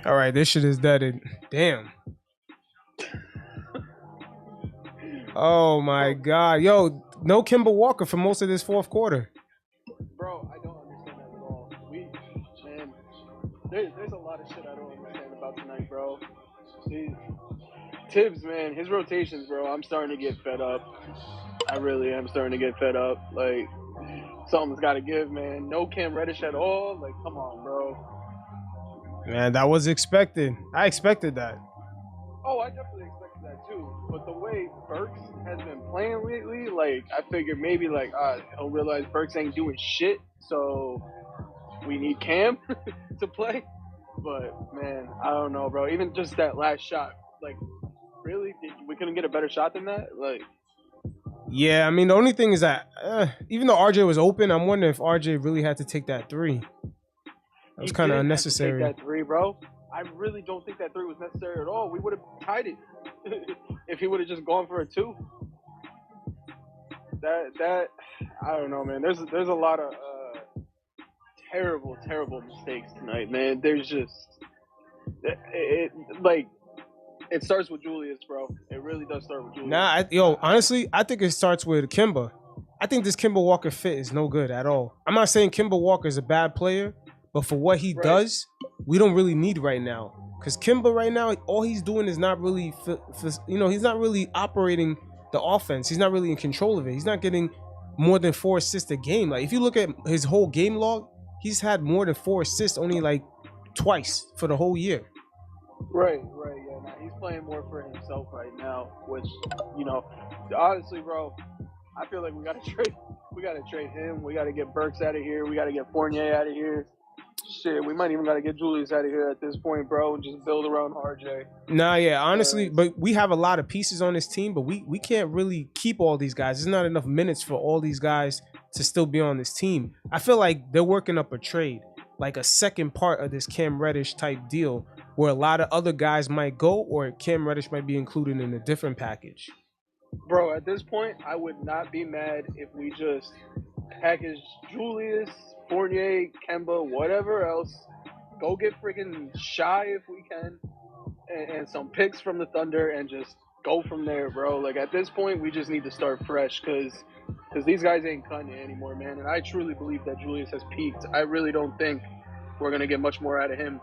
All right, this shit is deaded. Damn. Oh my God, yo, no Kemba Walker for most of this fourth quarter. Bro, I don't understand that at all. Man, there's a lot of shit I don't understand about tonight, bro. See, Tibbs, man, his rotations, bro. I'm starting to get fed up. I really am starting to get fed up. Like, something's got to give, man. No Cam Reddish at all. Like, come on, bro. Man, that was expected. I expected that. Oh, I definitely expected that too. But the way Burks has been playing lately, like, I figured maybe, like, he'll realize Burks ain't doing shit, so we need Cam to play. But, man, I don't know, bro. Even just that last shot, like, really? We couldn't get a better shot than that? Like, yeah, I mean, the only thing is that even though RJ was open, I'm wondering if RJ really had to take that three. That was kind of unnecessary. Take that three, bro. I really don't think that three was necessary at all. We would have tied it if he would have just gone for a two. That I don't know, man. There's a lot of terrible mistakes tonight, man. There's just it starts with Julius, bro. It really does start with Julius. Honestly, I think it starts with Kemba. I think this Kemba Walker fit is no good at all. I'm not saying Kemba Walker is a bad player, but for what he does, we don't really need right now. Because Kemba right now, all he's doing is not really, he's not really operating the offense. He's not really in control of it. He's not getting more than 4 assists a game. Like, if you look at his whole game log, he's had more than 4 assists only like twice for the whole year. Right, yeah. Now he's playing more for himself right now, which, honestly, bro, I feel like we gotta trade him. We gotta get Burks out of here. We gotta get Fournier out of here. Shit, we might even gotta get Julius out of here at this point, bro, and just build around RJ. Nah, yeah, honestly, but we have a lot of pieces on this team, but we can't really keep all these guys. There's not enough minutes for all these guys to still be on this team. I feel like they're working up a trade, like a second part of this Cam Reddish type deal, where a lot of other guys might go, or Cam Reddish might be included in a different package. Bro, at this point, I would not be mad if we just package Julius, Fournier, Kemba, whatever else. Go get freaking Shy if we can, and some picks from the Thunder, and just go from there, bro. Like, at this point, we just need to start fresh, because these guys ain't cutting it anymore, man. And I truly believe that Julius has peaked. I really don't think we're gonna get much more out of him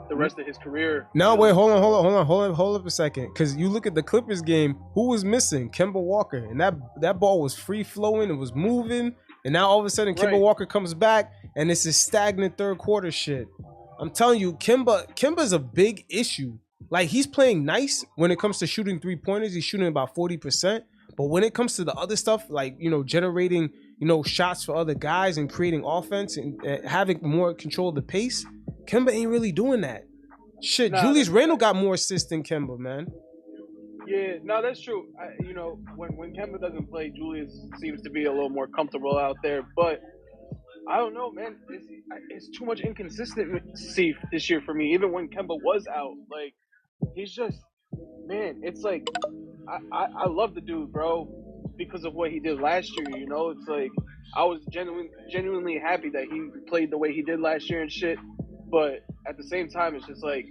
the rest of his career. No, wait, hold up a second. Because you look at the Clippers game, who was missing? Kemba Walker. And that ball was free flowing, it was moving, and now all of a sudden Kemba Walker comes back and it's this stagnant third quarter shit. I'm telling you, Kemba's a big issue. Like, he's playing nice when it comes to shooting 3-pointers. He's shooting about 40%. But when it comes to the other stuff, like, generating, shots for other guys and creating offense and having more control of the pace, Kemba ain't really doing that. Shit, Julius Randle got more assists than Kemba, man. Yeah, no, that's true. When Kemba doesn't play, Julius seems to be a little more comfortable out there. But I don't know, man. It's too much inconsistency this year for me. Even when Kemba was out, like, he's just, man, it's like, I love the dude, bro, because of what he did last year, It's like, I was genuinely happy that he played the way he did last year and shit. But at the same time, it's just like,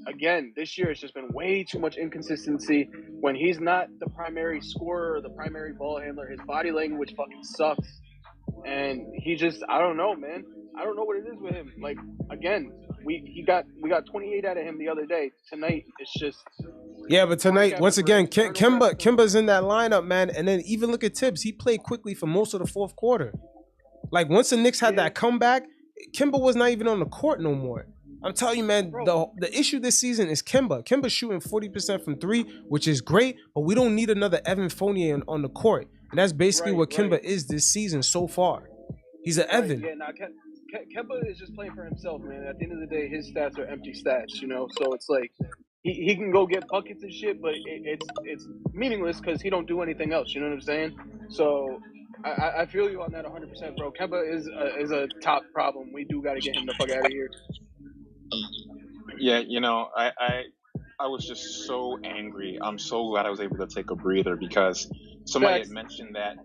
again, this year it's just been way too much inconsistency. When he's not the primary scorer or the primary ball handler, his body language fucking sucks. And he just, I don't know, man. I don't know what it is with him. Like, again, we got 28 out of him the other day. Tonight, it's just... Yeah, but tonight, once again, Kemba's in that lineup, man. And then even look at Tibbs. He played Quickley for most of the fourth quarter. Like, once the Knicks had that comeback, Kemba was not even on the court no more. I'm telling you, man, the issue this season is Kemba. Kemba's shooting 40% from 3, which is great, but we don't need another Evan Fournier on the court. And that's basically what Kemba is this season so far. He's an Evan. Yeah, Kemba is just playing for himself, man. At the end of the day, his stats are empty stats, So it's like, he can go get buckets and shit, but it's meaningless because he don't do anything else. You know what I'm saying? So I feel you on that 100%, bro. Kemba is a top problem. We do got to get him the fuck out of here. Yeah, I was just so angry. I'm so glad I was able to take a breather because somebody had mentioned that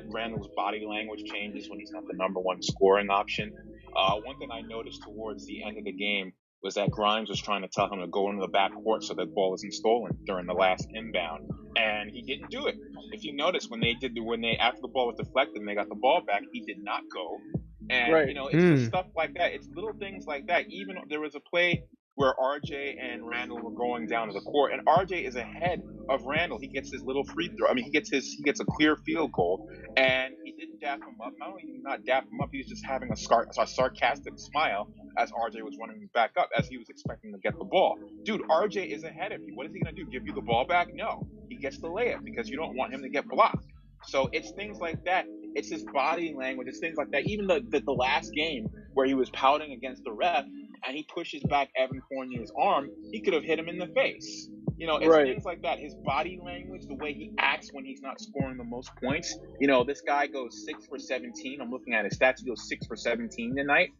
Randall's body language changes when he's not the number one scoring option. One thing I noticed towards the end of the game was that Grimes was trying to tell him to go into the back court so the ball isn't stolen during the last inbound, and he didn't do it. If you notice, after the ball was deflected and they got the ball back, he did not go. And it's just stuff like that. It's little things like that. Even there was a play where RJ and Randle were going down to the court, and RJ is ahead of Randle. He gets his little free throw. I mean, he gets a clear field goal, and he didn't dap him up. Not only did he not dap him up, he was just having a sarcastic smile as RJ was running back up, as he was expecting to get the ball. Dude, RJ is ahead of you. What is he gonna do? Give you the ball back? No, he gets the layup because you don't want him to get blocked. So it's things like that. It's his body language. It's things like that. Even the last game where he was pouting against the ref and he pushes back Evan Fournier's arm, he could have hit him in the face. It's things like that. His body language, the way he acts when he's not scoring the most points. This guy goes 6 for 17. I'm looking at his stats. He goes 6 for 17 tonight.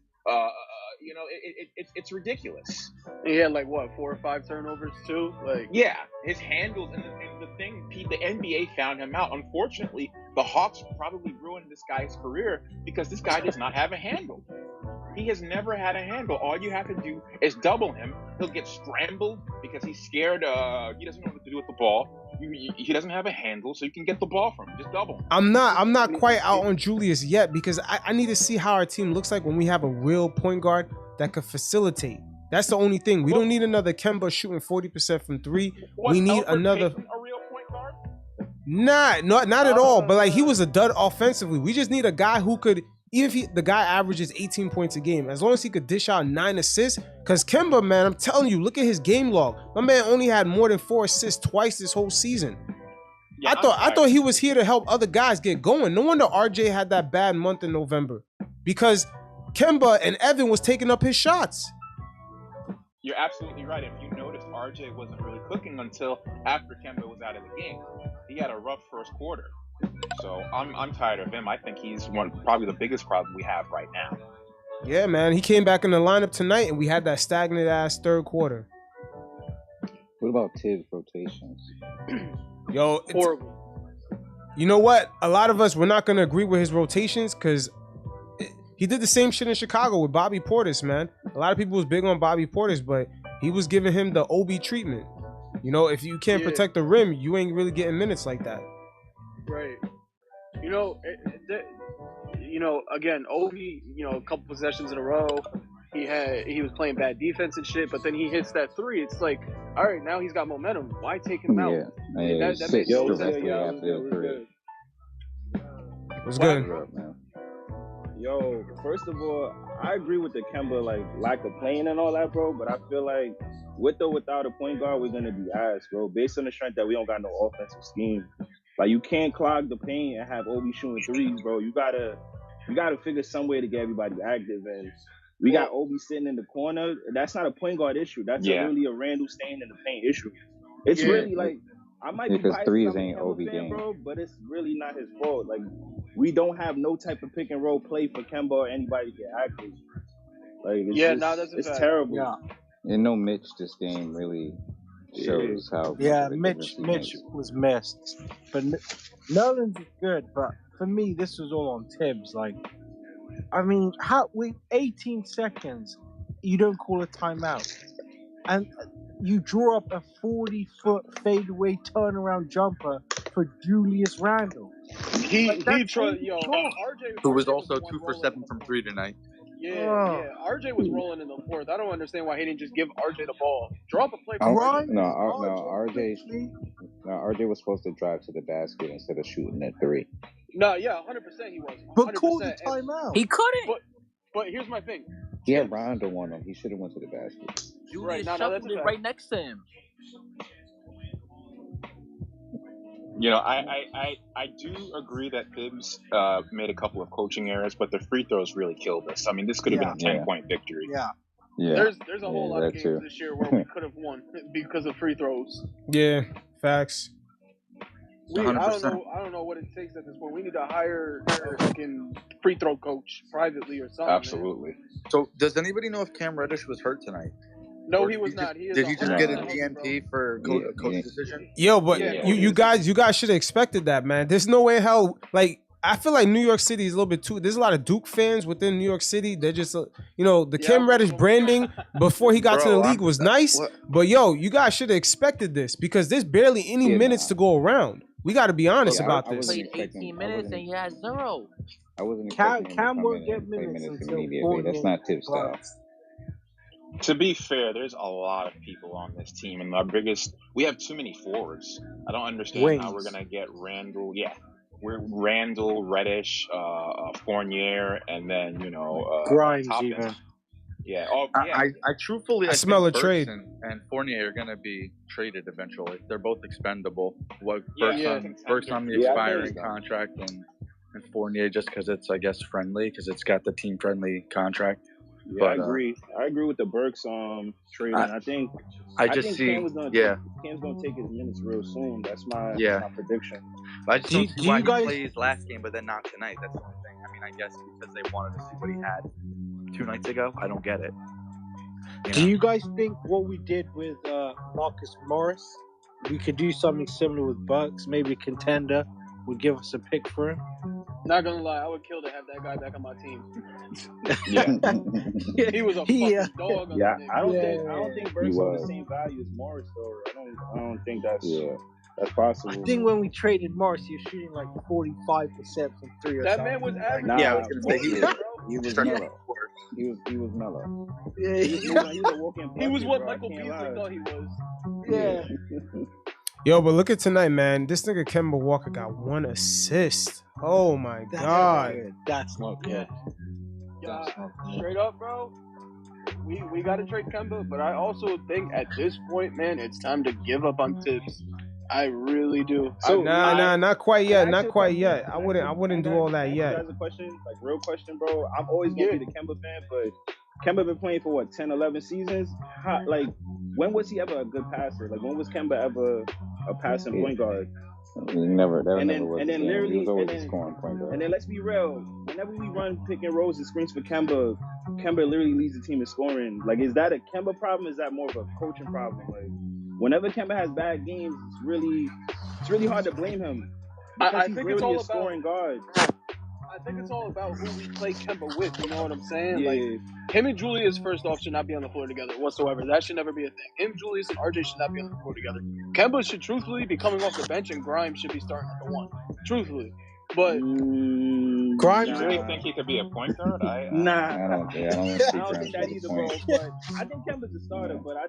It's ridiculous. He had 4 or 5 turnovers too. Yeah, his handles and the thing. The NBA found him out. Unfortunately, the Hawks probably ruined this guy's career because this guy does not have a handle. He has never had a handle. All you have to do is double him. He'll get scrambled because he's scared. He doesn't know what to do with the ball. He doesn't have a handle, so you can get the ball from him. Just double him. I'm not quite out on Julius yet because I need to see how our team looks like when we have a real point guard that could facilitate. That's the only thing. We don't need another Kemba shooting 40% from 3. We need another. A real point guard? Not at all. But he was a dud offensively. We just need a guy who could. Even if the guy averages 18 points a game, as long as he could dish out 9 assists, because Kemba, man, I'm telling you, look at his game log. My man only had more than 4 assists twice this whole season. Yeah, I thought he was here to help other guys get going. No wonder RJ had that bad month in November, because Kemba and Evan was taking up his shots. You're absolutely right. If you notice, RJ wasn't really cooking until after Kemba was out of the game. He had a rough first quarter. So I'm tired of him. I think he's probably the biggest problem we have right now. Yeah, man. He came back in the lineup tonight, and we had that stagnant ass third quarter. What about Tibbs' rotations? Yo, horrible. You know what? A lot of us, we're not gonna agree with his rotations because he did the same shit in Chicago with Bobby Portis, man. A lot of people was big on Bobby Portis, but he was giving him the OB treatment. If you can't protect the rim, you ain't really getting minutes like that. Right. Again, Obi, a couple possessions in a row, he was playing bad defense and shit, but then he hits that 3. It's like, all right, now he's got momentum. Why take him out? That makes no sense. What's good? Yo, first of all, I agree with the Kemba lack of playing and all that, bro. But I feel like with or without a point guard, we're gonna be ass, bro. Based on the strength that we don't got no offensive scheme. You can't clog the paint and have Obi shooting 3s, bro. You gotta figure some way to get everybody active. And we got Obi sitting in the corner. That's not a point guard issue. That's really a Randle staying in the paint issue. It's really I might be because threes ain't Obi game, bro, but it's really not his fault. We don't have no type of pick and roll play for Kemba or anybody to get active. It's terrible. Yeah. And no Mitch this game really shows how. Yeah, Mitch was missed, but Nolan's is good. But for me, this was all on Tibbs. How with 18 seconds, you don't call a timeout, and you draw up a 40-foot fadeaway turnaround jumper for Julius Randle. Who was also 2 for 7 from 3 tonight. Yeah. RJ was rolling in the 4th. I don't understand why he didn't just give RJ the ball. Drop a play. RJ was supposed to drive to the basket instead of shooting at 3. No, yeah, 100% he was. 100%. But call the timeout. He couldn't. But here's my thing. He had Randle on him. He should have went to the basket. Julius shuffled it right next to him. I do agree that Tibbs made a couple of coaching errors, but the free throws really killed us. I mean, this could have been a 10-point victory. Yeah. There's a whole lot of games this year where we could have won because of free throws. Yeah, facts. I don't know what it takes at this point. We need to hire a fucking free throw coach privately or something. Absolutely. Man. So, does anybody know if Cam Reddish was hurt tonight? No, he was not. Did he just get a DNP for coach decision? Yo, but you guys should have expected that, man. There's no way in hell. I feel like New York City is a little bit too. There's a lot of Duke fans within New York City. They're just, the Cam Reddish branding before he got to the league was nice. But you guys should have expected this because there's barely any minutes to go around. We got to be honest about this. He played 18 minutes and he had 0. I wasn't expecting Cam him to won't come in get and play minutes minutes until immediately. That's not Tibbs style. To be fair, there's a lot of people on this team, and we have too many forwards. I don't understand how we're gonna get Randle. Yeah, we're Randle, Reddish, Fournier, and then Grimes Toppin. even. Yeah. I truthfully, I smell think a trade. and Fournier are going to be traded eventually. They're both expendable. Burks on the expiring contract and Fournier just because it's, I guess, friendly because it's got the team-friendly contract. Yeah, But, I agree. I agree with the Burks trade. And I think Cam's gonna take his minutes real soon. That's my prediction. I just don't see why he plays last game, but then not tonight. That's the only thing. I mean, I guess because they wanted to see what he had 2 nights ago. I don't get it. Do you guys think what we did with Marcus Morris, we could do something similar with Bucks? Maybe a contender would give us a pick for him? Not gonna lie, I would kill to have that guy back on my team. Yeah, he was a fucking dog. On I don't think Burks on the same value as Morris though. I don't think that's possible. I think when we traded Morris, he was shooting like 45% from 3 or that something. man was average. I was gonna say he was mellow. He was mellow. He was what Michael Beasley thought he was. Yeah. Yo, but look at tonight, man. This nigga Kemba Walker got 1 assist. Oh my God. That's not good. Straight up, bro. We got to trade Kemba, but I also think at this point, man, it's time to give up on Tibbs. I really do. So not quite yet. Not quite yet. I wouldn't do all that yet. That's a question, like real question, bro. I'm always gonna be the Kemba fan, but Kemba been playing for 10, 11 seasons. When was he ever a good passer? Like when was Kemba ever a passing point guard? Never. And then literally, he was always a scoring point guard. And then let's be real. Whenever we run pick and rolls and screens for Kemba literally leads the team in scoring. Like, is that a Kemba problem? Is that more of a coaching problem? Like, whenever Kemba has bad games, it's really hard to blame him. I think it's all about scoring guard. I think it's all about who we play Kemba with. You know what I'm saying? Yeah. Like, him and Julius, first off, should not be on the floor together whatsoever. That should never be a thing. Him, Julius, and RJ should not be on the floor together. Kemba should truthfully be coming off the bench, and Grimes should be starting at the 1. Truthfully. But Grimes, you really think he could be a point guard? I don't think that either, bro. But I think Kemba's a starter, but I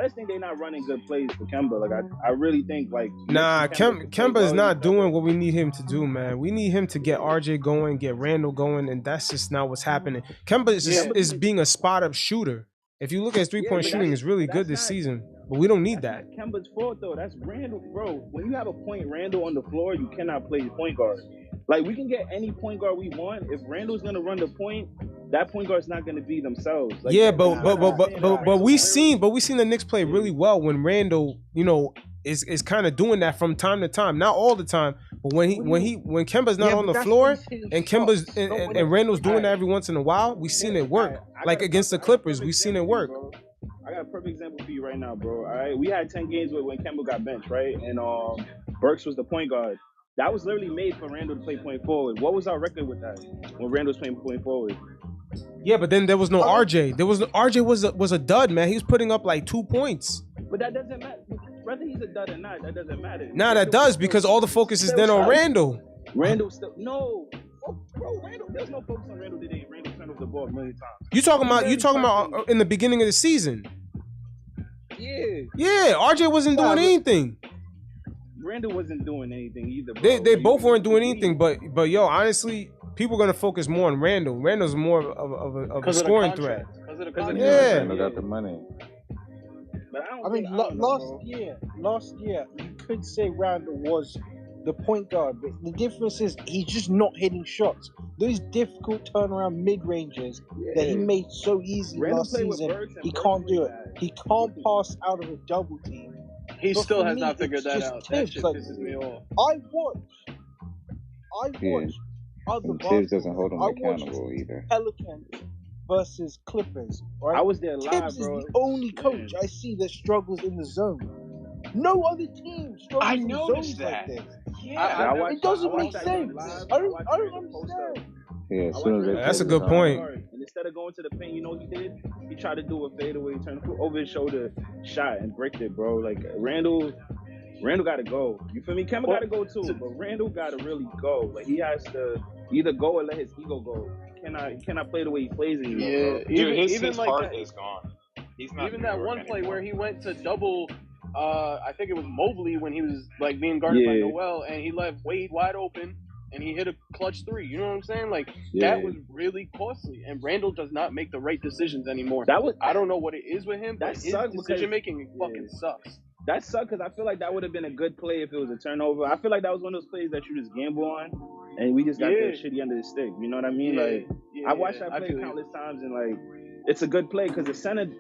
just think they're not running good plays for Kemba. Like I really think Kemba is not doing what we need him to do, man. We need him to get RJ going, get Randle going, and that's just not what's happening. Kemba is being a spot up shooter. If you look at his 3-point shooting, is really good this season. But we don't need that. Kemba's fault though. That's Randle, bro. When you have a point Randle on the floor, you cannot play point guard. Like, we can get any point guard we want. If Randle's gonna run the point, that point guard's not gonna be themselves. Like, but we seen the Knicks play really well when Randle, is kind of doing that from time to time. Not all the time, but when Kemba's not on the floor and Kemba's and Randle's doing that every once in a while, we seen it work. Like against the Clippers, we seen it work. I got a perfect example for you right now, bro. All right, we had 10 games when Kemba got benched, right? And Burks was the point guard. That was literally made for Randle to play point forward. What was our record with that when Randle was playing point forward? Yeah, but then there was no RJ. RJ was a dud, man. He was putting up like 2 points. But that doesn't matter. Whether he's a dud or not, that doesn't matter. Nah, that does because all the focus is then on Randle. Randle still no. Oh, bro, Randle. There's no focus on Randle today. Randle turned over the ball a million times. You talking about in the beginning of the season? Yeah. RJ wasn't doing anything. Randle wasn't doing anything either. Bro. They both weren't doing anything, but yo, honestly, people are gonna focus more on Randle. Randle's more of a scoring threat. Yeah, Randle got the money. But last year, you could say Randle was the point guard, but the difference is he's just not hitting shots. Those difficult turnaround mid-ranges that he made so easy last season, he can't do it. He can't pass out of a double team. He still has not figured that out. That shit pisses me off. I watch other basketball. Tibbs doesn't hold him accountable either. Pelicans versus Clippers. Right? I was there live, Tibbs bro. is the only coach I see that struggles in the zone. No other team struggles in zones like this. It doesn't make sense. I don't understand. Yeah, as soon as they that's a good point. And instead of going to the paint, you know what he did? He tried to do a fadeaway, turn over his shoulder, shot, and bricked it, bro. Like Randle got to go. You feel me? Kemba got to go too, but Randle got to really go. Like he has to either go or let his ego go. He cannot play the way he plays anymore. Yeah, bro. dude, his like heart that, is gone. He's not even that one play where he went to double. I think it was Mobley when he was like being guarded by Noel, and he left Wade wide open. And he hit a clutch three. You know what I'm saying? Like that was really costly. And Randle does not make the right decisions anymore. I don't know what it is with him, but his decision making fucking sucks. That sucked because I feel like that would have been a good play if it was a turnover. I feel like that was one of those plays that you just gamble on, and we just got that shitty under the stick. You know what I mean? I watched that play countless times, and like it's a good play because a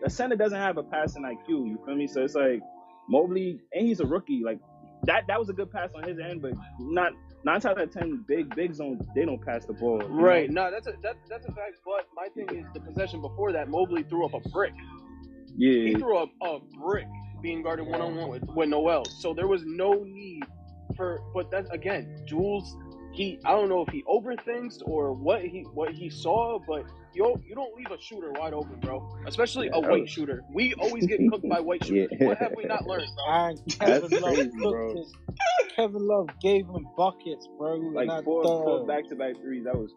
center doesn't have a passing IQ. You feel me? So it's like Mobley, and he's a rookie. Like that was a good pass on his end, but not. 9 times out of 10, big zones, they don't pass the ball. Right. No, that's a fact. But my thing is the possession before that, Mobley threw up a brick. Yeah. He threw up a brick being guarded one-on-one with Noel. So there was no need for. But that's again, Jules. I don't know if he overthinks or what he saw, but you don't leave a shooter wide open, bro. Especially a white shooter. We always get cooked by white shooters. What have we not learned, bro? And Kevin Love gave him buckets, bro. Like four back-to-back threes. That was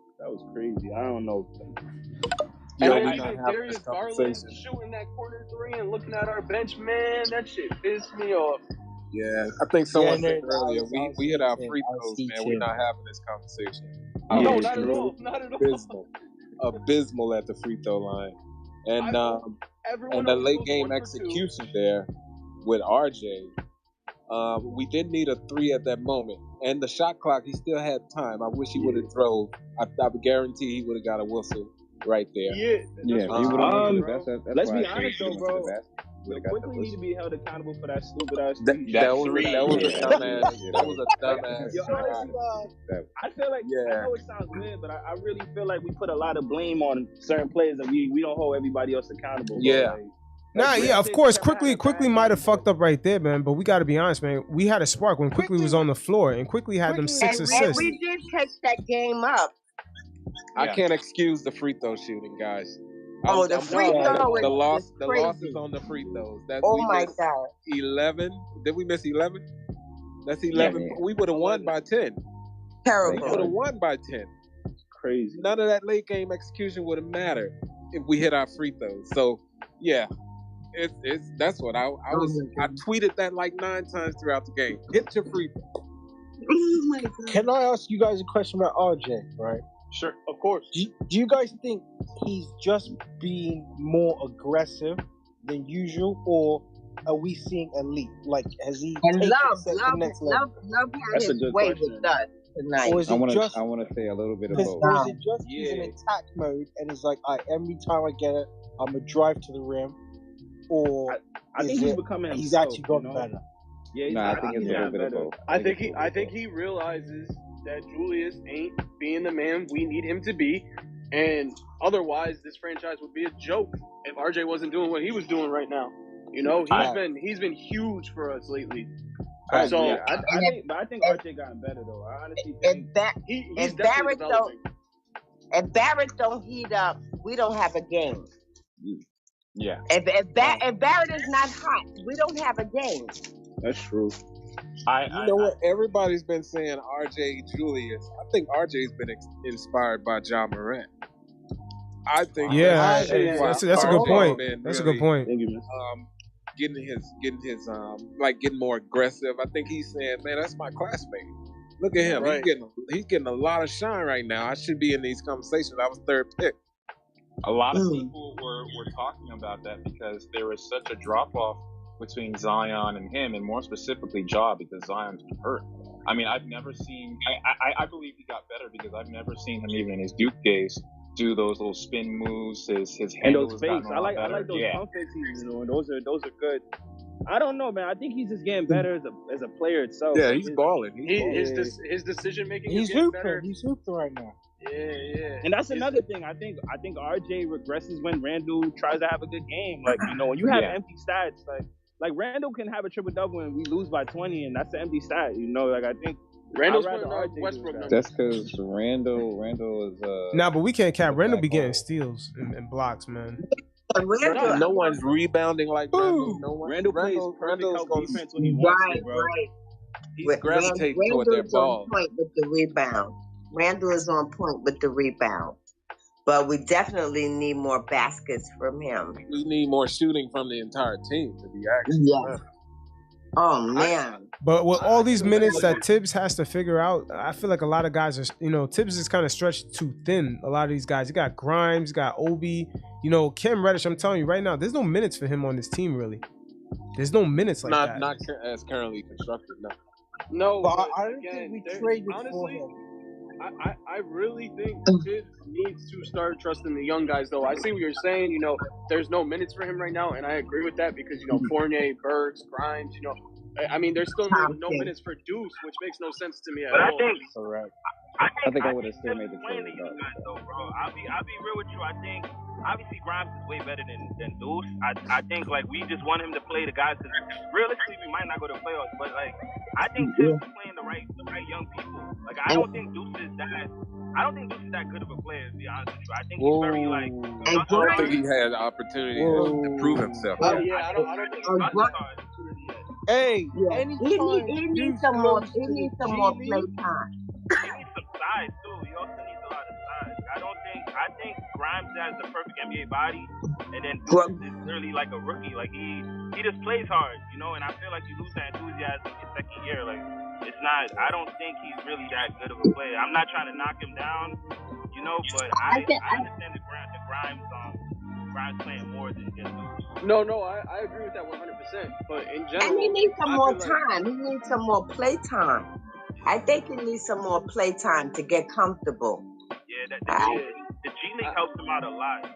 crazy. I don't know. And even Darius Garland shooting that corner three and looking at our bench, man, that shit pissed me off. Yeah, I think someone said earlier, we hit our free throws, man. We're not having this conversation. No, not at all. Not at all. Abysmal at the free throw line. And the late game execution there with RJ, we did need a 3 at that moment. And the shot clock, he still had time. I wish he would have drove. I would guarantee he would have got a whistle right there. Yeah. Let's be honest though, bro. Quickley need to be held accountable for that stupid ass. That was a dumbass. That was a dumbass. I feel like I know it sounds weird, but I really feel like we put a lot of blame on certain players and we don't hold everybody else accountable. Yeah. Of course. Quickley might have fucked up right there, man. But we got to be honest, man. We had a spark when Quickley was on the floor, and Quickley had them 6 assists. And we did catch that game up. I can't excuse the free throw shooting, guys. The free throw is the loss crazy. is on the free throws. My God. 11. Did we miss 11? That's 11. Yeah. We would have won by 10. Terrible. We would have won by 10. Crazy. None of that late game execution would have mattered if we hit our free throws. So yeah, that's what I tweeted that like 9 times throughout the game. Hit your free throw. Oh my God. Can I ask you guys a question about RJ? Right. Sure, of course. Do you guys think he's just being more aggressive than usual, or are we seeing a leap? Like, has he and taken love the next level? Love had his way with us tonight. I want to say a little bit about. Or is it just he's in attack mode and he's like, every time I get it, I'm gonna drive to the rim, or I think he's becoming himself, he's actually gotten better. Yeah, I think it's a little bit of both. I think he realizes that Julius ain't being the man we need him to be, and otherwise this franchise would be a joke if RJ wasn't doing what he was doing right now. You know, he's been huge for us lately. I think RJ gotten better though. I honestly think he's definitely developing. If Barrett don't heat up, we don't have a game. Yeah. If Barrett is not hot, we don't have a game. That's true. You know what? Everybody's been saying RJ Julius. I think RJ's been inspired by John Morant. I think. Yeah, that's a good point. That's a good point. Thank you, getting more aggressive. I think he's saying, man, that's my classmate. Look at him. Right. He's getting a lot of shine right now. I should be in these conversations. I was 3rd pick. A lot of people were talking about that because there was such a drop off between Zion and him, and more specifically Ja, because Zion's been hurt. I mean, I've never seen. I believe he got better because I've never seen him even in his Duke days do those little spin moves. His handle has gotten a lot better. I like those pump fakes, and those are good. I don't know, man. I think he's just getting better as a player itself. Yeah, he's balling. His decision making. He's hooping. Better. He's hooping right now. Yeah. And that's another thing. I think RJ regresses when Randle tries to have a good game. Like, when you have empty stats, like Randle can have a triple double and we lose by 20, and that's an empty stat. I think Randle's putting up Westbrook numbers. That's because Randle is Nah, but we can't cap. Randle be getting steals and blocks, man. No one's rebounding like Randle. No one. Randle plays perfect defense when he wants to, bro. Right. He's gravitating toward that ball. On point with the rebound. Randle is on point with the rebound. But we definitely need more baskets from him. We need more shooting from the entire team to be actually. Yeah. Oh man. But with all these minutes that Tibbs has to figure out, I feel like a lot of guys are, Tibbs is kind of stretched too thin. A lot of these guys, you got Grimes, you got Obi, Cam Reddish. I'm telling you right now, there's no minutes for him on this team really. There's no minutes like that. Not as currently constructed. No, but I don't think we traded for him. I really think Tibbs needs to start trusting the young guys, though. I see what you're saying. There's no minutes for him right now, and I agree with that because, Fournier, Burks, Grimes, I mean, there's still no minutes for Deuce, which makes no sense to me at all. Correct. I think I would have still made the trade. Though, bro. I'll be real with you. I think obviously Grimes is way better than Deuce. I think we just want him to play the guys because realistically we might not go to playoffs, but I think Tibbs is playing the right young people. I don't think Deuce is that good of a player, to be honest with you. I think he's very I don't think he had the opportunity to prove himself. I don't think Hey, he needs some more play time. He needs some size too. He also needs a lot of size. I think Grimes has the perfect NBA body, and then Deuce is really like a rookie. He just plays hard, and I feel like you lose that enthusiasm in your second year. It's not. I don't think he's really that good of a player. I'm not trying to knock him down, but I understand the Grimes playing more than just Deuce. No, I agree with that 100%. But in general, and he needs some more time. He needs some more play time. I think he needs some more play time to get comfortable. Yeah, the G League helps him out a lot.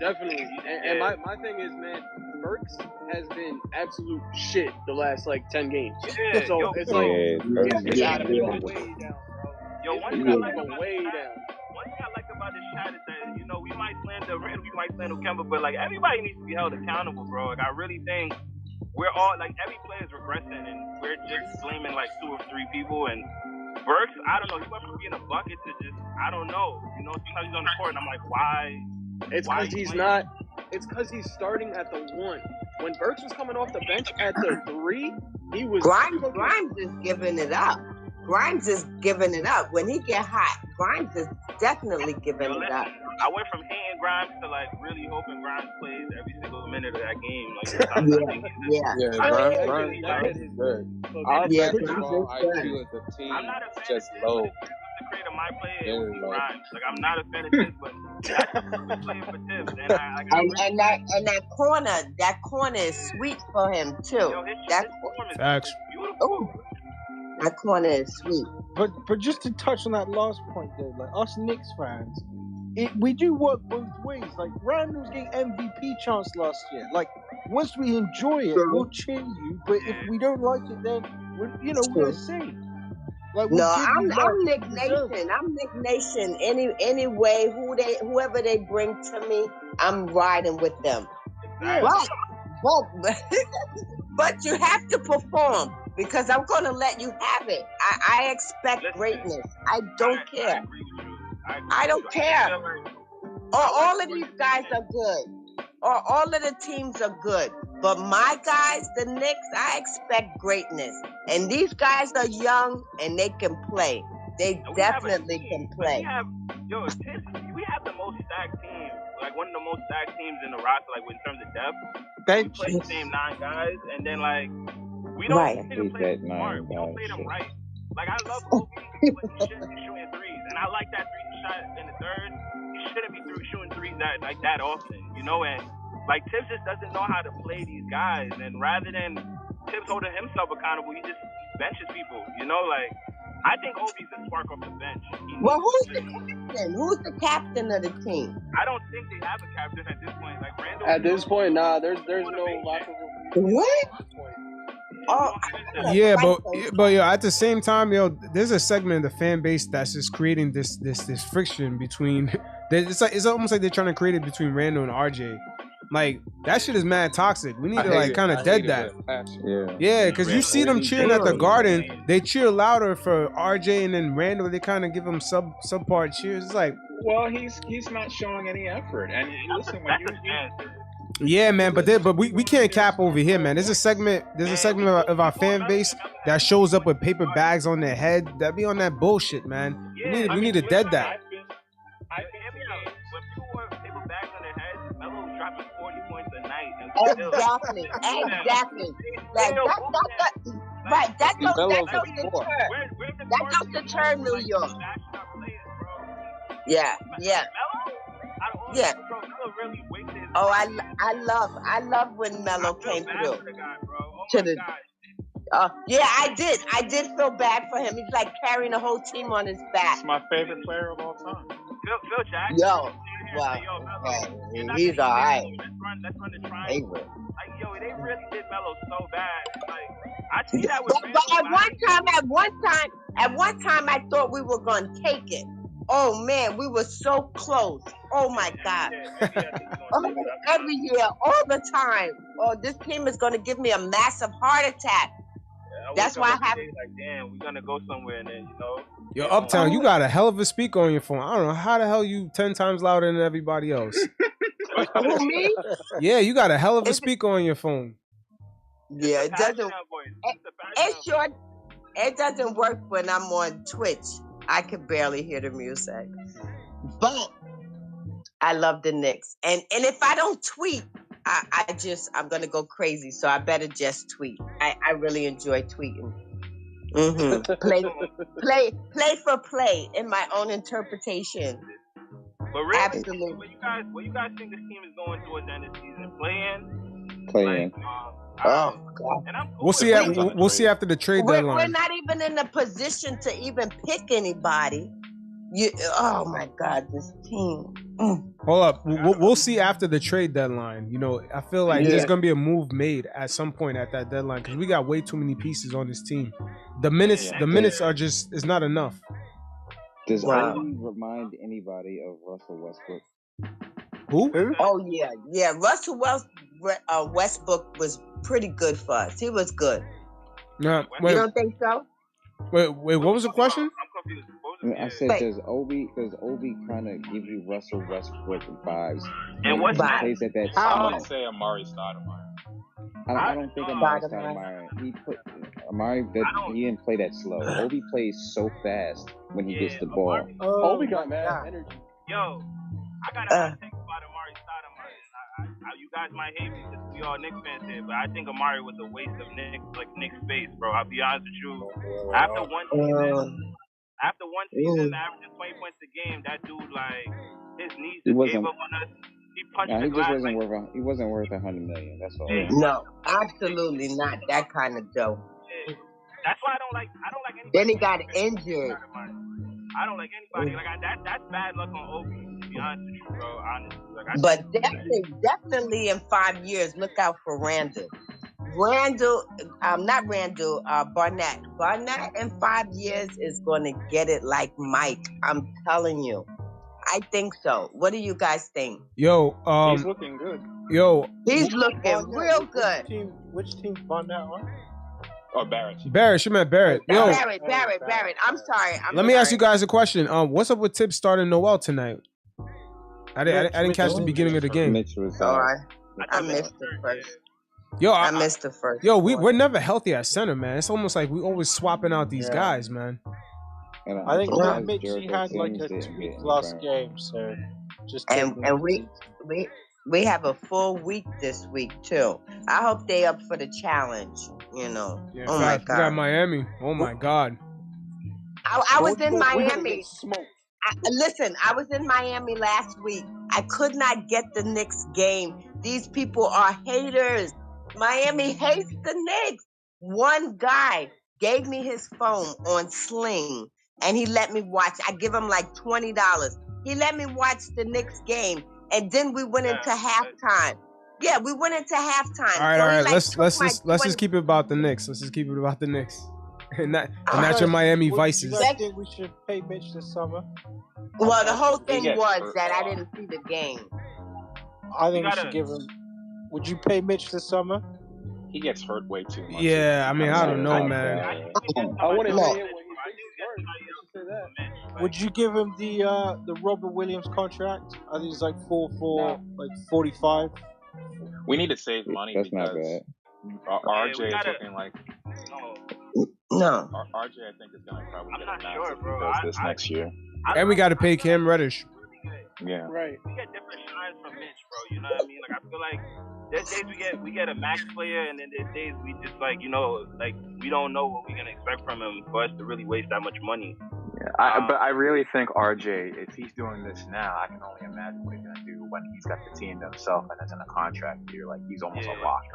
Definitely. And my thing is, man, Burks has been absolute shit the last 10 games. Yeah, so it's it's gotta be way down, bro. Yo, one thing I like about this shot is that we might slander Randle, we might slander Kemba, but everybody needs to be held accountable, bro. I really think we're all every player is regressing, and we're just blaming 2 or 3 people. And Burks, I don't know, he went from being a bucket to just I don't know. Sometimes he's on the court, and I'm like, why? It's because he's not. It's because he's starting at the 1. When Burks was coming off the bench at the 3, he was. Grimes is giving it up. Grimes is giving it up. When he get hot, Grimes is definitely giving it up. I went from hating Grimes to really hoping Grimes plays every single minute of that game. Grimes is good. Our basketball IQ as a team is just low. To create a my player with Grimes. I'm not a fan of Tibbs, but that's a good player for Tibbs. And that corner is sweet for him too. That corner is beautiful. That corner is sweet. But just to touch on that last point though, us Knicks fans, we do work both ways. Randle was getting MVP chance last year. Once we enjoy it, we'll cheer you. But if we don't like it, then we'll say. I'm Knick Nation. I'm Knick Nation. Anyway, whoever they bring to me, I'm riding with them. But you have to perform because I'm going to let you have it. I expect greatness. I don't care. I don't care. All of these guys are good. Or all of the teams are good. But my guys, the Knicks, I expect greatness. And these guys are young and they can play. They definitely can play. We have the most stacked team. One of the most stacked teams in the roster, in terms of depth. We play the same 9 guys, and then we don't play them play smart. We don't play them right. I love Kobe, but he shouldn't be shooting threes, and I like that 3 shot in the third. He shouldn't be shooting threes that often, And Tibbs just doesn't know how to play these guys, and rather than Tibbs holding himself accountable, he just benches people. I think Obi's a spark off the bench. Who's the captain? Who's the captain of the team? I don't think they have a captain at this point. Randle. At this point, nah. There's no locker room. What? Oh, yeah, but at the same time, there's a segment of the fan base that's just creating this friction between. It's almost like they're trying to create it between Randle and RJ. Like that shit is mad toxic. We need to like kind of dead that. Yeah, because you see them cheering at the Garden, they cheer louder for RJ and then Randle. They kind of give them subpar cheers. It's like, well, he's not showing any effort. And listen, when you yeah, man, but we can't cap over here, man. There's a segment of our fan base that shows up with paper bags on their head. That be on that bullshit, man. Yeah, we need to dead that. Exactly. Like right. That goes to turn New York. Yeah. Oh, I love when Melo came through. To the yeah, I did feel bad for him. He's like carrying the whole team on his back. He's my favorite player of all time. Phil Jackson. Yo, wow. He's all right. That's run the triangle. Like, yo, they really did Melo so bad. Like, I see that with but at one time, I thought we were gonna take it. Oh man, we were so close. Oh my God. Every year, all the time. Oh, this team is gonna give me a massive heart attack. That's why I have. Like, damn, we're gonna go somewhere, and then Yo, Uptown, you got a hell of a speaker on your phone. I don't know how the hell you 10 times louder than everybody else. Who, me? Yeah, you got a hell of a speaker on your phone. Yeah, it doesn't. It doesn't work when I'm on Twitch. I could barely hear the music, but I love the Knicks. And if I don't tweet, I'm gonna go crazy. So I better just tweet. I really enjoy tweeting. Mm-hmm. play for play in my own interpretation. But really, absolutely. What you guys think this team is going towards the end of the season? Playing. Oh God! And I'm cool we'll see after the trade deadline. We're not even in a position to even pick anybody. Oh my God, this team. Hold up, we'll see after the trade deadline. You know, I feel like there's gonna be a move made at some point at that deadline because we got way too many pieces on this team. The minutes are just it's not enough. Does Obi remind anybody of Russell Westbrook? Who? Oh yeah. Russell Westbrook was pretty good for us. He was good. You don't think so? Wait. What was the question? I'm confused. I said, does Obi kind of give you Russell Westbrook vibes? And what's that? Plays at that I would say Amari Stoudemire. I don't think Amari Stoudemire. He didn't play that slow. Obi plays so fast when he gets the ball. Obi got mad energy. Yo, I gotta think about Amari Stoudemire. You guys might hate me because we all Knicks fans here, but I think Amari was a waste of Knicks space, bro. I'll be honest with you. After one season, averaging 20 points a game, that dude, like, his knees just gave up on us. He punched the glass. He wasn't worth $100 million. That's all. No, absolutely not that kind of dough. That's why I don't like anybody. Then he got injured. I don't like anybody. That's bad luck on Obi. To be honest with you, bro. Honestly, but definitely in 5 years, look out for Randle. Barnett. Barnett in 5 years is going to get it like Mike. I'm telling you. I think so. What do you guys think? Yo, he's looking good. Yo, he's looking real good. Which team Barnett on? Or Barrett. Barrett, she meant Barrett. Yo, Barrett. I'm sorry. Let me ask you guys a question. What's up with Tibbs starting Noel tonight? I didn't catch the beginning of the game. All right. I missed the first. Yo, I missed the first. Yo, we're never healthy at center, man. It's almost like we always swapping out these guys, man. I think Mitch, he had like a 2-week last game, so just and we have a full week this week too. I hope they up for the challenge. You know. Yeah, oh my God. We got Miami. Oh my God. I was in Miami. Listen, I was in Miami last week. I could not get the Knicks game. These people are haters. Miami hates the Knicks. One guy gave me his phone on Sling, and he let me watch. I give him like $20. He let me watch the Knicks game, and then we went into halftime. Yeah, we went into halftime. All right. Let's just keep it about the Knicks. Let's just keep it about the Knicks, and not your Miami Vices. Do you guys think we should pay Mitch this summer? Well, the whole thing was that I didn't see the game. I think we should give him. Would you pay Mitch this summer? He gets hurt way too much. Yeah, I mean, I don't know, man. I want to say it when he gets hurt. You should say that. Would you give him the Robert Williams contract? I think it's like 45. We need to save money That's because not bad. RJ is looking like. No. RJ, I think, is going to probably get a max sure, if he bro. does this next year. And we got to pay Cam Reddish. Yeah. Right. We get different shines from Mitch, bro. You know what I mean? Like, I feel like there's days we get a max player, and then there's days we just like, you know, like we don't know what we're gonna expect from him for us to really waste that much money. Yeah, but I really think RJ, if he's doing this now, I can only imagine what he's gonna do when he's got the team to himself and it's in a contract year. Like he's almost a lock.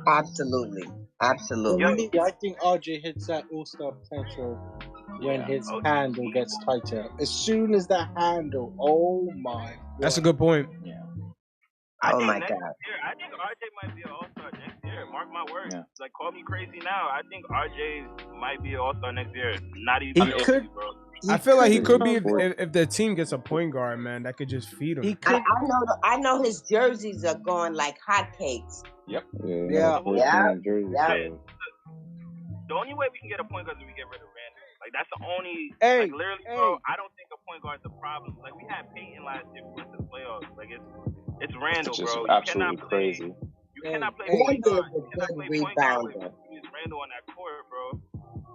Absolutely. I think RJ hits that all-star potential when his handle gets tighter. As soon as that handle, oh my God. That's a good point. Yeah. Oh my God. I think RJ might be an all-star next year. Mark my words. Yeah. Like, call me crazy now. I think RJ might be an all-star next year. Not even. He could. Bro. I feel like he could be if the team gets a point guard, man, that could just feed him. He could. I know his jerseys are going like hotcakes. Yep. Yeah. The only way we can get a point guard is if we get rid of Randle. Like, that's the only. Hey, like, literally, bro, I don't think a point guard's a problem. Like, we had Peyton last year for the playoffs. Like, it's Randle, It's just bro. absolutely crazy. You cannot play point guard. You cannot play point guard with Randle on that court, bro.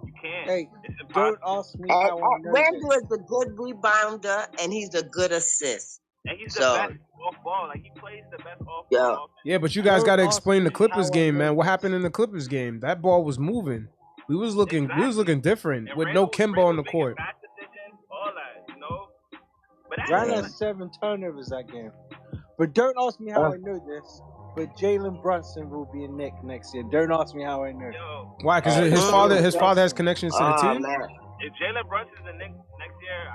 You can't. Hey, don't ask me how I know Randle is a good rebounder, and he's a good assist. And he's the best off ball. Like, he plays the best off ball. Yeah, but you guys got to explain the Clippers game, man. What happened in the Clippers game? That ball was moving. We was looking different and with no Kemba on the court. All that, you know. But Randle had 7 turnovers that game. But don't ask me how I know this. But Jalen Brunson will be a Knick next year. Don't ask me how I know. Why? Because his father has connections to the team. Man. If Jalen Brunson's the Knicks next year,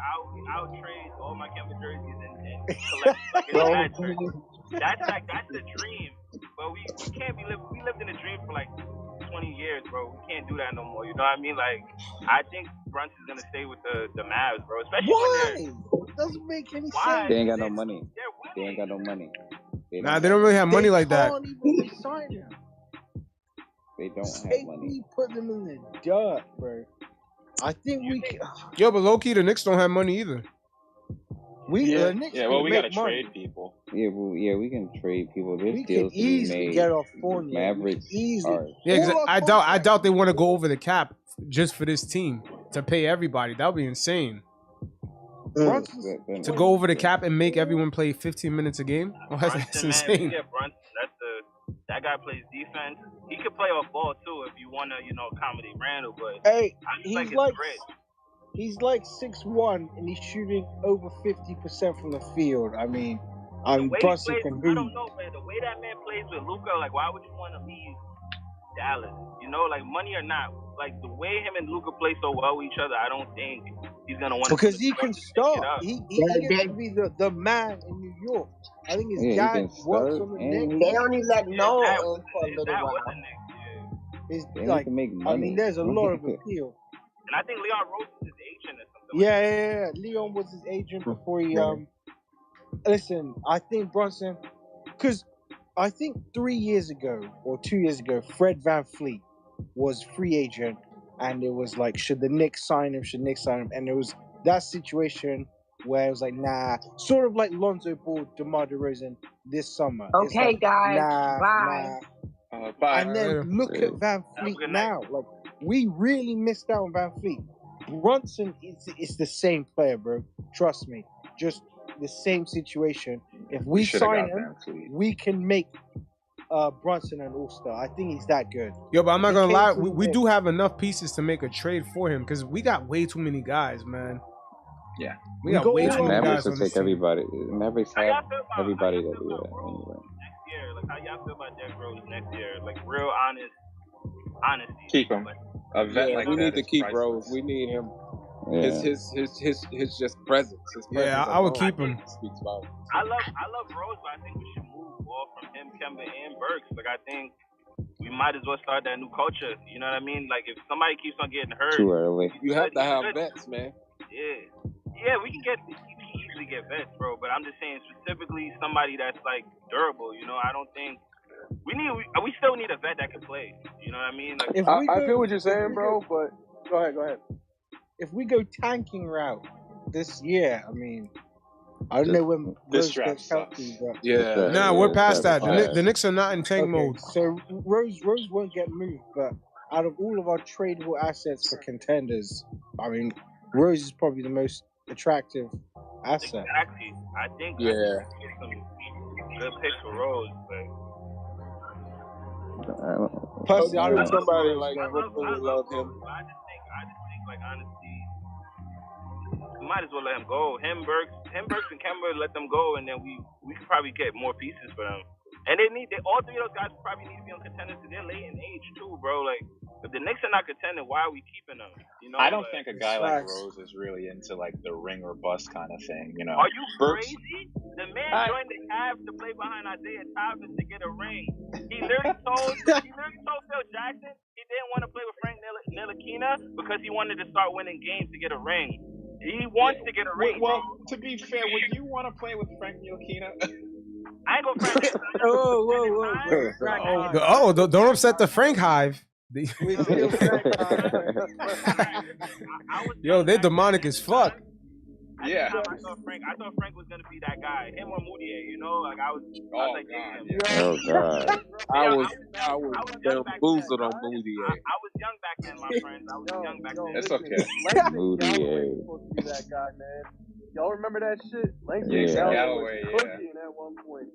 I'll trade all my Kemba jerseys and collect that's the dream. But we can't be living. We lived in a dream for like 20 years, bro. We can't do that no more. You know what I mean? Like, I think Brunson's gonna stay with the Mavs, bro. Especially when it doesn't make any sense. They ain't got no money. They ain't got no money. They don't really have money like that. They can't even sign him. They don't have money. Put them in the dirt, bro. I think we can. Yo, but low-key, the Knicks don't have money either. We gotta trade people. Yeah, we can trade people. There's we deals can easily made. get off Fournier. Mavericks easily. Yeah, I doubt they want to go over the cap just for this team to pay everybody. That would be insane. To go over the cap and make everyone play 15 minutes a game? Oh, that's insane. Yeah, Brunson, that guy plays defense. He could play off ball too if you want to, accommodate Randle. But hey, he's like 6'1" and he's shooting over 50% from the field. I mean, Brunson can I don't know, man. The way that man plays with Luka, like, why would you want to leave Dallas? Like, money or not, like the way him and Luka play so well with each other, I don't think he's gonna want. Because he can start. He gets to be the man in New York. I think his dad works on the Knicks. They only let Noah in for a little while. It's like, to make money. I mean, there's a lot of appeal. And I think Leon Rose is his agent or something. Yeah. Leon was his agent before he. Listen, I think Brunson, because I think 3 years ago or 2 years ago, Fred VanVleet was free agent, and it was like, should the Knicks sign him? Should Knicks sign him? And there was that situation where it was like, nah, sort of like Lonzo Ball, DeMar DeRozan this summer. Okay, like, guys, bye. Bye. And then look at VanVleet now. Like, we really missed out on VanVleet. Brunson is the same player, bro. Trust me. Just the same situation. If we sign him, we can make Brunson an all-star. I think he's that good. Yo, but I'm not gonna lie, we do have enough pieces to make a trade for him because we got way too many guys, man. Yeah, we got way too many guys. Mavericks will take everybody. Mavericks have everybody that we have anyway. Next year, like, how y'all feel about Derrick Rose next year? Like, real honesty. Keep him. A vet like we need to keep Rose. We need him. Yeah. His just presence. His presence I would keep him. Speaks about it. I love Rose, but I think we should move off from him, Kemba, and Burks. Like, I think we might as well start that new culture. You know what I mean? Like, if somebody keeps on getting hurt, Too early. You have to have vets, man. Yeah, we can get. obviously get vets, bro. But I'm just saying specifically somebody that's like durable. You know, I don't think we still need a vet that can play. You know what I mean? Like, I feel what you're saying, bro. But go ahead. If we go tanking route this year, I mean, I don't know when Rose gets healthy, but we're past that. The Knicks are not in tank mode. So Rose won't get moved, but out of all of our tradable assets for contenders, I mean, Rose is probably the most attractive asset. Exactly. I think I get some good picks for Rose, but Plus, somebody like Brooklyn would love him. I just think, like, honestly, we might as well let him go. Him, Burks, and Kemba, let them go, and then we could probably get more pieces for them. And all three of those guys probably need to be on contenders because they're late in age too, bro. Like, if the Knicks are not contending, why are we keeping them? You know, I don't think a guy like Rose is really into like the ring or bust kind of thing. You know, are you crazy? The man joined the Cavs to play behind Isaiah Thomas to get a ring. He literally told Phil Jackson he didn't want to play with Frank Ntilikina because he wanted to start winning games to get a ring. He wants to get a ring. Well, to be fair, would you want to play with Frank Ntilikina? I ain't gonna Frank. Whoa. Don't upset the Frank hive. Yo, they're demonic as fuck. I thought Frank was gonna be that guy. Him or Moutier, you know? Like I was like, oh god. I was bamboozled on Moutier. I was young back then, my friends. I was young back then. It's okay. Moutier. Supposed to be that guy, man. Y'all remember that shit? Galloway, cooking at one point.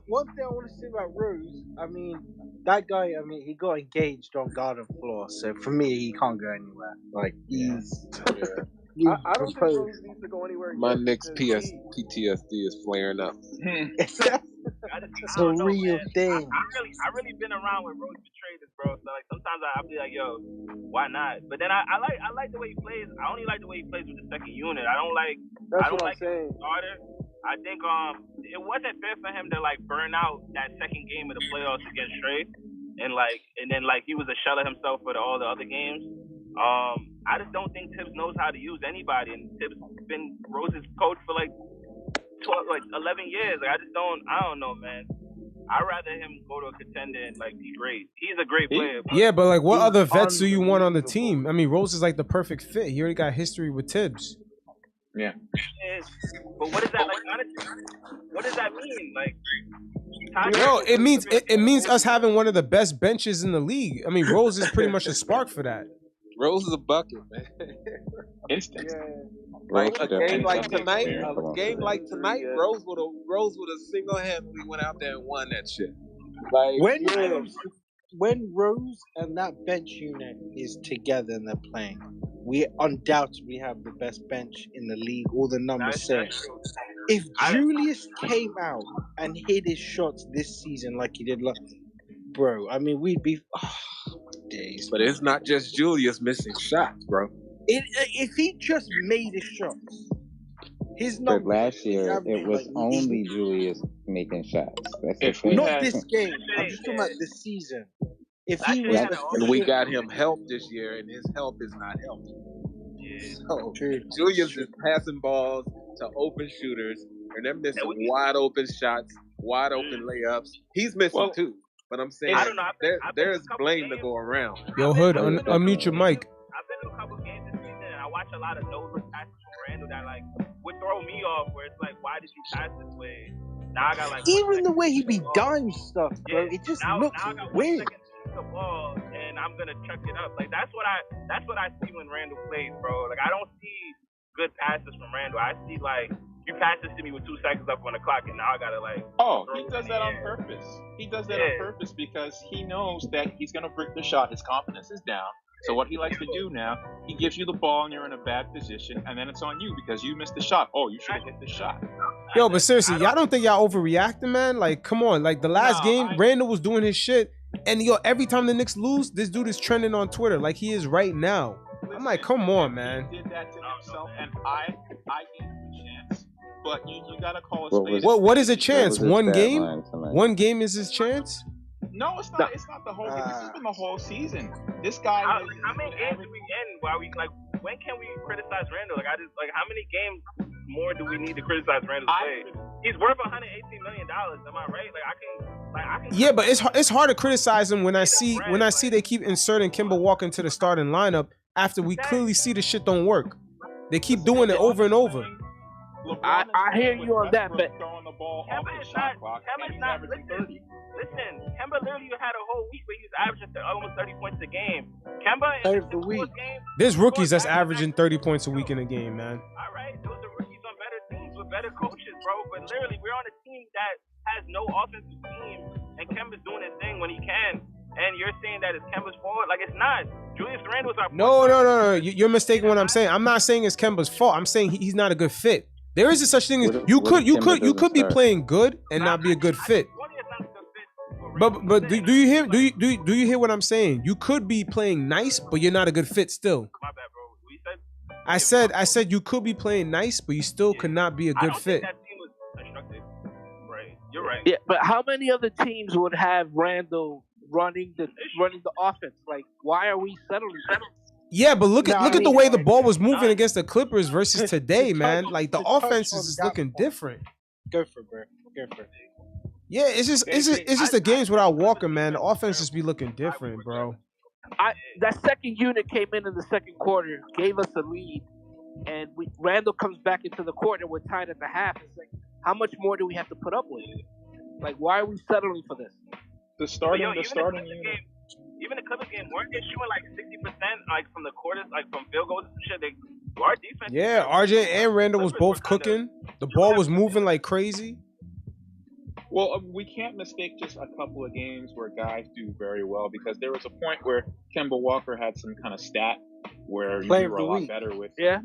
One thing I want to say about Rose, I mean, that guy, he got engaged on garden floor, so for me, he can't go anywhere. Like, he's... I don't think Rose needs to go anywhere. My Knicks PTSD is flaring up. It's a real thing. I really been around when Rose betrayed us, bro. So like sometimes I'll be like, yo, why not? But then I like the way he plays. I only like the way he plays with the second unit. I don't like the starter. I think it wasn't fair for him to like burn out that second game of the playoffs against Trey, and then he was a shell of himself for all the other games. I just don't think Tibbs knows how to use anybody, and Tibbs been Rose's coach for like 11 years. Like I don't know, man. I'd rather him go to a contender and like be great. He's a great player. But like, what other vets do you want on the team? I mean, Rose is like the perfect fit. He already got history with Tibbs. Yeah. But what does that like? Honestly, what does that mean? Like, it means us having one of the best benches in the league. I mean, Rose is pretty much a spark for that. Rose is a bucket, man. Instant. Like a game like tonight, Rose would have single-handedly went out there and won that shit. Like when Rose and that bench unit is together and they're playing, we undoubtedly have the best bench in the league. All the numbers say. If Julius came out and hit his shots this season like he did last, bro, I mean, we'd be days. But it's not just Julius missing shots, bro. If he just made his shots, his numbers. But last year, it was only Julius making shots. Not this game. I'm just talking about this season. If he was, and we got him help this year, and his help is not helping. So, Julius is passing balls to open shooters, and they're missing wide open shots, wide open layups. He's missing too. But I'm saying there's blame to go around. Yo, Hood, unmute your mic. I've been to a couple games this season, and I watch a lot of nose passes from Randle that like would throw me off. Where it's like, why did you pass this way? Now I got like even the way he be dime stuff, bro. It just looks weird. The ball, and I'm gonna chuck it up. Like that's what I see when Randle plays, bro. Like I don't see good passes from Randle. I see like you pass this to me with 2 seconds up on the clock, and now I gotta like. Oh, he does that on purpose. He does that on purpose because he knows that he's gonna break the shot. His confidence is down. So what he likes to do now, he gives you the ball and you're in a bad position, and then it's on you because you missed the shot. Oh, you should have hit the shot. Yo, but seriously, y'all don't think y'all overreacting, man? Like, come on. Like the last game, Randle was doing his shit, and yo, every time the Knicks lose, this dude is trending on Twitter like he is right now. I'm like, come on, man. He did that to himself, and I gave him a chance. But you gotta call it space. What is a chance? One game? One game is his chance? No, it's not. It's not the whole game. This has been the whole season. This guy. How many games did we end? While we like? When can we criticize Randle? Like how many games more do we need to criticize Randle's play? He's worth $118 million. Am I right? I can. Yeah, but it's hard to criticize him when I see they keep inserting Kemba Walker into the starting lineup after we clearly see the shit don't work. They keep doing it over and over. I hear you on that, but Kemba is not. Listen, Kemba literally had a whole week where he was averaging almost 30 points a game. Kemba in the week. There's rookies that's averaging 30 points a week in a game, man. All right, those are rookies on better teams with better coaches, bro. But literally, we're on a team that has no offensive team, and Kemba's doing his thing when he can. And you're saying that it's Kemba's fault? Like, it's not. Julius Randle's our No. You're mistaken what I'm saying. I'm not saying it's Kemba's fault. I'm saying he's not a good fit. There is a such thing as you could be playing good and not be a good fit. But do you hear what I'm saying? You could be playing nice, but you're not a good fit still. My bad, bro. What you said? I said you could be playing nice, but you still could not be a good fit. That team was constructed. Right. You're right. Yeah, but how many other teams would have Randle running the offense? Like, why are we settling? Yeah, but look at the way the ball was moving against the Clippers versus today, man. Like the offense is just looking different. Go for it, bro. Go for it. Yeah, it's just the games without Walker, man. The offense just be looking different, bro. That second unit came in the second quarter, gave us a lead, and Randle comes back into the court and we're tied at the half. It's like, how much more do we have to put up with? Like, why are we settling for this? The starting unit. Even the Clippers game, weren't they shooting like 60% like from the quarters, like from field goals and shit? Our defense. Yeah, RJ and Randle was both cooking. The ball was moving like crazy. Well, we can't mistake just a couple of games where guys do very well, because there was a point where Kemba Walker had some kind of stat where you were a lot better with. Yeah,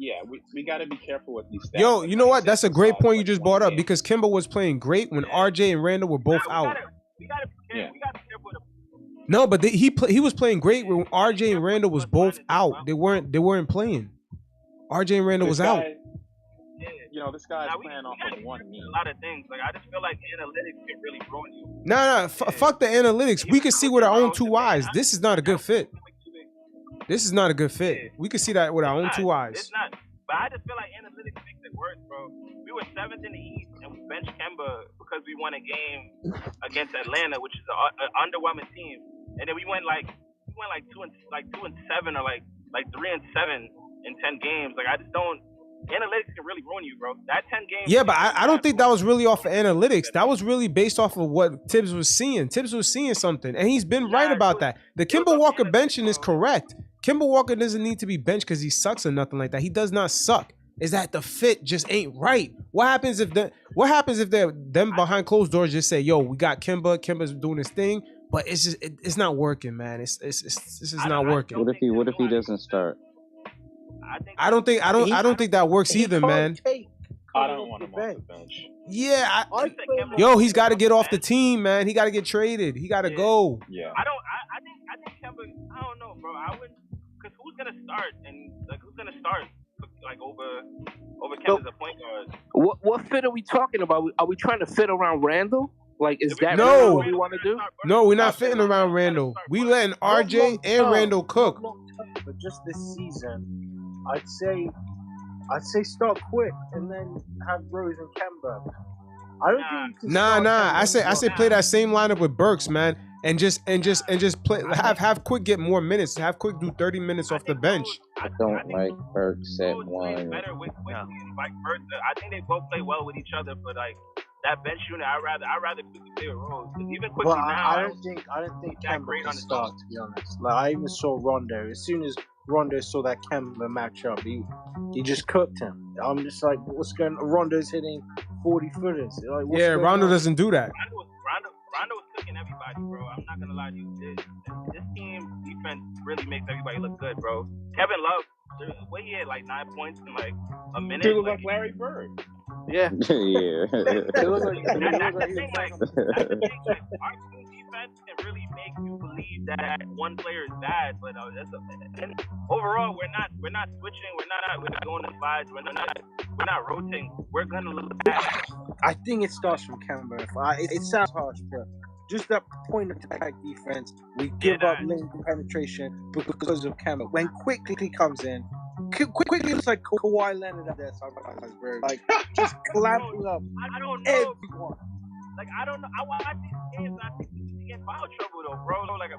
we got to be careful with these stats. Yo, you know what? That's a great point you just brought up, because Kemba was playing great when RJ and Randle were both out. We got to be careful. No, but he was playing great when RJ and Randle was both out. They weren't playing. RJ and Randle was out. You know, this guy's playing off of one game. A lot of things. Like, I just feel like analytics can really ruin you. No, fuck the analytics. We can see with our own two eyes. This is not a good fit. This is not a good fit. We can see that with our own two eyes. It's not. But I just feel like analytics makes it worse, bro. We were 7th in the East, and we benched Kemba because we won a game against Atlanta, which is an underwhelming team. And then we went like 2 and 7 or like 3 and 7 in 10 games. Like, I just don't. Analytics can really ruin you, bro. That 10 games. Yeah, but I don't think that was really off of analytics. That was really based off of what Tibbs was seeing. Tibbs was seeing something, and he's been right about that. The Kemba Walker benching is correct. Kemba Walker doesn't need to be benched because he sucks or nothing like that. He does not suck. Is that the fit just ain't right? What happens if them behind closed doors just say, "Yo, we got Kemba. Kemba's doing his thing," but it's not working, man. This is not working. What if he doesn't start? I don't think that works either, man. I don't want him off the bench. Yeah, he's got to get off the team, man. He got to get traded. He got to go. Yeah. I think Kemba. I don't know, bro. I wouldn't, because who's gonna start who's gonna start over Kemba as a point guard? What fit are we talking about? Are we trying to fit around Randle? Like, is that really what we want to do? No, we're not fitting around Randle. We letting RJ and Randle cook. But just this season, I'd say start quick and then have Rose and Kemba. I don't think you can I say play that same lineup with Burks, man, and just play. Have Quick get more minutes. Have Quick do 30 minutes off the bench. I don't like Burks at one. Better with Quickley and vice versa. I think they both play well with each other, but like that bench unit, I rather Quickley play with Rose. Even Quickley now, I don't think Kemba can start, to be honest. Like, I even saw Rondo. As soon as Rondo saw that Kemba matchup, he just cooked him. I'm just like, what's going on? Rondo's hitting 40-footers. Like, Rondo doesn't do that. Rondo was cooking everybody, bro. I'm not gonna lie to you. This team defense really makes everybody look good, bro. Kevin Love, he had like 9 points in like a minute. He looked like Larry Bird. Yeah. Yeah. That's the thing. Like, our team defense can really make you believe that one player is bad, but and overall we're not switching. We're not going to slides. We're not rotating. We're gonna look bad. I think it starts from Kemba. It sounds harsh, but just that point of attack defense, we give up lane penetration because of Kemba. When Quickley comes in, Quickly looks like Kawhi Leonard out there sometimes, bro. Like just clapping up I don't know. everyone. Like I don't know. I watch these games and I think he get foul trouble though, bro. Like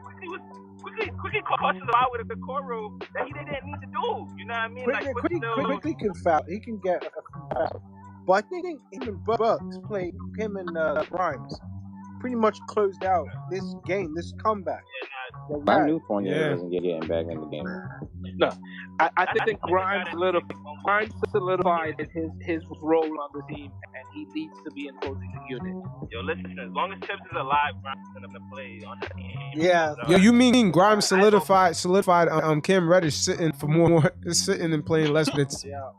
quickly cautions the foul with a core rule that he didn't need to do. You know what I mean? Quickly can foul. He can get a foul. But I think him and Bucks played him and Grimes pretty much closed out this game, this comeback. I knew Fournier wasn't getting back in the game. No, I think Grimes solidified his role on the team, and he needs to be in closing the unit. Yo, listen, as long as Tibbs is alive, Grimes is gonna play on that team. Yeah. Yo, you mean Grimes solidified Cam Reddish sitting for more sitting and playing less minutes? Yeah.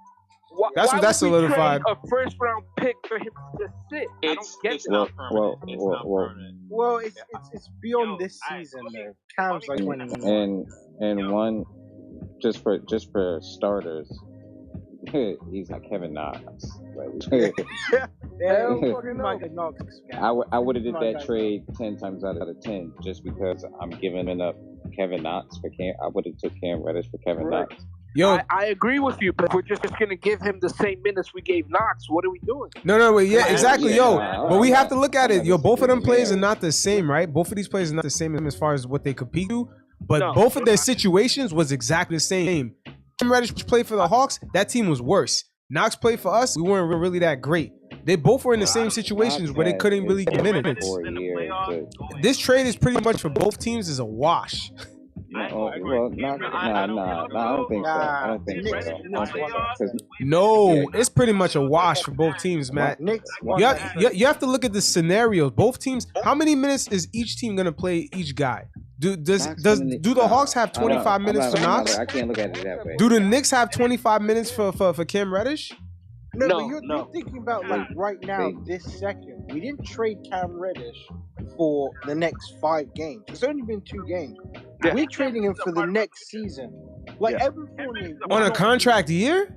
That's what that solidified. A first round pick for him to just sit. I don't get it's that. not permanent. It's not permanent. Well, it's beyond this season though. Cam's like winning. And one just for starters, he's like Kevin Knox. I would have did that trade 10 times out of 10 just because I'm giving up Kevin Knox for Cam. I would have took Cam Reddish for Kevin Knox. Yo, I agree with you, but we're just gonna give him the same minutes we gave Knox. What are we doing? No, yeah, exactly, yo. But we have to look at it, yo. Both of them players are not the same, right? Both of these players are not the same as far as what they compete to. But both of their situations was exactly the same. Cam Reddish played for the Hawks. That team was worse. Knox played for us. We weren't really that great. They both were in the same situations where they couldn't really get minutes. This trade is pretty much for both teams is a wash. I don't think so. I don't think so. No, it's pretty much a wash for both teams, Matt. You have to look at the scenarios. Both teams, how many minutes is each team gonna play each guy? Do the Hawks have 25 minutes for Knox? I can't look at it that way. Do the Knicks have 25 minutes for Cam Reddish? No, you're thinking about like right now, this second. We didn't trade Cam Reddish for the next 5 games. It's only been 2 games. Yeah. We're trading him for the next season. Like Evan Fournier on a contract year.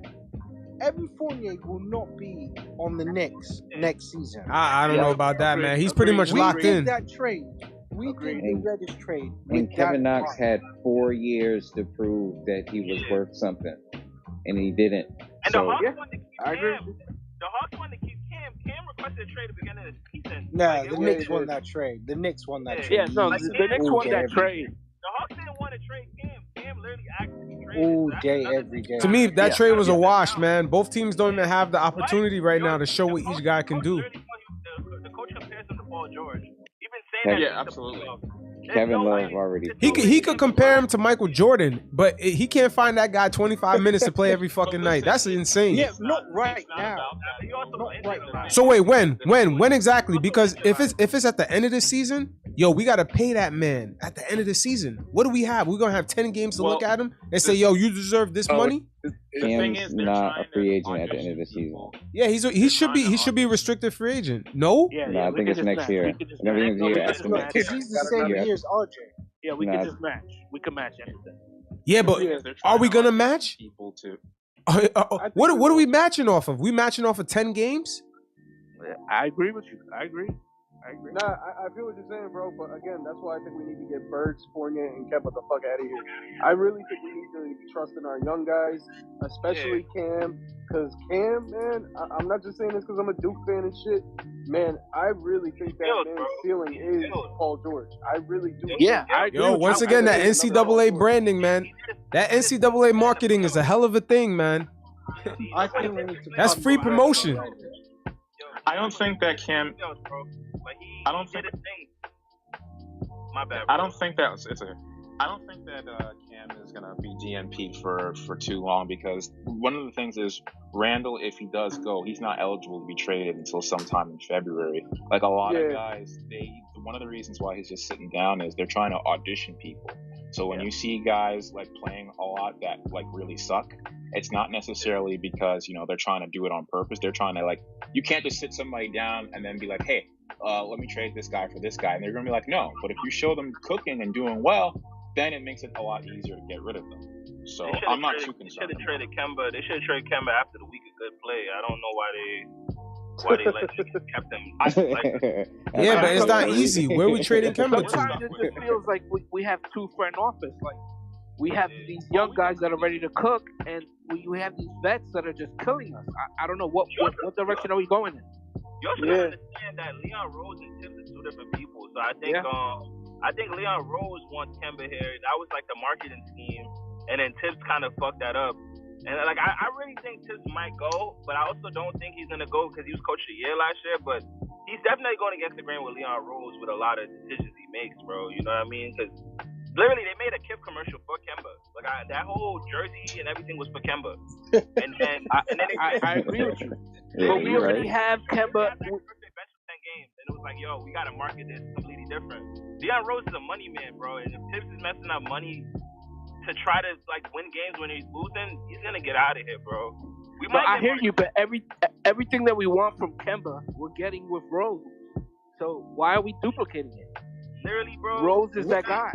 Evan Fournier will not be on the Knicks next season. I don't know about that, man. He's pretty much locked in. We did that trade. We did the Reddish trade. And Kevin Knox had 4 years to prove that he was worth something, and he didn't. And so, the Hawks wanted to keep Cam. The Hawks wanted to keep Cam. Cam requested a trade at the beginning of the season. Nah, the Knicks won that trade. The Knicks won that trade. Yeah, no, the Knicks won that trade. The Hawks didn't want to trade Cam. Cam literally asked to be traded. All day, every day. To me, that trade was a wash, man. Both teams don't even have the opportunity right now to show what each guy can do. The coach compares him to Paul George. You've been saying that. Yeah, absolutely. Kevin Love already. He could compare him to Michael Jordan, but he can't find that guy 25 minutes to play every fucking night. That's insane. Yeah, not right now. So wait, when exactly? Because if it's at the end of the season, yo, we gotta pay that man at the end of the season. What do we have? We're gonna have 10 games to look at him and say, yo, you deserve this money. Cam's not a free agent at the end of the season. Yeah, he should be a restricted free agent. No? No, I think it's next year. Everything's year after next year. He's the same year as RJ. Yeah, we can just match. We can match anything. Yeah, but are we gonna match? People too. What are we matching off of? We matching off of 10 games? I agree with you. I agree. Nah, I feel what you're saying, bro. But again, that's why I think we need to get Birds, Fournier, and Kemba the fuck out of here. I really think we need to trust in our young guys, especially Cam. Because Cam, man, I'm not just saying this because I'm a Duke fan and shit. Man, I really think that man's ceiling is Paul George. I really do. Yeah, I agree. Yo, once again, that NCAA branding, man. That NCAA marketing is a hell of a thing, man. I think we need to. That's free promotion. I don't think that Cam. I don't think. My bad. I don't think that Cam is gonna be DNP for too long because one of the things is Randle, if he does go, he's not eligible to be traded until sometime in February. Like a lot of guys, one of the reasons why he's just sitting down is they're trying to audition people. So when you see guys like playing a lot that like really suck, it's not necessarily because they're trying to do it on purpose. They're trying to you can't just sit somebody down and then be like, hey, let me trade this guy for this guy, and they're gonna be like, no. But if you show them cooking and doing well, then it makes it a lot easier to get rid of them. So I'm not too concerned. They should have traded Kemba. They should have traded Kemba after the week of good play. I don't know why they kept him. Yeah, but it's not easy. Where are we trading Kemba to? Sometimes it just feels like we have 2 front office. Like We have these young guys that are ready to cook, and we have these vets that are just killing us. I don't know what direction are we going in. You also understand that Leon Rose and Tibbs are two different people. So I think Leon Rose wants Kemba here. That was like the marketing scheme, and then Tibbs kind of fucked that up. And like I really think Tibbs might go, but I also don't think he's gonna go because he was coach of the year last year. But he's definitely going against the grain with Leon Rose with a lot of decisions he makes, bro. You know what I mean? Because literally, they made a Kip commercial for Kemba. Like that whole jersey and everything was for Kemba. And then I agree with you. But we already have Kemba. Games, and it was like, yo, we gotta market this completely different. Leon Rose is a money man, bro, and if Tibbs is messing up money to try to like win games when he's losing, he's gonna get out of here, bro. I hear you, but everything that we want from Kemba, we're getting with Rose. So why are we duplicating it? Literally, bro. Rose is that guy.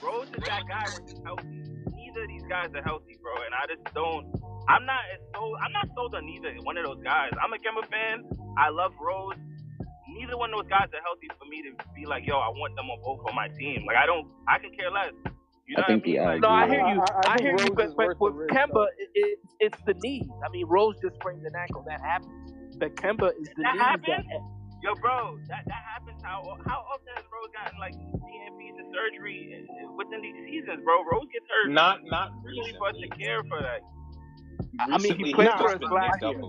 Rose is that guy when he's healthy. Neither of these guys are healthy, bro, and I just don't. I'm not sold on neither one of those guys. I'm a Kemba fan. I love Rose. Neither one of those guys are healthy for me to be like, yo, I want them on both on my team. Like, I can care less. You know what I mean? Like, no, I hear you. I hear you, but with Kemba, it's the knee. I mean, Rose just sprained an ankle. That happens. But Kemba is the knee. Happens? Yo, bro, that happens. How often has Rose gotten, like, DNPs and surgery within these seasons, bro? Rose gets hurt. Not really for us to care for that. I mean, he played for us last year.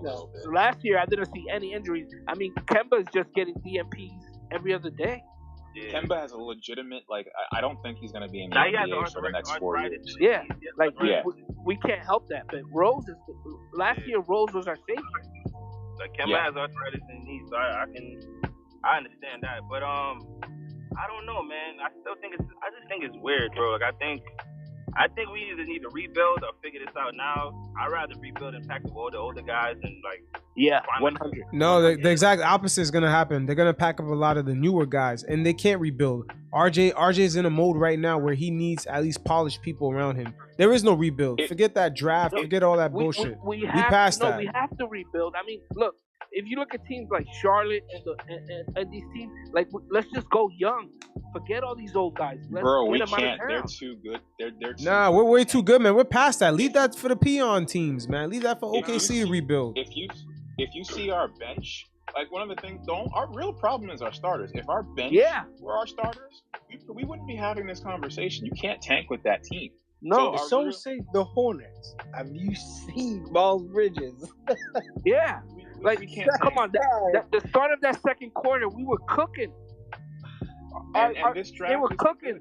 Last year, I didn't see any injuries. I mean, Kemba is just getting DNPs every other day. Yeah. Kemba has a legitimate, like, I don't think he's going to be in the NBA for the next 4 years. Yeah, like, we can't help that. But Rose last year, Rose was our savior. Like, Kemba has arthritis in his knees, so I understand that. But, I don't know, man. I just think it's weird, bro. Like, I think we either need to rebuild or figure this out now. I'd rather rebuild and pack up all the older guys and like 100. No, the exact opposite is gonna happen. They're gonna pack up a lot of the newer guys, and they can't rebuild. RJ's in a mode right now where he needs at least polished people around him. There is no rebuild. Forget that draft. Forget all that bullshit. We passed that. We have to rebuild. I mean, look. If you look at teams like Charlotte and these teams, like, let's just go young. Forget all these old guys. Bro, we can't. They're too good. They're too good. We're way too good, man. We're past that. Leave that for the peon teams, man. Leave that for OKC to rebuild. If you see our bench, like, one of the things, our real problem is our starters. If our bench were our starters, we wouldn't be having this conversation. You can't tank with that team. No, so say the Hornets. Have you seen Miles Bridges? Yeah. Like, come on, the start of that second quarter, we were cooking. And this draft, they were cooking.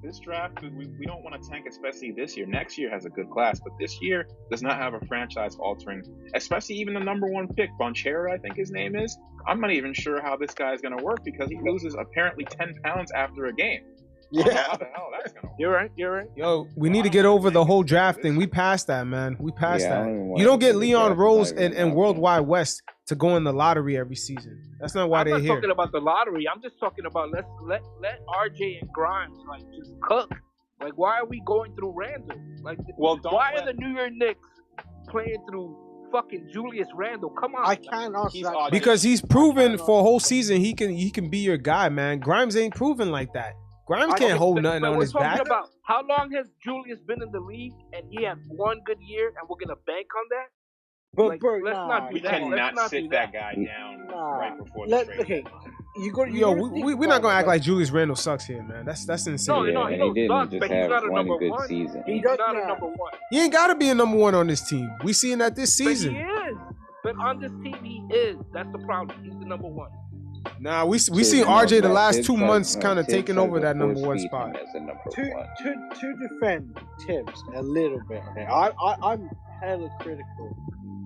This draft, we don't want to tank, especially this year. Next year has a good class, but this year does not have a franchise-altering, especially even the number one pick, Bonchera, I think his name is. I'm not even sure how this guy is going to work because he loses apparently 10 pounds after a game. Yeah. How the hell that's gonna work. You're right. Yo, we need to get over the whole draft thing. We passed that, man. We passed that. You don't get Leon Rose and Worldwide West to go in the lottery every season. That's not why they're here. I'm not talking about the lottery. I'm just talking about let RJ and Grimes like just cook. Like, why are we going through Randle? Like, why are the New York Knicks playing through fucking Julius Randle? Come on. I can't answer that. Because he's proven for a whole season he can be your guy, man. Grimes ain't proven like that. Grimes can't hold nothing on his back. About how long has Julius been in the league, and he had one good year, and we're gonna bank on that? But like, Bert, let's not do that. We cannot sit that guy down right before the trade. Okay, we're not gonna act like Julius Randle sucks here, man. That's insane. No, he don't suck, but he's not a number one. Season. He's not a number one. He ain't gotta be a number one on this team. We seeing that this season. But he is. But on this team, he is. That's the problem. He's the number one. Nah, we seen RJ the last 2 months kind of taking over that number one spot. To defend Tibbs a little bit, okay? I'm hella critical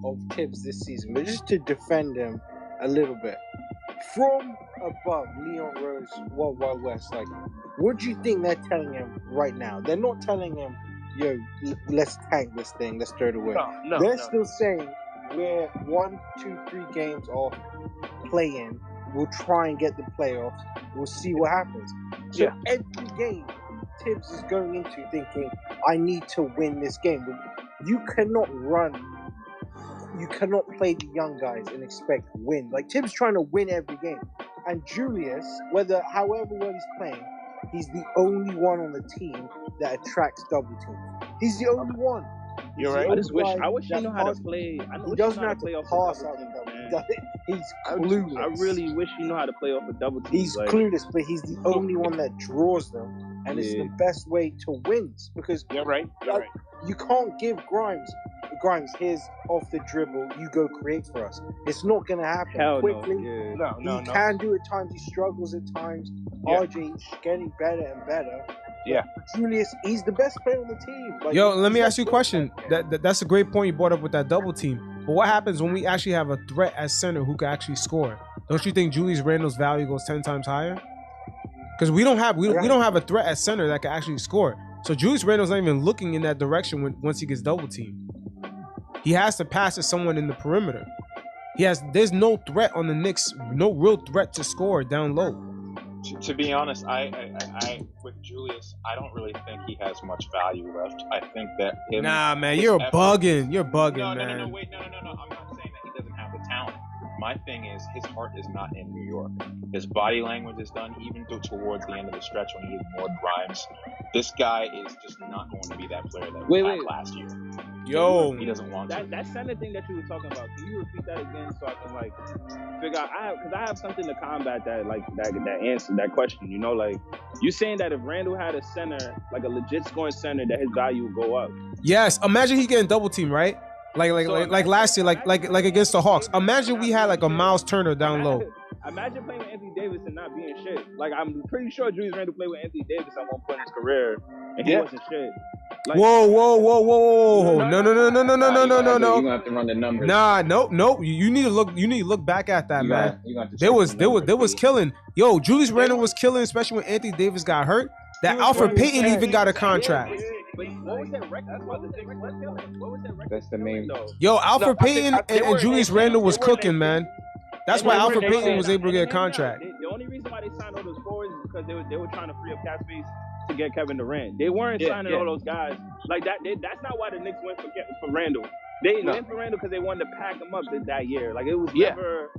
of Tibbs this season, but just to defend him a little bit. From above, Leon Rose, Wild West, like, what do you think they're telling him right now? They're not telling him, yo, let's tank this thing, let's throw it away. They're still saying we're 1, 2, 3 games off playing. We'll try and get the playoffs. We'll see what happens. So every game, Tibbs is going into thinking, I need to win this game. You cannot play the young guys and expect win. Like, Tibbs trying to win every game. And Julius, however well he's playing, he's the only one on the team that attracts double teams. He's the only one. You're right. I wish he knew how to play. He doesn't have to play off pass out the double. He's clueless. I really wish he knew how to play off a double team. He's clueless, but he's the only one that draws them, and it's the best way to win. Because you're right. You can't give Grimes, here's off the dribble, you go create for us. It's not going to happen. Hell Quickly. No. He can do at times. He struggles at times. RJ's getting better and better. Yeah. Julius, he's the best player on the team. Like, yo, let me ask you a question. That's a great point you brought up with that double team. But what happens when we actually have a threat at center who can actually score? Don't you think Julius Randle's value goes 10 times higher? Because we don't have a threat at center that can actually score. So Julius Randle's not even looking in that direction once he gets double teamed. He has to pass to someone in the perimeter. There's no threat on the Knicks, no real threat to score down low. To be honest, I with Julius, I don't really think he has much value left. I think that nah, man, you're bugging, man. No, wait, no. I'm not saying that he doesn't have the talent. My thing is, his heart is not in New York. His body language is done, even towards the end of the stretch when he ignored Grimes. This guy is just not going to be that player that we had last year. Yo, he doesn't want to. That center thing that you were talking about. Can you repeat that again so I can like figure out? Because I have something to combat that, like that answer, that question. You know, like you saying that if Randle had a center, like a legit scoring center, that his value would go up. Yes, imagine he getting double team, right? Like last year, like against the Hawks. Imagine we had like a Miles Turner down low. Imagine playing with Anthony Davis and not being shit. Like I'm pretty sure Julius Randle played with Anthony Davis at one point in his career, and he wasn't shit. Like, whoa! No! You're gonna have to run the numbers. No. You need to look back at that, man. There was killing. Yo, Julius Randle was killing, especially when Anthony Davis got hurt. That Alfred Payton even got a contract. But what was that record? What was that record? That's the main. Yo, Alfred Payton and Julius Randle was cooking, man. That's why Alfred Payton was able to get a contract. The only reason why they signed all those forwards is because they were trying to free up cap space to get Kevin Durant. They weren't signing all those guys like that. That's not why the Knicks went for Randle. They went for Randle because they wanted to pack him up that year. Like it was never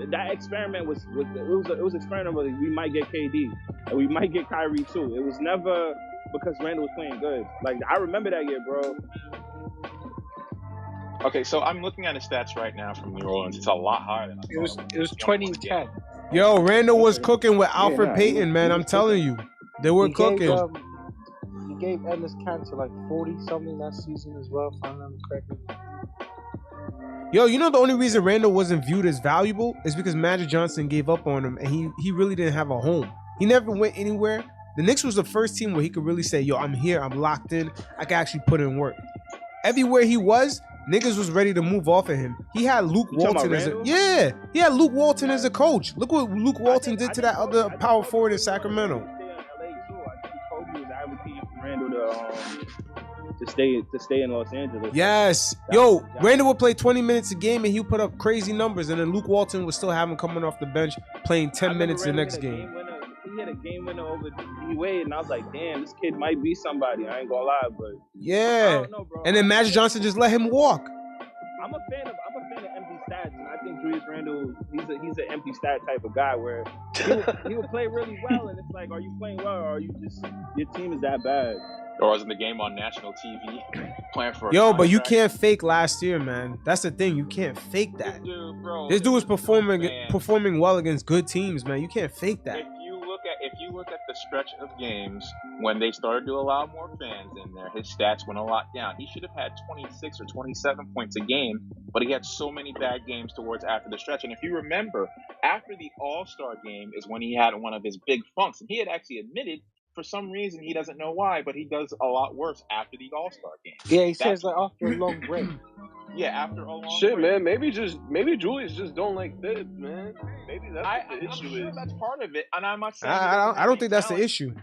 that experiment was it was experiment where we might get KD and we might get Kyrie too. It was never because Randle was playing good. Like I remember that year, bro. Okay, so I'm looking at the stats right now from New Orleans. It's a lot higher than it was 2010. Yo, Randle was cooking with Alfred Payton, man. I'm telling you, they were cooking. He gave Ennis Cantor like 40-something that season as well, if I remember correctly. Yo, you know the only reason Randle wasn't viewed as valuable is because Magic Johnson gave up on him, and he really didn't have a home. He never went anywhere. The Knicks was the first team where he could really say, yo, I'm here, I'm locked in, I can actually put in work. Everywhere he was, niggas was ready to move off of him. He had Luke Walton as he had Luke Walton as a coach. Look what Luke Walton did to that other power forward in Sacramento. To stay in Los Angeles. Yes. Yo, Randle would play 20 minutes a game and he would put up crazy numbers, and then Luke Walton would still have him coming off the bench playing 10 minutes the next game. He had a game winner over D-Wade, and I was like, damn, this kid might be somebody. I ain't gonna lie, but yeah. I don't know, bro. And then Magic Johnson just let him walk. I'm a fan of empty stats, and I think Julius Randle, he's an empty stat type of guy where he would play really well, and it's like, are you playing well, or are you just your team is that bad? Or was in the game on national TV playing for but you can't fake last year, man. That's the thing. You can't fake that. This dude was performing well against good teams, man. You can't fake that. If you look at the stretch of games when they started to allow more fans in there, his stats went a lot down. He should have had 26 or 27 points a game, but he had so many bad games towards after the stretch. And if you remember, after the All-Star game is when he had one of his big funks, and he had actually admitted for some reason, he doesn't know why, but he does a lot worse after the All-Star game. Yeah, he says like after a long break. Yeah, after a long break. Man. Maybe Julius just don't like this, man. Maybe that's what the issue is. That's part of it, and I'm not saying. I don't think that's the issue.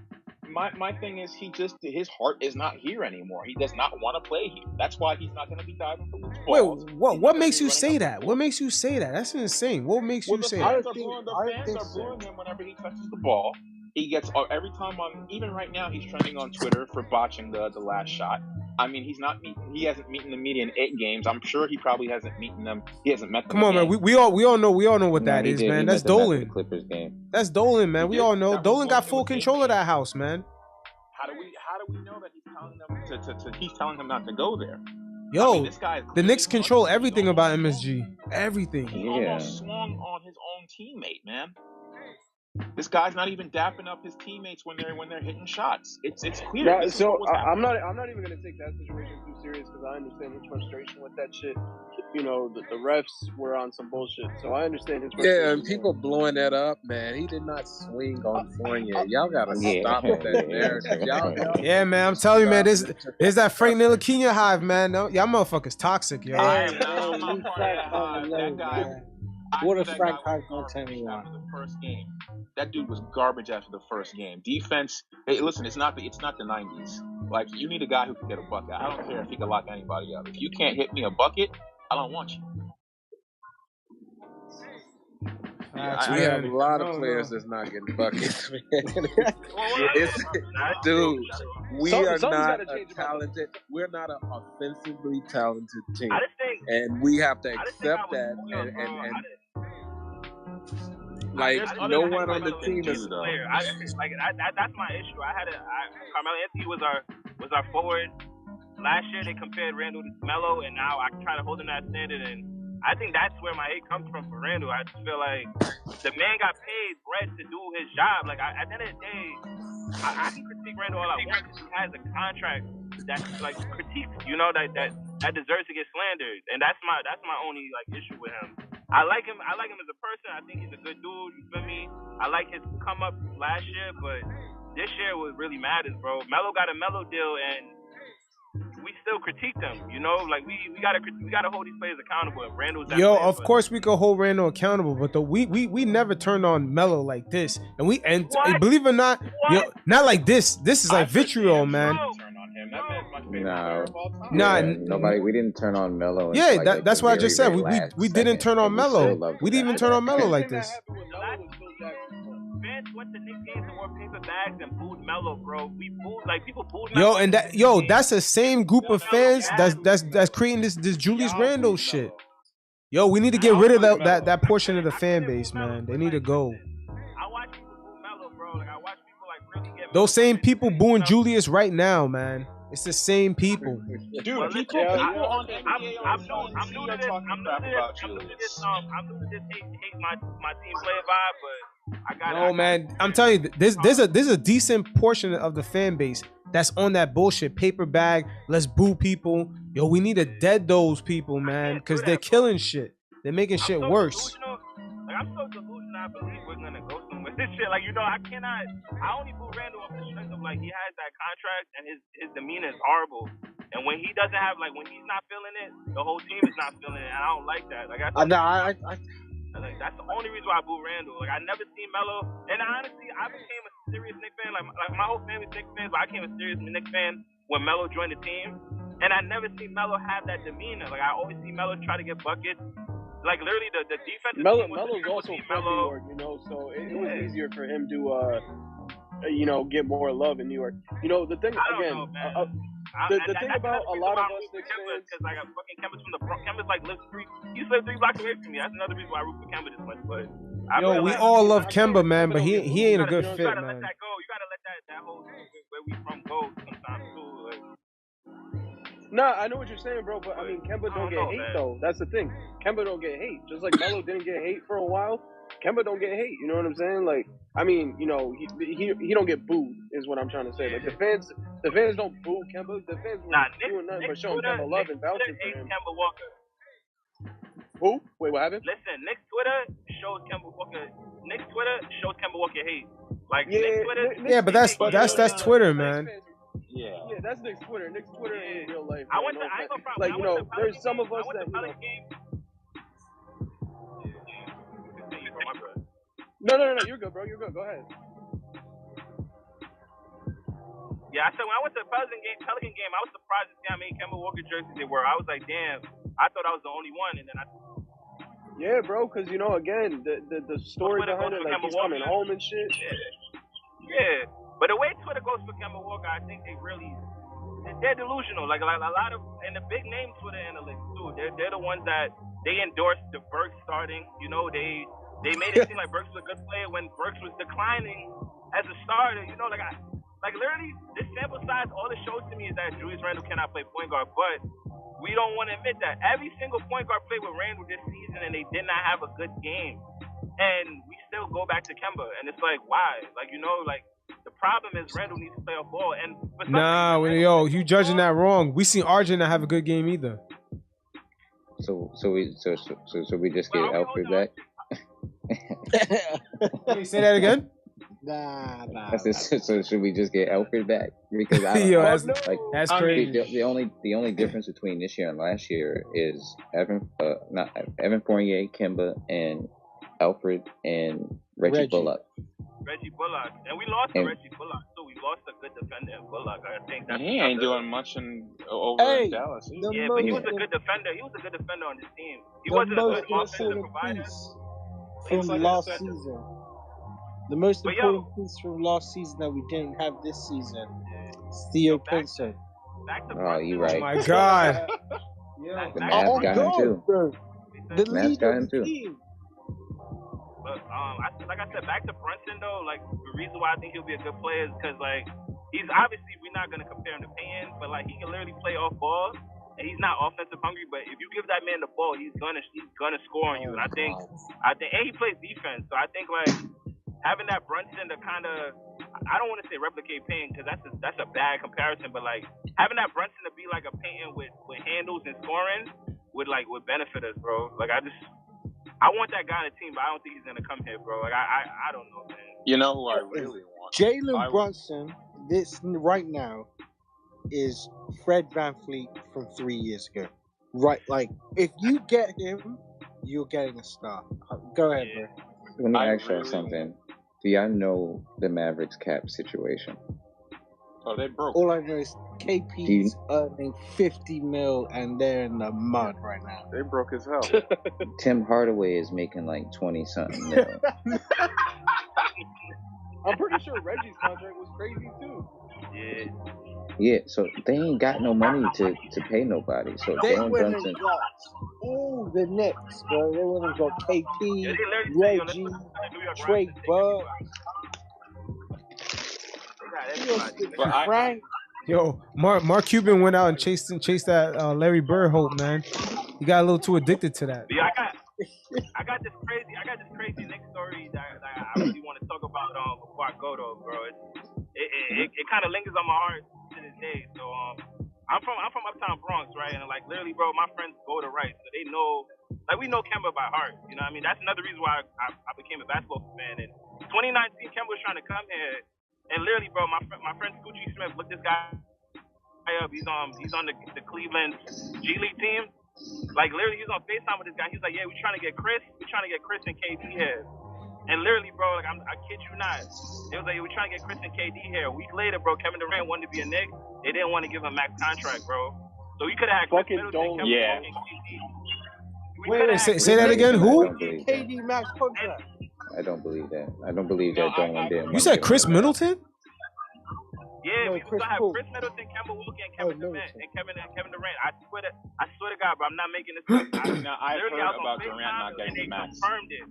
My thing is his heart is not here anymore. He does not want to play here. That's why he's not going to be diving for loose balls. Wait, what makes you say that? What makes you say that? That's insane. What makes you say that? The fans are booing him whenever he touches the ball. He gets every time even right now he's trending on Twitter for botching the last shot. I mean, he hasn't meeting the media in 8 games. I'm sure he probably hasn't met them. He hasn't met them. Come on, man. We all know what that is, man. That's Dolan. Clippers game. That's Dolan, man. We all know. Dolan got full control of that house, man. How do we know that he's telling them he's telling him not to go there? Yo, I mean, this guy the Knicks control everything about MSG. Everything. He almost swung on his own teammate, man. This guy's not even dapping up his teammates when they're hitting shots. It's clear. Yeah, so I'm not even gonna take that situation too serious because I understand his frustration with that shit. You know, the refs were on some bullshit, so I understand his frustration. Yeah, and people blowing that up, man. He did not swing on Fournier. Y'all gotta stop with that narrative. Yeah, man. I'm telling you, man. There's that Frank Ntilikina hive, man. No, y'all motherfuckers toxic, yo. That guy. What a Frank Hyde gonna tell me after the first game. That dude was garbage after the first game. Defense. Hey, listen, it's not the 90s. Like, you need a guy who can get a bucket. I don't care if he can lock anybody up. If you can't hit me a bucket, I don't want you. We have a lot of players that's not getting buckets, man. Dude, we are not a talented. We're not an offensively talented team, and we have to accept that. And like no one on the team is though. That's my issue. Carmelo Anthony was our forward. Last year they compared Randle to Melo, and now I try to hold him that standard. And I think that's where my hate comes from for Randle. I just feel like the man got paid bread to do his job. Like at the end of the day, I can critique Randle all I want because he has a contract that's like critiques, that deserves to get slandered, and that's my only issue with him. I like him as a person. I think he's a good dude. You feel me? I like his come up last year, but this year what really matters, bro. Melo got a Melo deal, and we still critiqued him, like we gotta hold these players accountable. If Randle's that player, of course we could hold Randle accountable, but we never turned on Melo like this, and believe it or not, not like this. This is like vitriol, man. Nobody. We didn't turn on Melo. Yeah, that's what I just said. We didn't turn on Melo. We didn't even turn on Melo like this. Fans went to Knicks games and wore paper bags and booed Melo, bro. We booed people booed Melo. That's the same group of fans that's creating this Julius Randle shit. Yo, we need to get rid of that portion of the fan base, man. They need to go. I watch people boo Melo, bro. I watch people really get those same people booing Julius right now, man. It's the same people. Dude, I'm new to this. I'm new to this hate my team player vibe, but I got. No, man, I'm telling you, there's a decent portion of the fan base that's on that bullshit paper bag. Let's boo people. Yo, we need to dead those people, man, because they're killing shit. They're making shit worse. I'm so delusional. I believe we're gonna go somewhere. This shit, I cannot. I only boo Randle off the strength of he has that contract and his demeanor is horrible. And when he doesn't have when he's not feeling it, the whole team is not feeling it. And I don't like that. That's the only reason why I boo Randle. I never seen Melo, and honestly, I became a serious Knicks fan. Like my whole family's Knicks fans, but I became a serious Knicks fan when Melo joined the team. And I never seen Melo have that demeanor. I always see Melo try to get buckets. Literally, the defense. Melo's also from New York, so it was easier for him to, get more love in New York. The thing again, the thing about a lot of us Knicks fans, because fucking Kemba's from the Bronx. Kemba's he lives 3 blocks away from me. That's another reason why I root for Kemba this much. But we all love Kemba, man, but he ain't a good fit, man. You gotta let that go. You gotta let that whole where we from go sometimes too. Nah, I know what you're saying, bro, but I mean, Kemba don't get hate, though. That's the thing. Kemba don't get hate. Just like Melo didn't get hate for a while, Kemba don't get hate. You know what I'm saying? He don't get booed, is what I'm trying to say. The fans don't boo Kemba. The fans were doing nothing but showing Kemba love and vouching for him. Kemba Walker. Who? Wait, what happened? Listen, Knicks Twitter shows Kemba Walker. Knicks Twitter shows Kemba Walker hate. But that's Twitter, man. Yeah, that's Knicks Twitter. Knicks Twitter in real life. I ain't no problem. There's some of us that. No, you're good, bro. You're good. Go ahead. Yeah, I said when I went to the Pelican game, I was surprised to see how many Kemba Walker jerseys there were. I was like, damn, I thought I was the only one, and then Yeah, bro, because again, the story behind it, he's coming home and shit. Yeah. But the way Twitter goes for Kemba Walker, I think they really they're delusional. Like a lot of, and the big names for the analytics too. They're the ones that they endorsed the Burks starting. You know, they made it seem like Burks was a good player when Burks was declining as a starter. You know, like literally this sample size, all it shows to me is that Julius Randle cannot play point guard, but we don't want to admit that every single point guard played with Randle this season and they did not have a good game. And we still go back to Kemba, and it's like, why? Like, you know, like the problem is Randle needs to play off ball. And you judging that wrong. We seen RJ not have a good game either. So we just get Alfred back. Can you say that again? Nah. So should we just get Alfred back? Because that's crazy. The only difference between this year and last year is Evan Fournier, Kemba, and Alfred and Reggie Bullock. Reggie Bullock, and we lost to Reggie Bullock too. We lost a good defender in Bullock. I think that's he ain't doing much over in Dallas. Yeah, but he was a good defender. He was a good defender on this team. He wasn't a good offensive provider. From last season. The most important piece from last season that we didn't have this season. Theo Pinson. Oh, you right. Oh my God. The Mavs got him too. The Mavs got him too. But like I said, back to Brunson though. Like the reason why I think he'll be a good player is because like he's obviously we're not gonna compare him to Payne, but like he can literally play off ball. And he's not offensive hungry, but if you give that man the ball, he's gonna score on you. And I think, and he plays defense. So I think like having that Brunson to kind of, I don't want to say replicate Payne because that's a bad comparison, but like having that Brunson to be like a Payne with handles and scoring would benefit us, bro. Like I want that guy on the team, but I don't think he's gonna come here, bro. Like I don't know, man. You know who I really want? Jalen Brunson. This right now is Fred VanVleet from 3 years ago. Right, like if you get him, you're getting a star. Go ahead, bro. Let me ask you something. Do y'all know the Mavericks cap situation? Oh, they broke. All I know is KP's earning $50 million and they're in the mud right now. They broke as hell. Tim Hardaway is making like 20-something million. I'm pretty sure Reggie's contract was crazy too. Yeah. Yeah, so they ain't got no money to pay nobody. So they Jalen went Brunson. and got the Knicks, bro. They went and got KP, Reggie, Trey Burke. Frank. Yo, Mark Cuban went out and chased that Larry Bird hope, man. He got a little too addicted to that. Yeah, I got this crazy Knicks story that I really want to talk about before I go though, bro. It kind of lingers on my heart to this day. So I'm from Uptown Bronx, right? And like literally, bro, my friends go to Rice, so they know, like we know Kemba by heart. You know what I mean? That's another reason why I became a basketball fan. In 2019, Kemba was trying to come here, and literally, bro, my friend Scoochie Smith looked this guy up. He's on the Cleveland G League team. Like literally, he's on FaceTime with this guy. He's like, yeah, we're trying to get Chris and KD here. And literally, bro, like I kid you not, it was like we're trying to get Chris and KD here. A week later, bro, Kevin Durant wanted to be a Knick. They didn't want to give him a max contract, bro. So we could have had Chris Middleton, Kevin Durant, and KD. Wait, say that again. Who? KD max contract. I don't believe that. I don't believe that Dolan didn't. You said Chris Middleton? Yeah, we was gonna have Chris Middleton, Kemba Walker, and Kevin Durant, and Kevin Durant. I swear to God, bro, I'm not making this up. I heard about Durant not getting the max. Confirmed it.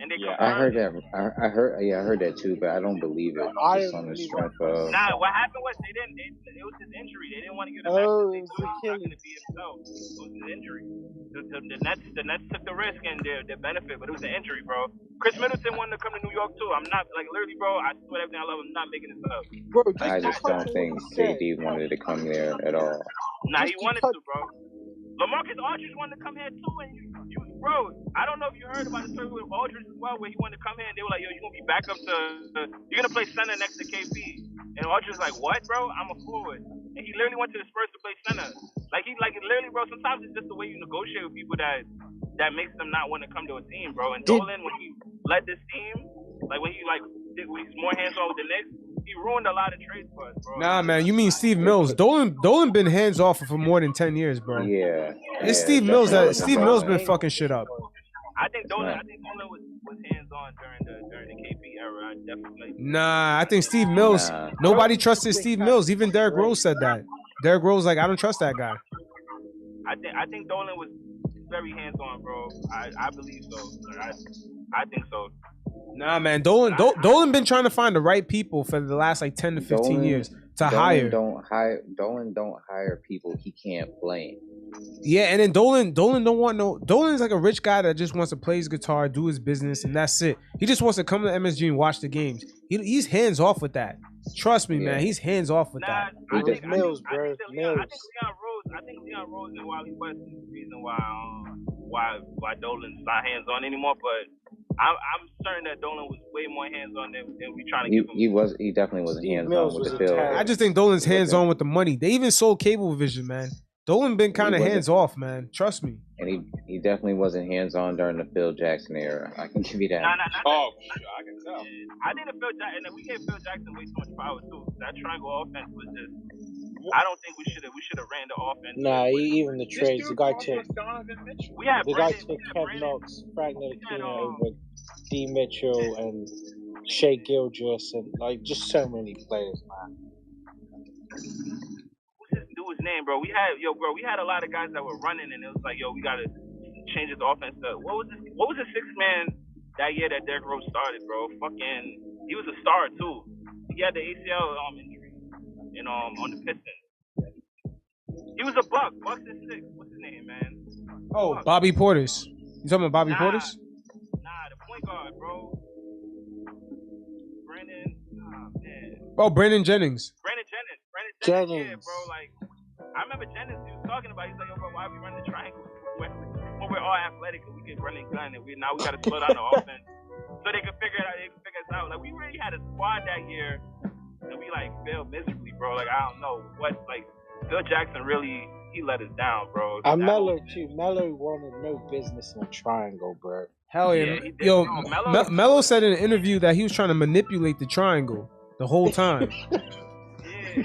And they I heard that. I heard that too, but I don't believe it. Just on the strength of. Nah, what happened was it was his injury. They didn't want to give him max. They thought he was not going to be himself. It was his injury. The Nets took the risk and their benefit, but it was an injury, bro. Chris Middleton wanted to come to New York too. I'm not like literally, bro. I swear everything I love. I'm not making this up. Bro, I just don't think KD wanted to come there at all. Nah, he wanted to, bro. LaMarcus Aldridge wanted to come here too, and you, bro, I don't know if you heard about the story with Aldridge as well, where he wanted to come here and they were like, yo, you're gonna be back up to, you're gonna play center next to KP. And Aldridge's like, what, bro? I'm a forward. And he literally went to the Spurs to play center. Like literally, bro. Sometimes it's just the way you negotiate with people that makes them not want to come to a team, bro. And Dolan, when he led this team, like when he's more hands on with the Knicks, he ruined a lot of trades for us, bro. Nah, man, you mean Steve Mills? Dolan been hands off for more than 10 years, bro. Yeah. It's Steve Mills been fucking shit up. I think Dolan was hands on during the KP era. I definitely. Nah, I think Steve Mills. Nobody trusted Steve Mills. Even Derrick Rose said that. Derrick Rose, like, I don't trust that guy. I think Dolan was very hands on, bro. I believe so. Like, I think so. Nah, man, Dolan been trying to find the right people for the last like 10 to 15 years to hire. Dolan don't hire people he can't blame. Yeah, and then Dolan don't want no. Dolan's like a rich guy that just wants to play his guitar, do his business, and that's it. He just wants to come to MSG and watch the games. He's hands off with that. Trust me, man. He's hands off with that. Mills, bro. Mills. I think Leon Rose and Wally West is the reason why Dolan's not hands on anymore. But I'm certain that Dolan was way more hands on than we trying to give him. He definitely wasn't hands on with the field. I just think Dolan's hands on with the money. They even sold Cablevision, man. Dolan been kind of hands off, man. Trust me. And he definitely wasn't hands on during the Phil Jackson era. I can give you that. Oh, I can tell. I think Phil Jackson, and then we gave Phil Jackson way too much power too. That triangle offense was just. I don't think we should have ran the offense. Nah, even the trades. The guy took. Kev Knox, Frank Ntilikina over D Mitchell and Shea Gilgeous and like just so many players, man. Name, bro. We had a lot of guys that were running, and it was like, we gotta change his offense. What was the sixth man that year that Derrick Rose started, bro? He was a star too. He had the ACL injury, on the Pistons. He was a Buck. Bucks is six. What's his name, man? Oh, Buck. Bobby Portis. You talking about Bobby Portis? Nah, the point guard, bro. Brandon. Oh, Brandon Jennings. Brandon Jennings. Yeah, bro. Like. I remember Jennings, he was talking about, he's like, bro, why we run the triangle? When we're all athletic and we can run and gun, and now we got to slow down the offense so they can figure it out. They can figure us out. Like, we really had a squad that year, and we, like, failed miserably, bro. Like, I don't know what, like, Phil Jackson really, he let us down, bro. Melo, too. Melo wanted no business in a triangle, bro. Hell yeah. Yo, Melo said in an interview that he was trying to manipulate the triangle the whole time. Yeah.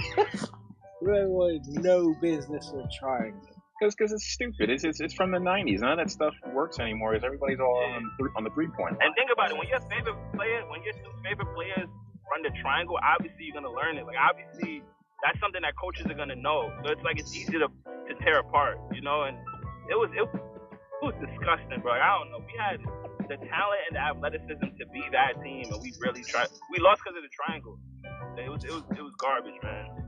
There was no business in trying. Because it's stupid. It's from the 90s. None of that stuff works anymore because everybody's all on the 3-point. And think about it. When your two favorite players run the triangle, obviously you're going to learn it. Like, obviously, that's something that coaches are going to know. So it's like it's easy to tear apart, And it was disgusting, bro. Like, I don't know. We had the talent and the athleticism to be that team, and we really tried. We lost because of the triangle. It was garbage, man.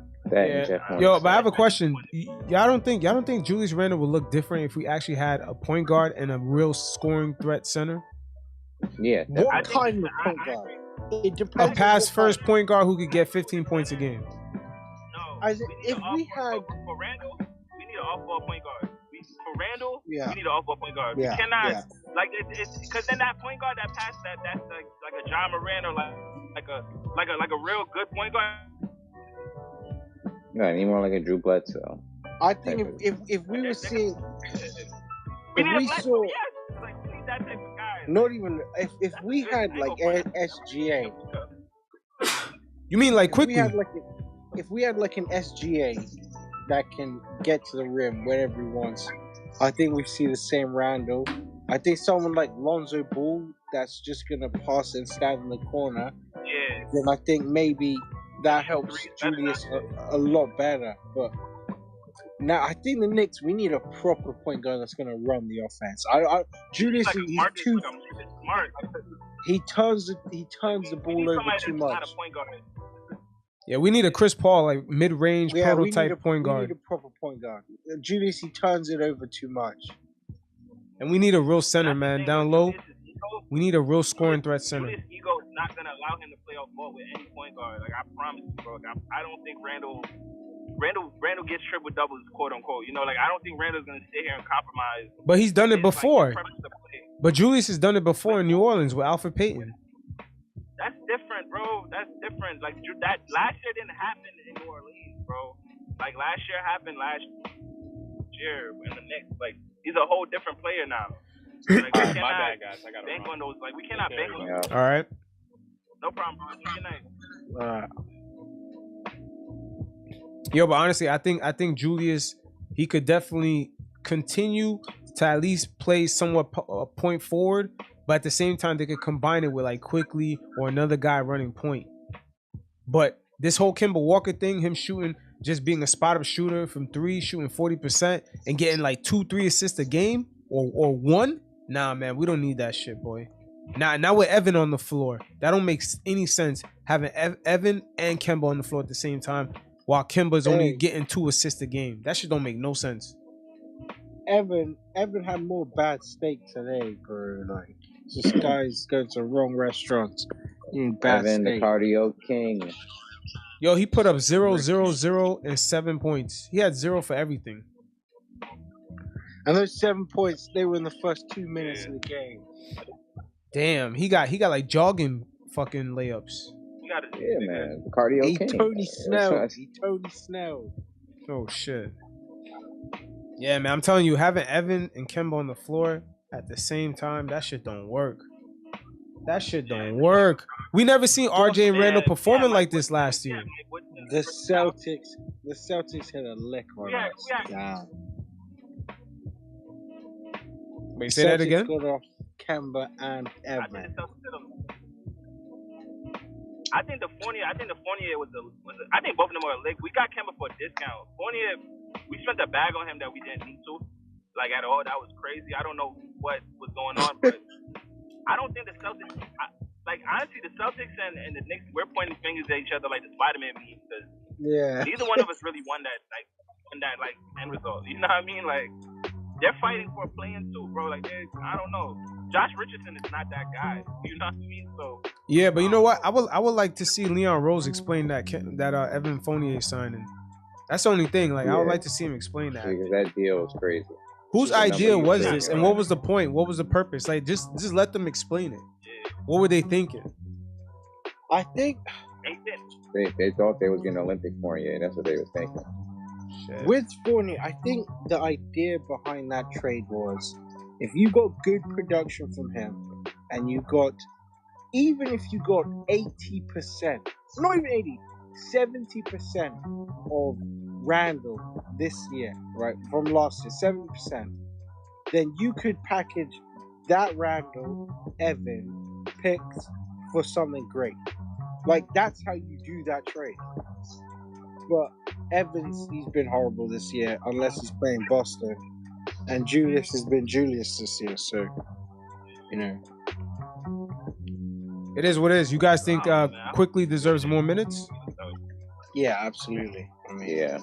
Yo, but I have a question. Y'all don't think Julius Randle would look different if we actually had a point guard and a real scoring threat center? Yeah. What kind of point guard? It depends. A pass first point guard who could get 15 points a game. No. If we had for Randle, we need an off-ball point guard. For Randle, we need an off-ball point guard. We cannot like it's because then that point guard that passed that's like a John Moran or like a real good point guard. No, any more like a Drew Bledsoe. I think if we were seeing, we need that type of guy. Not even if we had like SGA. You mean like Quickley? If we had like an SGA that can get to the rim whenever he wants, I think we see the same Randle. I think someone like Lonzo Ball that's just gonna pass and stand in the corner. Yeah. Then I think maybe that helps Julius a lot better. But now I think the Knicks, we need a proper point guard that's going to run the offense. Julius, he's too smart. He turns the ball over too much. Yeah, we need a Chris Paul, like mid-range prototype point guard. We need a proper point guard. Julius, he turns it over too much. And we need a real center, man. Down low, we need a real scoring threat center. Julius' ego is not going to allow him to play off ball with any point guard. Like, I promise you, bro. I don't think Randle gets triple doubles, quote unquote. Like, I don't think Randle's going to sit here and compromise. But he's done it before. But Julius has done it before in New Orleans with Alfred Payton. That's different, bro. That's different. Like, that last year didn't happen in New Orleans, bro. Like, last year happened last year in the Knicks. Like, he's a whole different player now. Like, my bad, guys. I got bank on those. Like, we cannot bank on those. All right. No problem, bro. Good night. Yo, but honestly, I think Julius, he could definitely continue to at least play somewhat point forward, but at the same time, they could combine it with like Quickley or another guy running point. But this whole Kemba Walker thing, him shooting just being a spot-up shooter from 3, shooting 40%, and getting like 2-3 assists a game or 1. Nah, man, we don't need that shit, boy. Now with Evan on the floor, that don't make any sense. Having Evan and Kemba on the floor at the same time, while Kemba's only getting 2 assists a game. That shit don't make no sense. Evan had more bad steak today, bro. Like, this guy's going to the wrong restaurants. Bad Evan, steak. the cardio king. Yo, he put up 0, 0, 0, and 7 points. He had 0 for everything. And those 7 points, they were in the first 2 minutes of the game. Damn, he got like jogging fucking layups. Yeah, man. Cardio king. Tony Snell. Oh, shit. Yeah, man, I'm telling you, having Evan and Kemba on the floor at the same time, that shit don't work. That shit don't work. We never seen RJ and Randle performing like this last year. The Celtics had a lick on us. Damn. Wait, say that again? Got off Kemba and Evan. I think the Fournier was I think both of them are a lick. We got Kemba for a discount. Fournier, we spent a bag on him that we didn't need to, like at all. That was crazy. I don't know what was going on, but I don't think the Celtics. Honestly, the Celtics and the Knicks, we're pointing fingers at each other like the Spider-Man meme, because neither one of us really won that end result. You know what I mean? Like, they're fighting for a play-in too, bro. Like, I don't know. Josh Richardson is not that guy. You know what I mean? So yeah, but you know what? I would like to see Leon Rose explain that Evan Fournier signing. That's the only thing. Like, I would like to see him explain that. Because that deal was crazy. Whose idea was this, and what was the point? What was the purpose? Like, just let them explain it. What were they thinking? I think they thought they was getting Olympic Fournier, and that's what they was thinking. Shit. With Fournier, I think the idea behind that trade was, if you got good production from him, and you got, even if you got 80%, not even 80, 70% of Randle this year, right, from last year, 70%, then you could package that Randle, Evan, picks for something great. Like, that's how you do that trade. But Evans, he's been horrible this year, unless he's playing Boston. And Julius has been Julius this year, so, you know. It is what it is. You guys think Quickley deserves more minutes? Yeah, absolutely. I mean, yeah.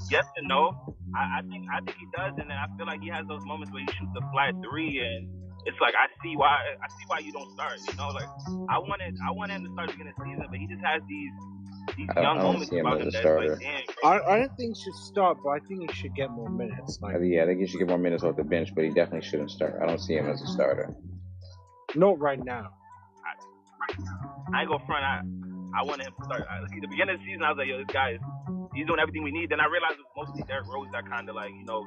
Yes and no. I think he does, and then I feel like he has those moments where he shoots a flat 3, and it's like I see why you don't start. You know, like I wanted him to start the beginning of the season, but he just has these young moments about him that's like, damn. I don't think he should start, but I think he should get more minutes. Like, yeah, I think he should get more minutes off the bench, but he definitely shouldn't start. I don't see him as a starter. Not right now. I ain't gonna front. I wanted him to start. At the beginning of the season, I was like, yo, this guy he's doing everything we need. Then I realized it was mostly Derrick Rose that kind of like, you know,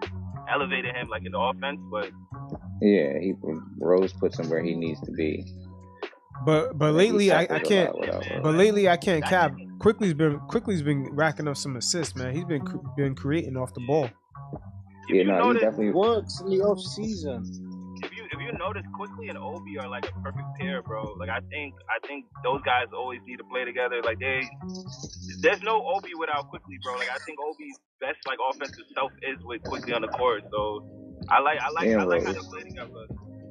elevated him like in the offense. But yeah, Rose puts him where he needs to be. But lately I can't. But lately I can't cap. Quickley's been racking up some assists, man. He's been creating off the ball. Yeah, no, he definitely works in the off season. If you notice, Quickley and Obi are like a perfect pair, bro. Like I think those guys always need to play together. Like there's no Obi without Quickley, bro. Like I think Obi's best like offensive self is with Quickley on the court. So I like how they play together.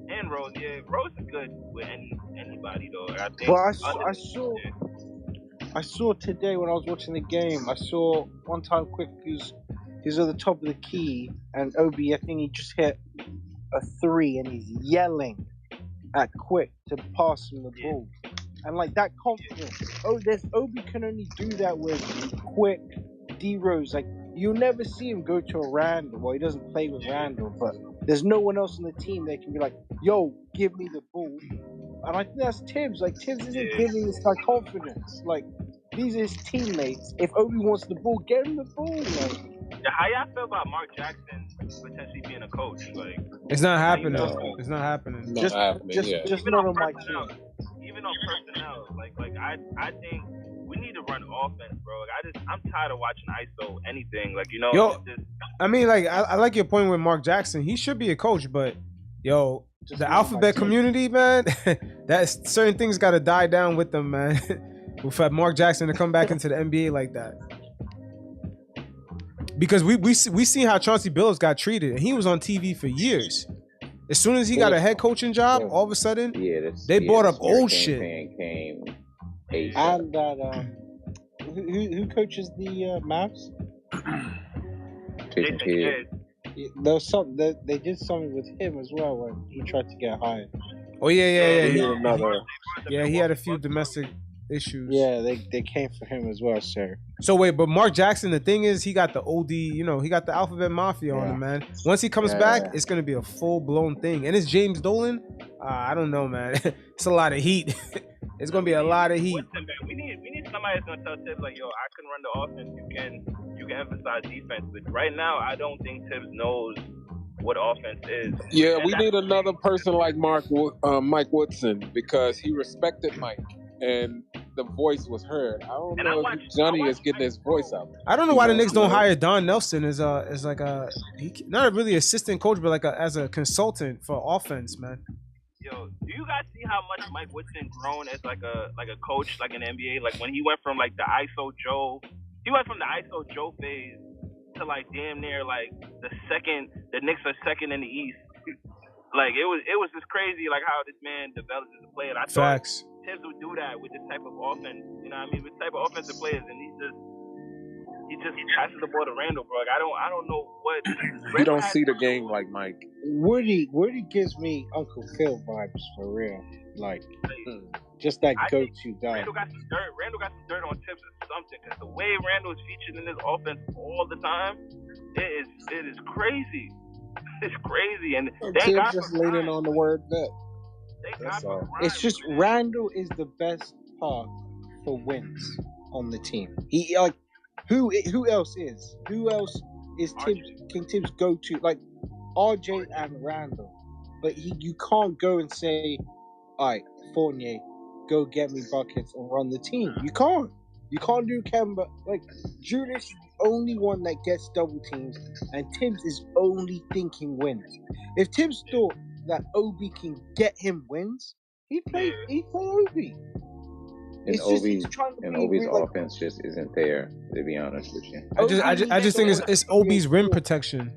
And Rose, yeah, Rose is good with anybody though. I think. But I saw today when I was watching the game. I saw one time Quickley's at the top of the key, and Obi, I think he just hit a 3, and he's yelling at Quick to pass him the ball, and like that confidence. Obi can only do that with Quick, D Rose. Like you'll never see him go to a Randle. Well, he doesn't play with Randle, but there's no one else on the team that can be like, "Yo, give me the ball." And I think that's Tibbs. Like Tibbs isn't giving this guy confidence. Like these are his teammates. If Obi wants the ball, get him the ball. Like. How y'all feel about Mark Jackson potentially being a coach? Like, it's not happening. It's not happening. Just not on my team. Even on personnel, like I think we need to run offense, bro. Like I'm tired of watching ISO anything. Like, you know. Yo, I mean, like I like your point with Mark Jackson. He should be a coach, but yo, the alphabet community, man, that's certain things got to die down with them, man. For Mark Jackson to come back into the NBA like that. Because we seen how Chauncey Billups got treated, and he was on TV for years. As soon as he got a head coaching job, all of a sudden, they brought up old shit. Came and that who coaches the Mavs? Jason Kidd. There was they did something with him as well when he tried to get hired. Oh yeah. He he had a few domestic issues. Yeah, they came for him as well, sir. So wait, but Mark Jackson, the thing is, he got the OD, he got the Alphabet Mafia on him, man. Once he comes back, it's gonna be a full blown thing. And it's James Dolan. I don't know, man. It's a lot of heat. It's gonna be a lot of heat. Listen, man, we need somebody that's gonna tell Tibbs like, yo, I can run the offense. You can emphasize defense. But right now, I don't think Tibbs knows what offense is. Yeah, we need another person like Mike Woodson because he respected Mike and the voice was heard. I don't know if Johnny is getting his voice out. I don't know why the Knicks don't hire Don Nelson as like not a really assistant coach, but like as a consultant for offense, man. Yo, do you guys see how much Mike Woodson grown as like a coach, like in the NBA? Like when he went from like the ISO Joe phase to like damn near like the Knicks are second in the East. Like it was just crazy like how this man develops as a player. I thought Tibbs would do that with this type of offense. You know what I mean? With this type of offensive players, and he just passes the ball to Randle, bro. Like, I don't know what. You don't see the game like Mike. Woody gives me Uncle Phil vibes for real. Like, just that go-to guy. Randle got some dirt on Tibbs or something, because the way Randle is featured in this offense all the time, it is crazy. It's crazy, and Tibbs just leaning on the word vet. That's all. It's just Randle is the best path for wins on the team. He like who else is? Who else is Tibbs? Can Tibbs go to like RJ and Randle? But you can't go and say, all right, Fournier, go get me buckets and run the team. You can't. You can't do Kemba. Like Julius is the only one that gets double teams, and Tibbs is only thinking wins. If Tibbs thought that Obi can get him wins, he play Obi. And Obi's offense just isn't there, to be honest with you. I just think it's Obi's rim protection.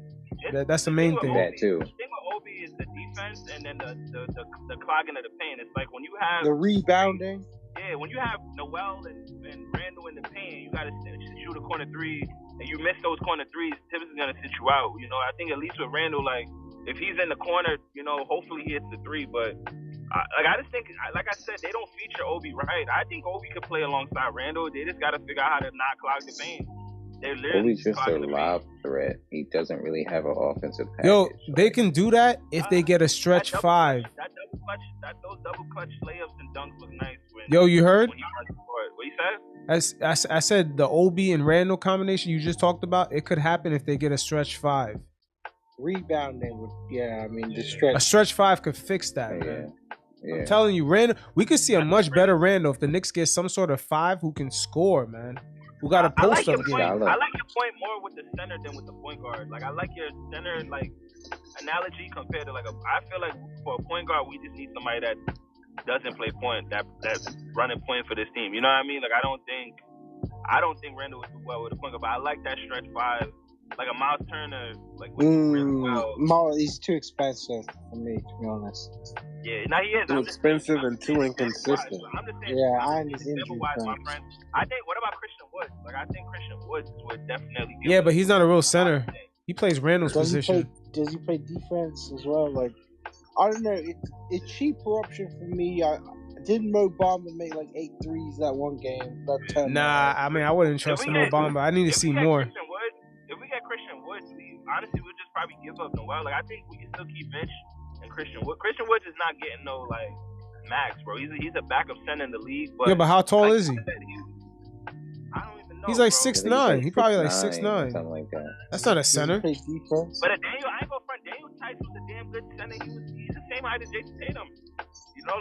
That's the main thing. That too. The thing with Obi is the defense and then the clogging of the paint. It's like when you have the rebounding. Yeah, when you have Noel and Randle in the paint, you gotta shoot a corner three, and you miss those corner threes, Tibbs is gonna sit you out. You know, I think at least with Randle, like if he's in the corner, hopefully he hits the three. But I just think, like I said, they don't feature Obi right. I think Obi could play alongside Randle. They just gotta figure out how to not clog the paint. Obi's just a lob threat. He doesn't really have an offensive package. Yo, they can do that if they get a stretch five. Those double clutch layups and dunks look nice. Yo, you heard? What you said? I said the Obi and Randle combination you just talked about, it could happen if they get a stretch five. Rebounding would, the stretch. A stretch five could fix that, man. Yeah. I'm telling you, Randle, we could see a much better Randle if the Knicks get some sort of five who can score, man. Who got a post up game. I like your point more with the center than with the point guard. Like I like your center analogy compared to I feel like for a point guard we just need somebody that doesn't play point, that's running point for this team. You know what I mean? Like I don't think Randle would do well with a point guard, but I like that stretch five. Like a Miles Turner, really well. Miles, he's too expensive for me, to be honest. Yeah, now he is. Too expensive and too inconsistent. I understand. My friend. I think. What about Christian Woods? Like I think Christian Woods would definitely. Yeah, but he's not a real center. He plays Randle's position. Does he play defense as well? Like I don't know. It's cheaper option for me. Didn't Mo Bamba make like 8 threes that one game? Nah, I mean I wouldn't trust Mo Bamba. I need to see more. If we get Christian Woods, honestly we'll just probably give up Noel. Like I think we can still keep Mitch and Christian Woods. Christian Woods is not getting no max, bro. He's a backup center in the league. But yeah, but how tall is he? I don't even know. He's like 6'9". He probably like 6'9". Something like that. That's not a center. But Daniel, I ain't gonna front. Daniel Tice was a damn good center. He's the same height as Jason Tatum. You know,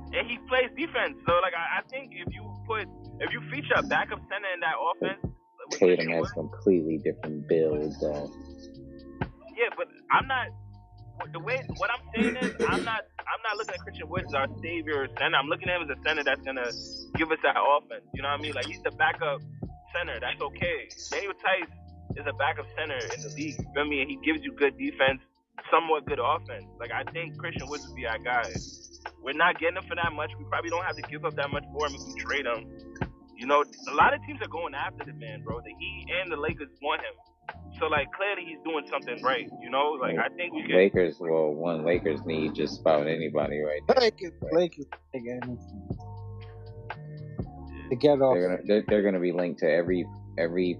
and he plays defense. So I think if you feature a backup center in that offense. Tatum has completely different build, though. Yeah, but I'm not. What I'm saying is, I'm not looking at Christian Woods as our savior or center. I'm looking at him as a center that's gonna give us that offense. You know what I mean? Like he's the backup center. That's okay. Daniel Tice is a backup center in the league. You feel me? And he gives you good defense, somewhat good offense. Like, I think Christian Woods would be our guy. We're not getting him for that much. We probably don't have to give up that much for him if we trade him. You know, a lot of teams are going after the man, bro. The Heat and the Lakers want him. So, like, clearly he's doing something right, you know? Like, I think we can... Lakers need just about anybody right now. Lakers again. To get off. They're gonna be linked to every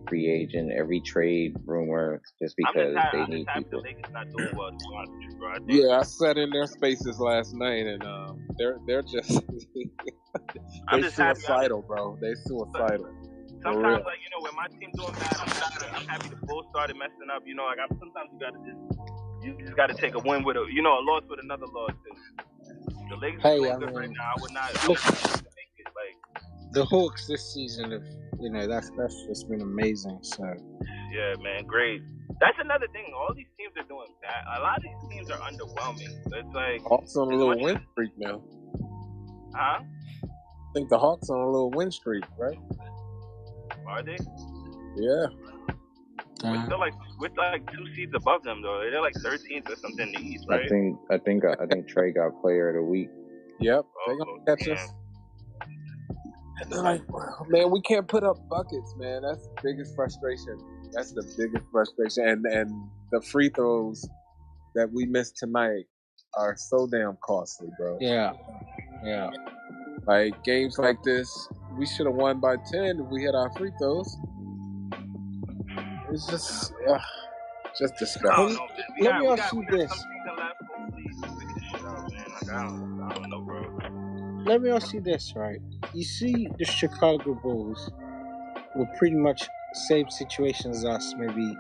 free agent, every trade rumor, just because they need people. The Lakers not doing well, to be honest with you, bro. Yeah, I sat in their spaces last night, and they're just they suicidal, bro. They suicidal. Sometimes, like, you know, when my team's doing bad, I'm happy the Bulls started messing up. You know, like, sometimes you just gotta take a win with a loss with another loss. The Lakers are doing good right now. I would not make it like. The Hawks this season have, that's just been amazing. So yeah, man, great. That's another thing. All these teams are doing bad. A lot of these teams are underwhelming. It's like Hawks on a little win streak now. Huh? I think the Hawks on a little win streak, right? Are they? Yeah. We're still like 2 seeds above them though. They're like 13th or something in the East, right? I think Trey got Player of the Week. Yep, they're gonna catch us. And they're like, man, we can't put up buckets, man. That's the biggest frustration. That's the biggest frustration. And the free throws that we missed tonight are so damn costly, bro. Yeah. Like games like this, we should have won by 10 if we hit our free throws. It's just disgusting. Let me ask you this. Let me ask you this, right? You see, the Chicago Bulls were pretty much same situation as us maybe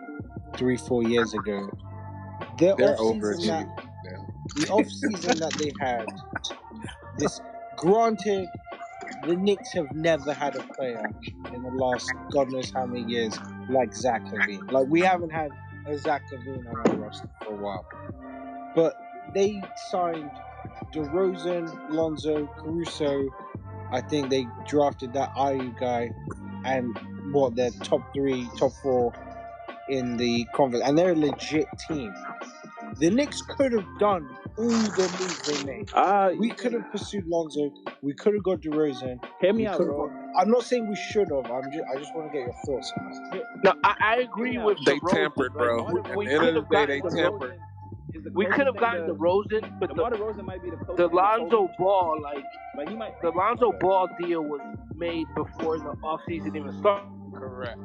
3-4 years ago. The off-season that they had, this granted, the Knicks have never had a player in the last God knows how many years like Zach LaVine. Like, we haven't had a Zach LaVine on our roster for a while. But they signed DeRozan, Lonzo, Caruso. I think they drafted that Ayu guy, and their top 4 in the conference, and they're a legit team. The Knicks could have done all the moves they made. We could have pursued Lonzo. We could have got DeRozan. Hear me out, bro. I'm not saying we should have. I just want to get your thoughts on this. No, I agree with they tampered, bro. At the end of the day, they tampered. We could have gotten DeRozan, but DeRozan might be the Lonzo Ball, the Lonzo Ball deal was made before the offseason even started. Correct.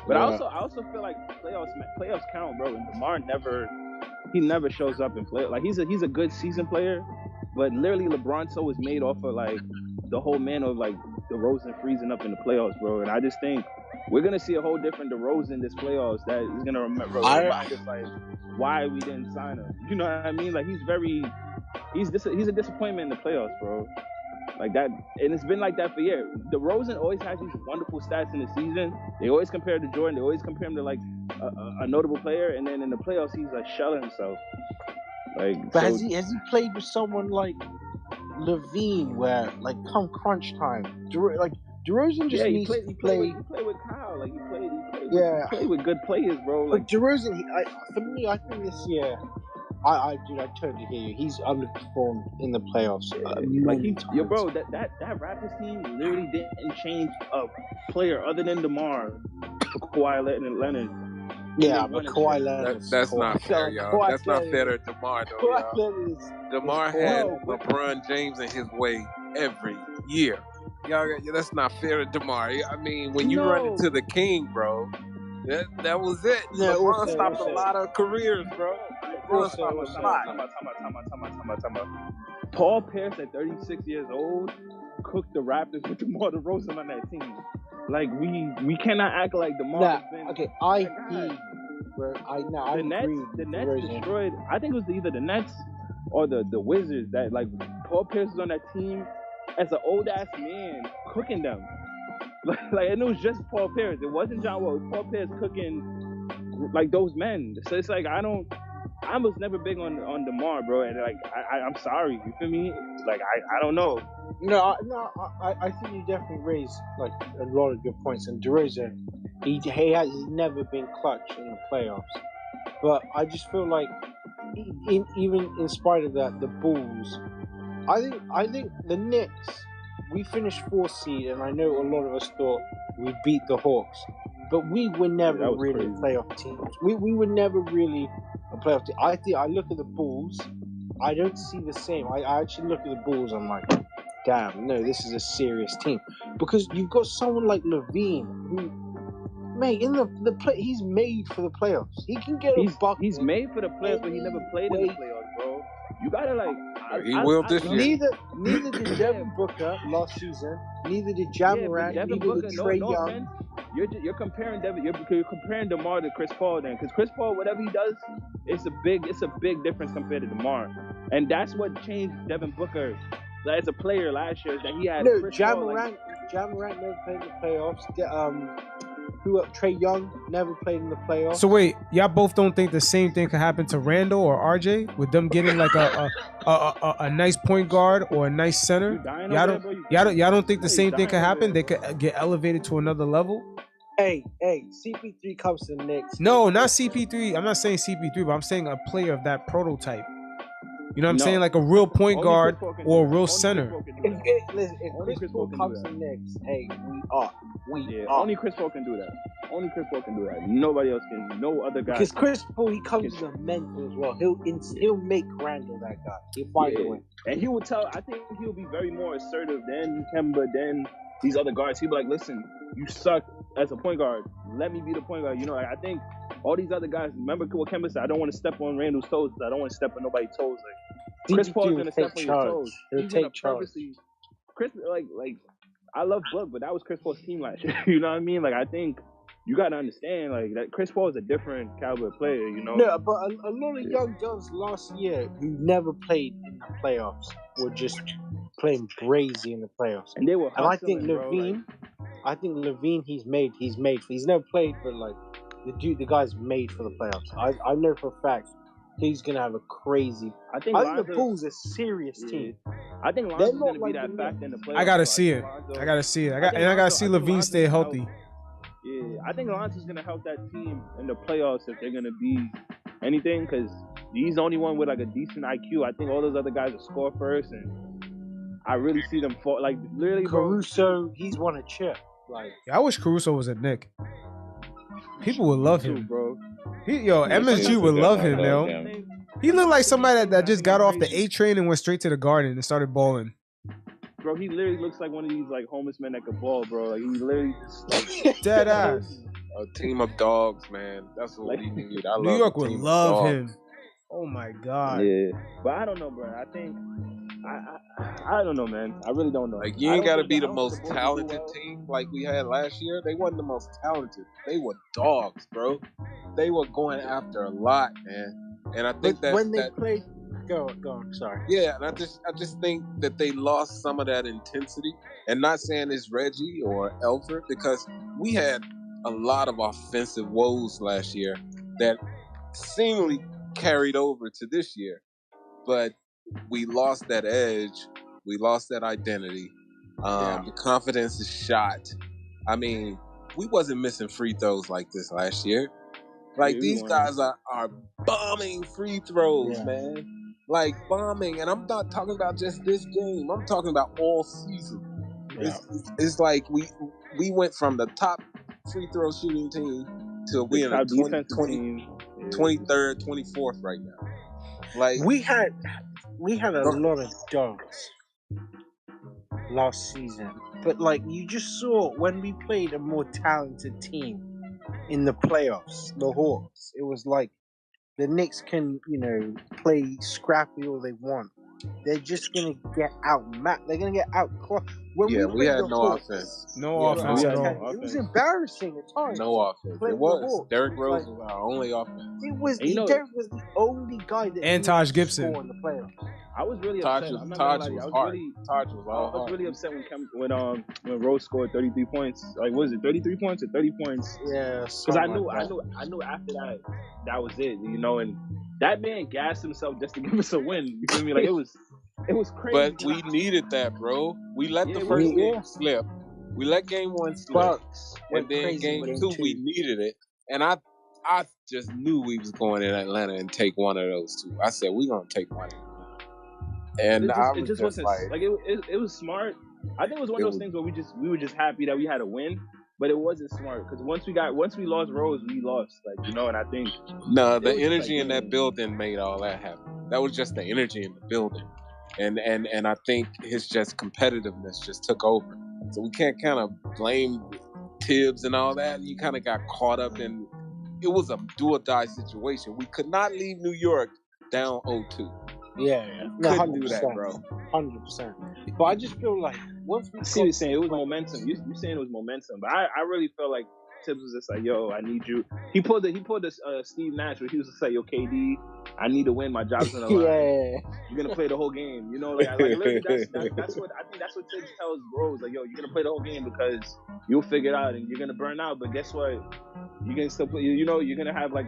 But I also feel like playoffs count, bro. And DeMar never shows up in play. Like, he's a good season player, but literally LeBron was made off of like the whole man of like DeRozan freezing up in the playoffs, bro. And I just think we're gonna see a whole different DeRozan this playoffs that is gonna remind us like why we didn't sign him. You know what I mean? Like, he's a disappointment in the playoffs, bro. Like that, and it's been like that for years. DeRozan always has these wonderful stats in the season. They always compare to Jordan. They always compare him to like a notable player, and then in the playoffs he's like shelling himself. Like, but has he played with someone like LaVine, where like come crunch time, DeRozan just needs to play. He played with Kyle. Like he played with good players, bro. Like DeRozan, for me, I think this year. I totally hear you. He's underperformed in the playoffs. Bro, that Raptors team literally didn't change a player other than DeMar for Kawhi Leonard. Yeah, but Kawhi Leonard. That's not fair, y'all. That's not fair to DeMar, though, y'all. DeMar had LeBron James in his way every year. Y'all, that's not fair to DeMar. I mean, when you run into the king, bro, that was it. Yeah, LeBron stopped a lot of careers, bro. Paul Pierce at 36 years old cooked the Raptors with DeMar DeRozan on that team. Like, we cannot act like DeMar has been. Okay, the Nets destroyed. I think it was either the Nets or the Wizards that, like, Paul Pierce was on that team as an old ass man cooking them. Like, and it was just Paul Pierce. It wasn't John Wall. It was Paul Pierce cooking like those men. So it's like I was never big on DeMar, bro, and like I'm sorry, you feel me? Like I don't know. I think you definitely raised like a lot of good points. And DeRozan, he's never been clutch in the playoffs, but I just feel like even in spite of that, the Bulls, I think the Knicks, we finished 4th seed, and I know a lot of us thought we'd beat the Hawks, but we were never really a playoff team. We were never really a playoff team. I look at the Bulls, I don't see the same. I actually look at the Bulls, I'm like, damn, no, this is a serious team. Because you've got someone like Levine, who, mate, in the play, he's made for the playoffs. He can get a bucket. He's made for the playoffs, but he never played in the playoffs, bro. You gotta like. He will this year. Neither did Devin Booker last season. Neither did Ja Morant. Neither did Trae Young. You're comparing you're comparing DeMar to Chris Paul then, because Chris Paul, whatever he does, it's a big difference compared to DeMar, and that's what changed Devin Booker as a player last year, is that he had Ja Morant never played in the playoffs. Trae Young never played in the playoffs. So wait, y'all both don't think the same thing could happen to Randle or RJ with them getting like a nice point guard or a nice center? Y'all don't think the same thing could happen? They could get elevated to another level? Hey, CP3 comes to the Knicks. No, not CP3. I'm not saying CP3, but I'm saying a player of that prototype. You know what I'm saying? Like a real point guard or a real center. If Chris Paul comes to the Knicks, hey, we are. Only Chris Paul can do that. Only Chris Paul can do that. Nobody else can. No other guy. Because Chris Paul, he comes with a mental as well. He'll make Randle that guy. He'll find a way. And he will tell. I think he'll be very more assertive than Kemba, than these other guards. He'll be like, "Listen, you suck as a point guard. Let me be the point guard." You know, like, I think all these other guys. Remember what Kemba said? I don't want to step on Randle's toes. I don't want to step on nobody's toes. Like Chris Paul's gonna step on your toes. He'll take charge. Chris, like. I love Book, but that was Chris Paul's team last year. You know what I mean? Like, I think you got to understand, like, that Chris Paul is a different caliber player, you know? No, but a lot of young guns last year who never played in the playoffs were just playing crazy in the playoffs. And they were hustling, and I think Levine, he's made. He's never played, but, like, the guy's made for the playoffs. I know for a fact he's going to have a crazy... I think the Bulls are a serious team. I think Lonzo's going to be that factor in the playoffs. I gotta see it. I gotta see it. I gotta see Levine stay healthy. Yeah, I think Lonzo's going to help that team in the playoffs if they're going to be anything, because he's the only one with like a decent IQ. I think all those other guys will score first, and I really see them fall. Like literally, Caruso, he's won a chip. Like, I wish Caruso was a Knick. People would love him, bro. MSG would love him, yo. He looked like somebody that just got off the A train and went straight to the Garden and started balling. Bro, he literally looks like one of these like homeless men that could ball, bro. Like he literally just like dead ass. A team of dogs, man. That's what we need. New York would love him. Oh my God. Yeah, but I don't know, bro. I think I don't know, man. I really don't know. Like you ain't got to be the most talented team like we had last year. They wasn't the most talented. They were dogs, bro. They were going after a lot, man. And I think that when they played, go on. Sorry. Yeah, and I just think that they lost some of that intensity. And not saying it's Reggie or Elfrid, because we had a lot of offensive woes last year that seemingly carried over to this year. But we lost that edge. We lost that identity. The confidence is shot. I mean, we wasn't missing free throws like this last year. Like, these guys are bombing free throws, man. Like, bombing. And I'm not talking about just this game. I'm talking about all season. Yeah. It's like we went from the top free throw shooting team to we in the 23rd, 24th right now. Like we had a lot of dogs last season. But, like, you just saw when we played a more talented team in the playoffs, the Hawks, it was like the Knicks can, play scrappy all they want. They're just going to get out. They're going to get out. when Yeah, we had no Hawks, offense. No offense at all. It was embarrassing at times. No offense. It was. Derrick Rose was our only offense. It was. Derrick was the only guy that and Taj Gibson scored in the playoffs. I was really upset. I'm not Taj gonna lie. was hard. Taj was all I was hard. really upset when Rose scored 33 points. Like, what was it, 33 points or 30 points? Yeah, because I knew after that was it. You know, and that man gassed himself just to give us a win. You feel me? Like, it was crazy. But we needed that, bro. We let the first game slip. We let game 1 slip, and then game 2 we needed it. And I just knew we was going in Atlanta and take one of those two. I said we gonna take one. And it just wasn't like it was smart. I think it was one of those things where we were just happy that we had a win, but it wasn't smart because once we lost Rose, we lost. Like, you know, and I think the energy in that building made all that happen. That was just the energy in the building, and I think his just competitiveness just took over. So we can't kind of blame Tibbs and all that. You kind of got caught up in. It was a do or die situation. We could not leave New York down 0-2. Yeah. Couldn't do that, bro. 100%. But I just feel like once we see what you're saying, it was momentum. You're saying it was momentum, but I really felt like Tibbs was just like, yo, I need you. He pulled this Steve Nash where he was just like, yo, KD, I need to win. My job's on the line. You're gonna play the whole game. You know, like literally that's what I think. That's what Tibbs tells Rose, like, yo, you're gonna play the whole game because you'll figure it out and you're gonna burn out. But guess what? You're gonna still play. You know, you're gonna have like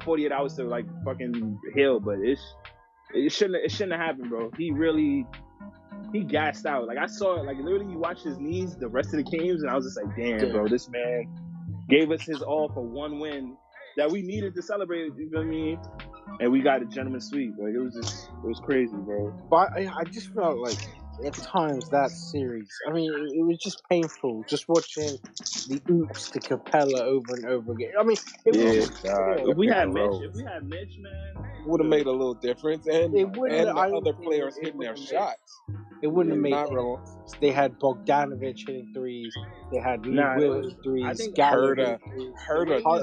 48 hours to like fucking heal. But it shouldn't have happened, bro. He gassed out. Like, I saw it. Like, literally, you watch his knees the rest of the games, and I was just like, damn, bro, this man gave us his all for one win that we needed to celebrate. You know what I mean? And we got a gentleman's sweep. Like, it was crazy, bro. But I just felt like at times that series, I mean, it was just painful just watching the oops to Capella over and over again. I mean, if we had Mitch, man, would have made a little difference, and the other players hitting their shots. It wouldn't have made. They had Bogdanovic hitting threes. They had Will hitting threes. I think Herder cut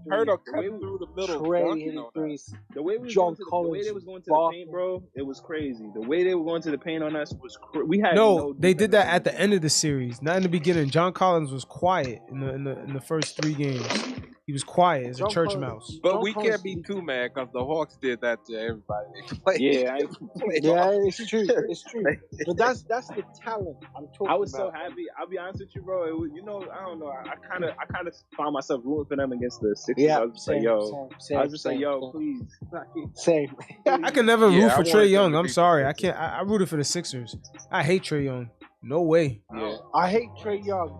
through the middle. Trey hitting threes. The way they was going to the paint, bro, it was crazy. The way they were going to the paint on us was we had they did that at the end of the series, not in the beginning. John Collins was quiet in the first 3 games. He was quiet as a church mouse. But we can't be too mad because the Hawks did that to everybody. Yeah, it's true. It's true. But that's the talent I'm talking about. I was so happy. I'll be honest with you, bro. It was, you know, I don't know. I kind of found myself rooting for them against the Sixers. Yeah, I was just like, yo, please. Same. I can never root for Trae Young. I'm sorry. I can't. I rooted for the Sixers. I hate Trae Young. No way. Yeah. I hate Trae Young,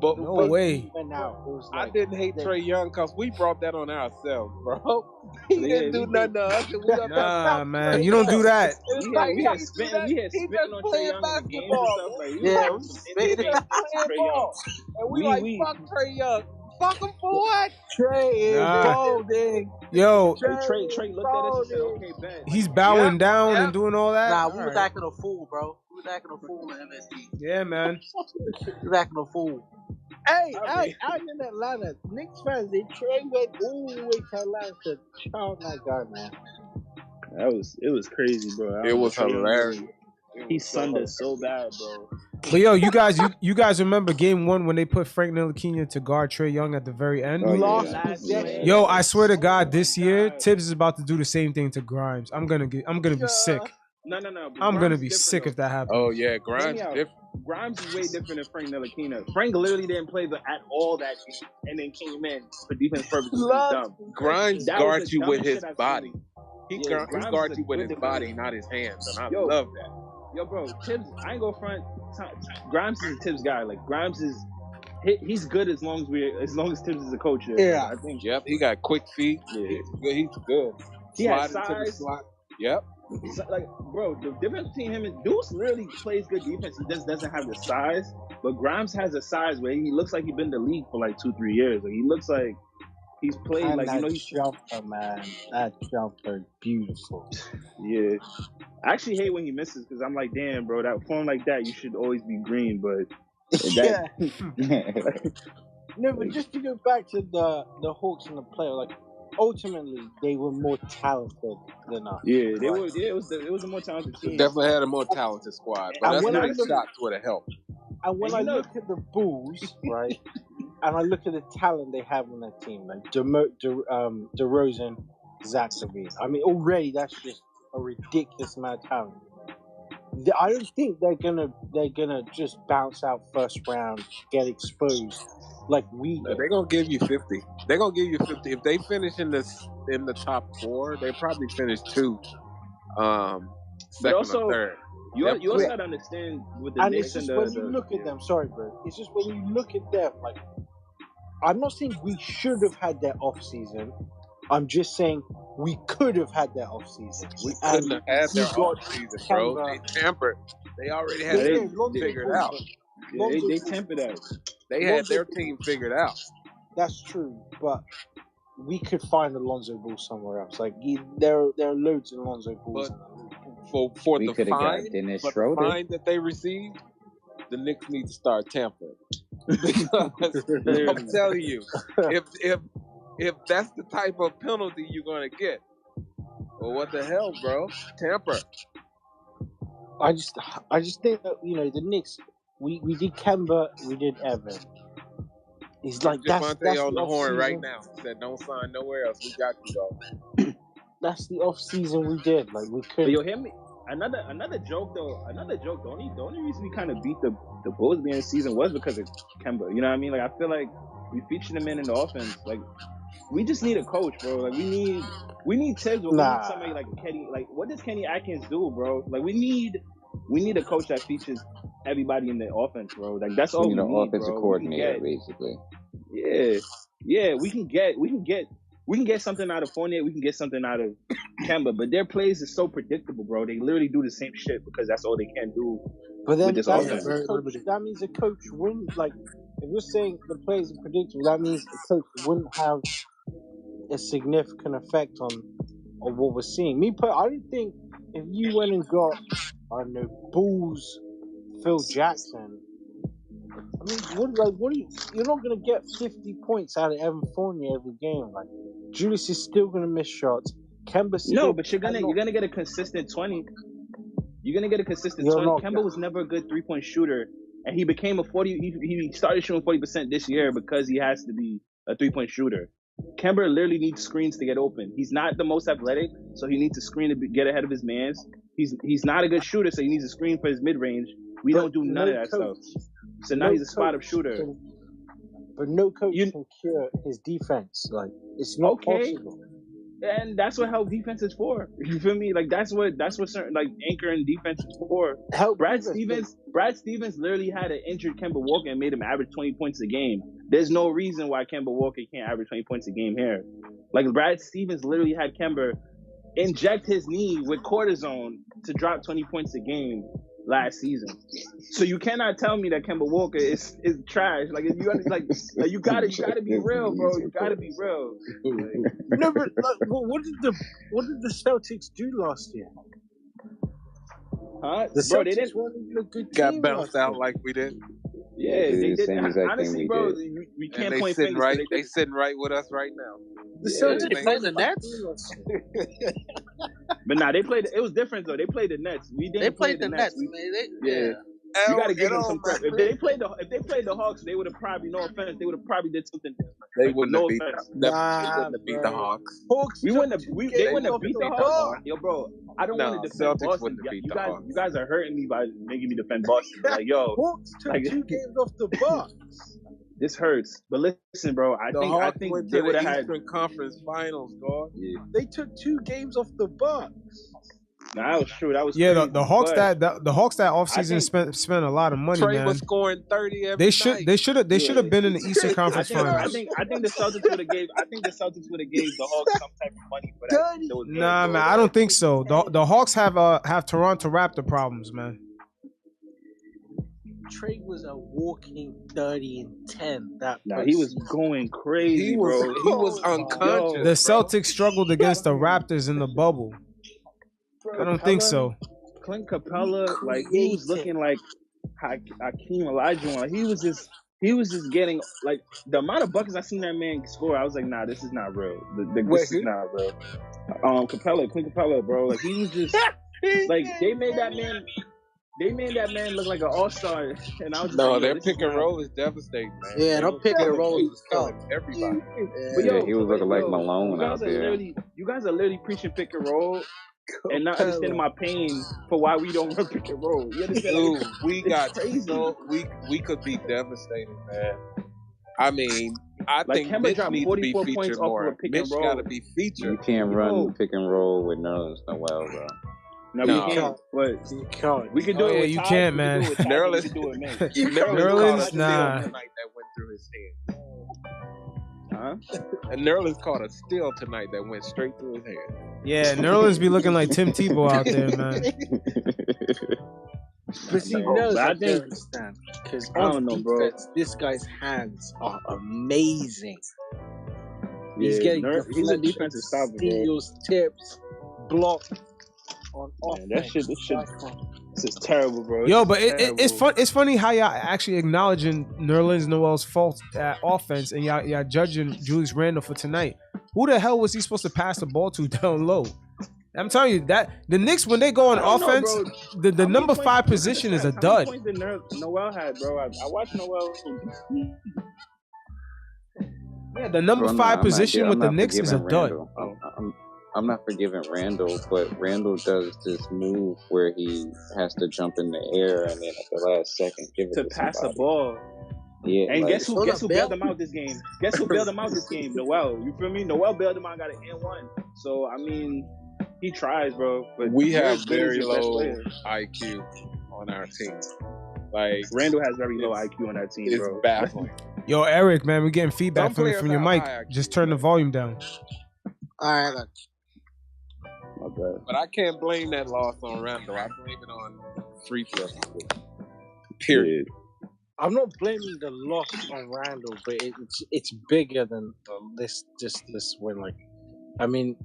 but no way. I didn't hate Trae Young because we brought that on ourselves, bro. He didn't do nothing to us. Nah, man, you don't do that. We had spitting on Trae Young in the games and stuff. We spitting on Trae Young. And we fuck Trae Young. Fuck him for what? Trey is folding. Yo, Trey looked at us and said, okay, bet. He's bowing down and doing all that. Nah, we was acting a fool, bro. We was acting a fool in MSD. Yeah, man. We was acting a fool. Hey, out in Atlanta, Knicks fans, Trey went all the way to Atlanta to chow that guy, man. It was crazy, bro. It was hilarious. He sunned us so bad, bro. But yo, you guys remember game 1 when they put Frank Ntilikina to guard Trae Young at the very end? Yo, I swear to God, this year Tibbs is about to do the same thing to Grimes. I'm gonna be sick. No. I'm gonna be sick if that happens. Oh yeah, Grimes different. Grimes is way different than Frank Ntilikina. Frank literally didn't play at all that game, and then came in for defense purposes. Grimes guards you with his body. He guards you with his body, not his hands, and I love that. Yo, bro, Tibbs, I ain't go front. Grimes is a Tibbs guy. Like, Grimes is, he's good as long as Tibbs is a coach. Yeah, I think. Yep, he got quick feet. Yeah, he's good. He has size. Into the slot. Yep. So, like, bro, the difference between him and Deuce really plays good defense. He just doesn't have the size. But Grimes has a size where he looks like he's been in the league for like 2-3 years. Like, he looks like he's played and like, that you know, he's jumper, man. That jumper, beautiful. Yeah. I actually hate when he misses because I'm like, damn, bro, that form like that, you should always be green. But No, but just to go back to the Hawks and the player, like, ultimately they were more talented than us. Yeah, they were. Yeah, it was a more talented team. Definitely had a more talented squad, but that's where the shots would have helped. And when I look at the Bulls, right, and I look at the talent they have on their team, like DeRozan, Zach LaVine. I mean, already that's just a ridiculous amount of talent. I don't think they're gonna just bounce out first round, get exposed like we did. They're gonna give you 50. They're gonna give you 50 if they finish in the top 4. They probably finish 2, second or third. You also gotta understand with the Knicks and when you look at them. Sorry, bro. It's just when you look at them, like I'm not saying we should have had their off season. I'm just saying we could have had their off season. We couldn't have had their off season, bro. They tampered. They already had their team figured out. Yeah, they tempered us. They had their team figured out. That's true, but we could find Alonzo Ball somewhere else. Like there are loads of Alonzo Balls. For the fine that they received, the Knicks need to start tampering. Because I'm telling you, if that's the type of penalty you're gonna get, well, what the hell, bro? Tamper. I just think that the Knicks, we did Kemba, we did Evan. He's like that's on the horn right now. Said don't sign nowhere else. We got you, though. That's the off season we did. Like we could. Yo, hear me. Another joke though. The only reason we kind of beat the Bulls being the season was because of Kemba. You know what I mean? Like I feel like we featured him in the offense. Like we just need a coach, bro. Like we need Tibbs. We need somebody like Kenny. Like what does Kenny Atkins do, bro? Like we need a coach that features everybody in the offense, bro. Like that's all we need, offensive coordinator, basically. Yeah. We can get something out of Fournier. We can get something out of Kemba, but their plays is so predictable, bro. They literally do the same shit because that's all they can do. But then with this offense. That means a coach wouldn't like. If you're saying the plays are predictable, that means a coach wouldn't have a significant effect on what we're seeing. I don't think if you went and got Bulls, Phil Jackson. I mean, what are you? You're not gonna get 50 points out of Evan Fournier every game. Like Julius is still gonna miss shots. Kemba. No, but you're gonna get a consistent 20. You're gonna get a consistent 20. Kemba was never a good 3-point shooter, and he became a 40. He started shooting 40% this year because he has to be a 3-point shooter. Kemba literally needs screens to get open. He's not the most athletic, so he needs a screen to get ahead of his mans. He's not a good shooter, so he needs a screen for his mid range. We don't do none of that stuff. So now he's a spot-up shooter. But no coach can cure his defense. Like it's not possible. And that's what help defense is for. You feel me? Like that's what certain like anchoring defense is for. Brad Stevens literally had an injured Kemba Walker and made him average 20 points a game. There's no reason why Kemba Walker can't average 20 points a game here. Like Brad Stevens literally had Kemba inject his knee with cortisone to drop 20 points a game last season. So you cannot tell me that Kemba Walker is trash. Like if you gotta be real, bro. You gotta be real. No, but what did the Celtics do last year? Huh? The Celtics weren't even a good team. Got bounced out like we did. Yeah, they did. Honestly, bro, we can't point fingers. Right, they sitting right with us right now. The Celtics played the Nets. But nah, they played. It was different though. They played the Nets. We didn't. They played the Nets. Yeah. You gotta give them some credit. If they played the Hawks, they would have probably, no offense, they would have probably did something different. They wouldn't have beat the Hawks. They wouldn't have beat the Hawks. Yo, bro, I don't want to defend Celtics Boston. You guys are hurting me by making me defend Boston. Like, yo, Hawks took 2 games off the Bucks. This hurts, but listen, bro. I think went they to would have the had Eastern Conference Finals, dog. Yeah. They took 2 games off the Bucks. Nah, that was true. That was crazy, the Hawks that offseason spent a lot of money. Trey man. was scoring 30 every night. They should have been in the Eastern Conference Finals. I think the Celtics would have gave. I think the Celtics would have gave the Hawks some type of money for that. Nah, man, I don't think so. The Hawks have Toronto Raptor problems, man. Trey was a walking 30-10. He was going crazy, bro. He was unconscious. The Celtics struggled against the Raptors in the bubble. I don't think so. Clint Capella, like he was looking like Hakeem Olajuwon. Like he was just he was just getting like the amount of buckets I seen that man score. I was like, nah, this is not real. This is not real. Clint Capella, bro. Like he was just like they made that man look like an all-star, and I was just their pick and roll is devastating, man. Yeah, their pick and roll is tough. Everybody. But he was looking like Malone out there. You guys are literally preaching pick and roll and not understanding my pain for why we don't run pick and roll. You understand? Dude, we got crazy. We could be devastated, man. I mean, I think Kemba Mitch dropped needs 44 to be points featured off more. of a pick Mitch and roll. got to be featured. You can't run pick and roll with Nerlens Noel, bro. No, we can't. But you can't. We can do it. With you Ty, can't, man. Nerlens, nah. Tonight that went through his hand. And Nerlens caught a steal tonight that went straight through his hand. Yeah, Nerlens be looking like Tim Tebow out there, man. But see, Nerlens, I don't understand. Because on defense, this guy's hands are amazing. He's getting defensive steals, tips, blocks on offense. This is terrible, bro. Yo, but it's fun. It's funny how y'all actually acknowledging Nerlens Noel's fault at offense, and y'all judging Julius Randle for tonight. Who the hell was he supposed to pass the ball to down low? I'm telling you that the Knicks, when they go on offense, the number 5 position is a dud. How many points did Noel had, bro? I watched Noel. Yeah, the number 5 position with the Knicks is a dud. I'm not forgiving Randle, but Randle does this move where he has to jump in the air and then at the last second give it to pass somebody. the ball. Yeah, and guess who bailed him out this game? Guess who bailed him out this game? Noel. You feel me? Noel bailed him out, got an N1. So I mean, he tries, bro. But we have very low IQ on our team. Like Randle has very low IQ on that team, it's bro. baffling. Yo, Eric, man, we're getting feedback from your mic. Just turn the volume down. All right, look. But I can't blame that loss on Randle. I blame it on free throws. Period. I'm not blaming the loss on Randle, but it's bigger than this win. Like, I mean,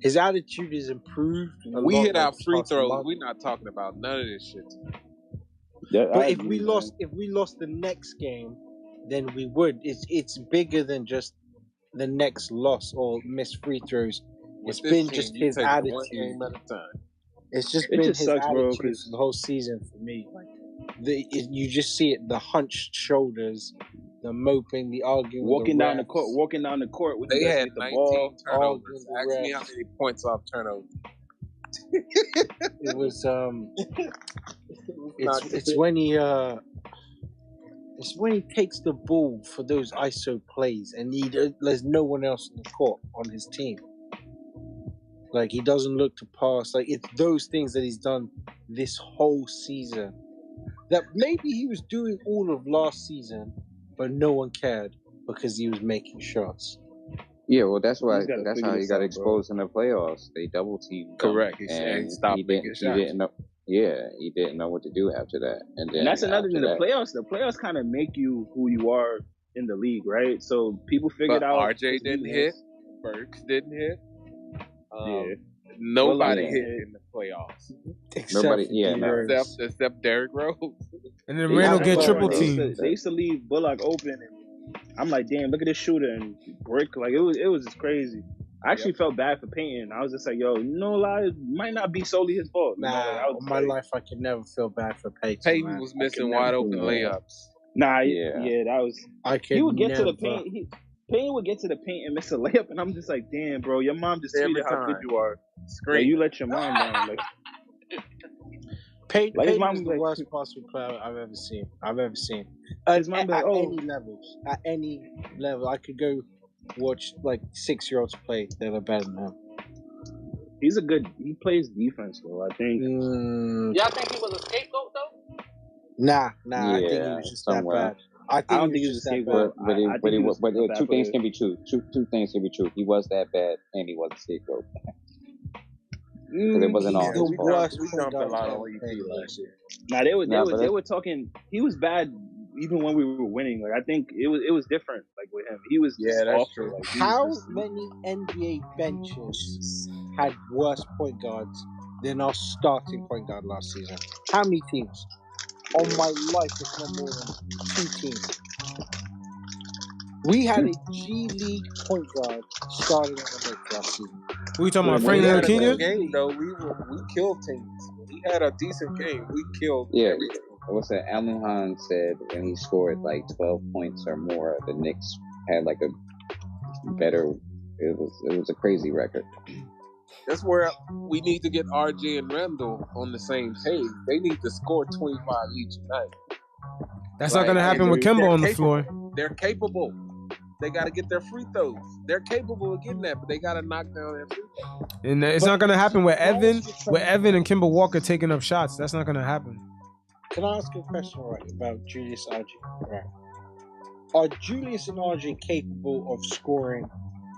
his attitude is improved. We hit our free throws. We're not talking about none of this shit. But if we lost the next game, then we would. It's bigger than just the next loss or missed free throws. It's been just his attitude. It's just been his attitude the whole season for me. Like, you just see it: the hunched shoulders, the moping, the arguing, walking down the court. With they had the 19 ball. turnovers. Ask me how many points off turnovers. It was it's when he takes the ball for those ISO plays, and there's no one else in the court on his team. Like, he doesn't look to pass. Like, it's those things that he's done this whole season that maybe he was doing all of last season, but no one cared because he was making shots. Yeah, well, that's how he got exposed in the playoffs. They double teamed. Correct. He didn't know. Yeah, he didn't know what to do after that. And that's another thing. The playoffs kind of make you who you are in the league, right? So people figured out. RJ didn't hit. Burks didn't hit. Nobody hit in the playoffs. Except Derrick Rose. And then Randle get triple teamed. They used to leave Bullock open, and I'm like, damn, look at this shooter and brick. Like, it was just crazy. I actually felt bad for Payton. I was just like, yo, no lie, it might not be solely his fault. Nah, all my life I could never feel bad for Payton. Payton was missing wide open layups. Nah, yeah, that was. He would get to the paint. Payton would get to the paint and miss a layup, and I'm just like, damn, bro, your mom just tweeted how good you are. Like, you let your mom down. Like, Payton is the worst basketball player I've ever seen. His mom at any level, I could go watch like 6-year-olds play that are better than him. He plays defense though, I think. Y'all think he was a scapegoat though? Nah, I think he was just that bad. I don't think he was that bad. But two things can be true. Two things can be true. He was that bad, and he was a scapegoat. Because it wasn't all his fault. We dumped a lot on EP last year. Nah, they were talking. He was bad even when we were winning. Like, I think it was different. Like, with him, he was that's awful. true. Like, how many NBA benches had worse point guards than our starting point guard last season? How many teams? On my life, it's not more than 2 teams. We had a G League point guard starting on the Knicks last season. Who are you talking about? Frank Ntilikina? Game though, we killed teams. When he had a decent game, we killed. Yeah. everything. What's that? Alan Hahn said when he scored like 12 points or more, the Knicks had like a better. It was a crazy record. That's where we need to get RJ and Randle on the same page. They need to score 25 each night. That's not going to happen with Kemba on the floor. They're capable. They got to get their free throws. They're capable of getting that, but they got to knock down their free throws. And it's not going to happen with Evan and Kemba Walker taking up shots. That's not going to happen. Can I ask you a question about Julius RJ? Right. Are Julius and RJ capable of scoring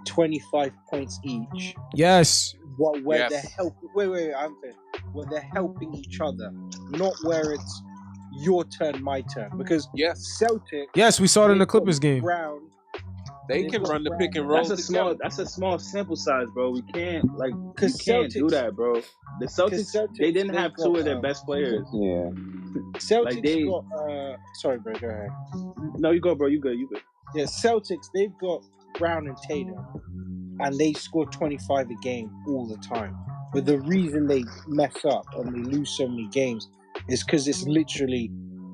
25 points each? Yes. Where they're helping? Wait. Where they're helping each other, not where it's your turn, my turn. Because Celtics. Yes, we saw it in the Clippers game. Brown. They can run the pick and roll. That's a small sample size, bro. We can't do that, bro. The Celtics they didn't have two of their best players. Yeah. Celtics got. Sorry, bro. Go ahead. No, you go, bro. You good. Yeah, Celtics. They've got Brown and Tatum, and they score 25 a game all the time. But the reason they mess up and they lose so many games is because it's literally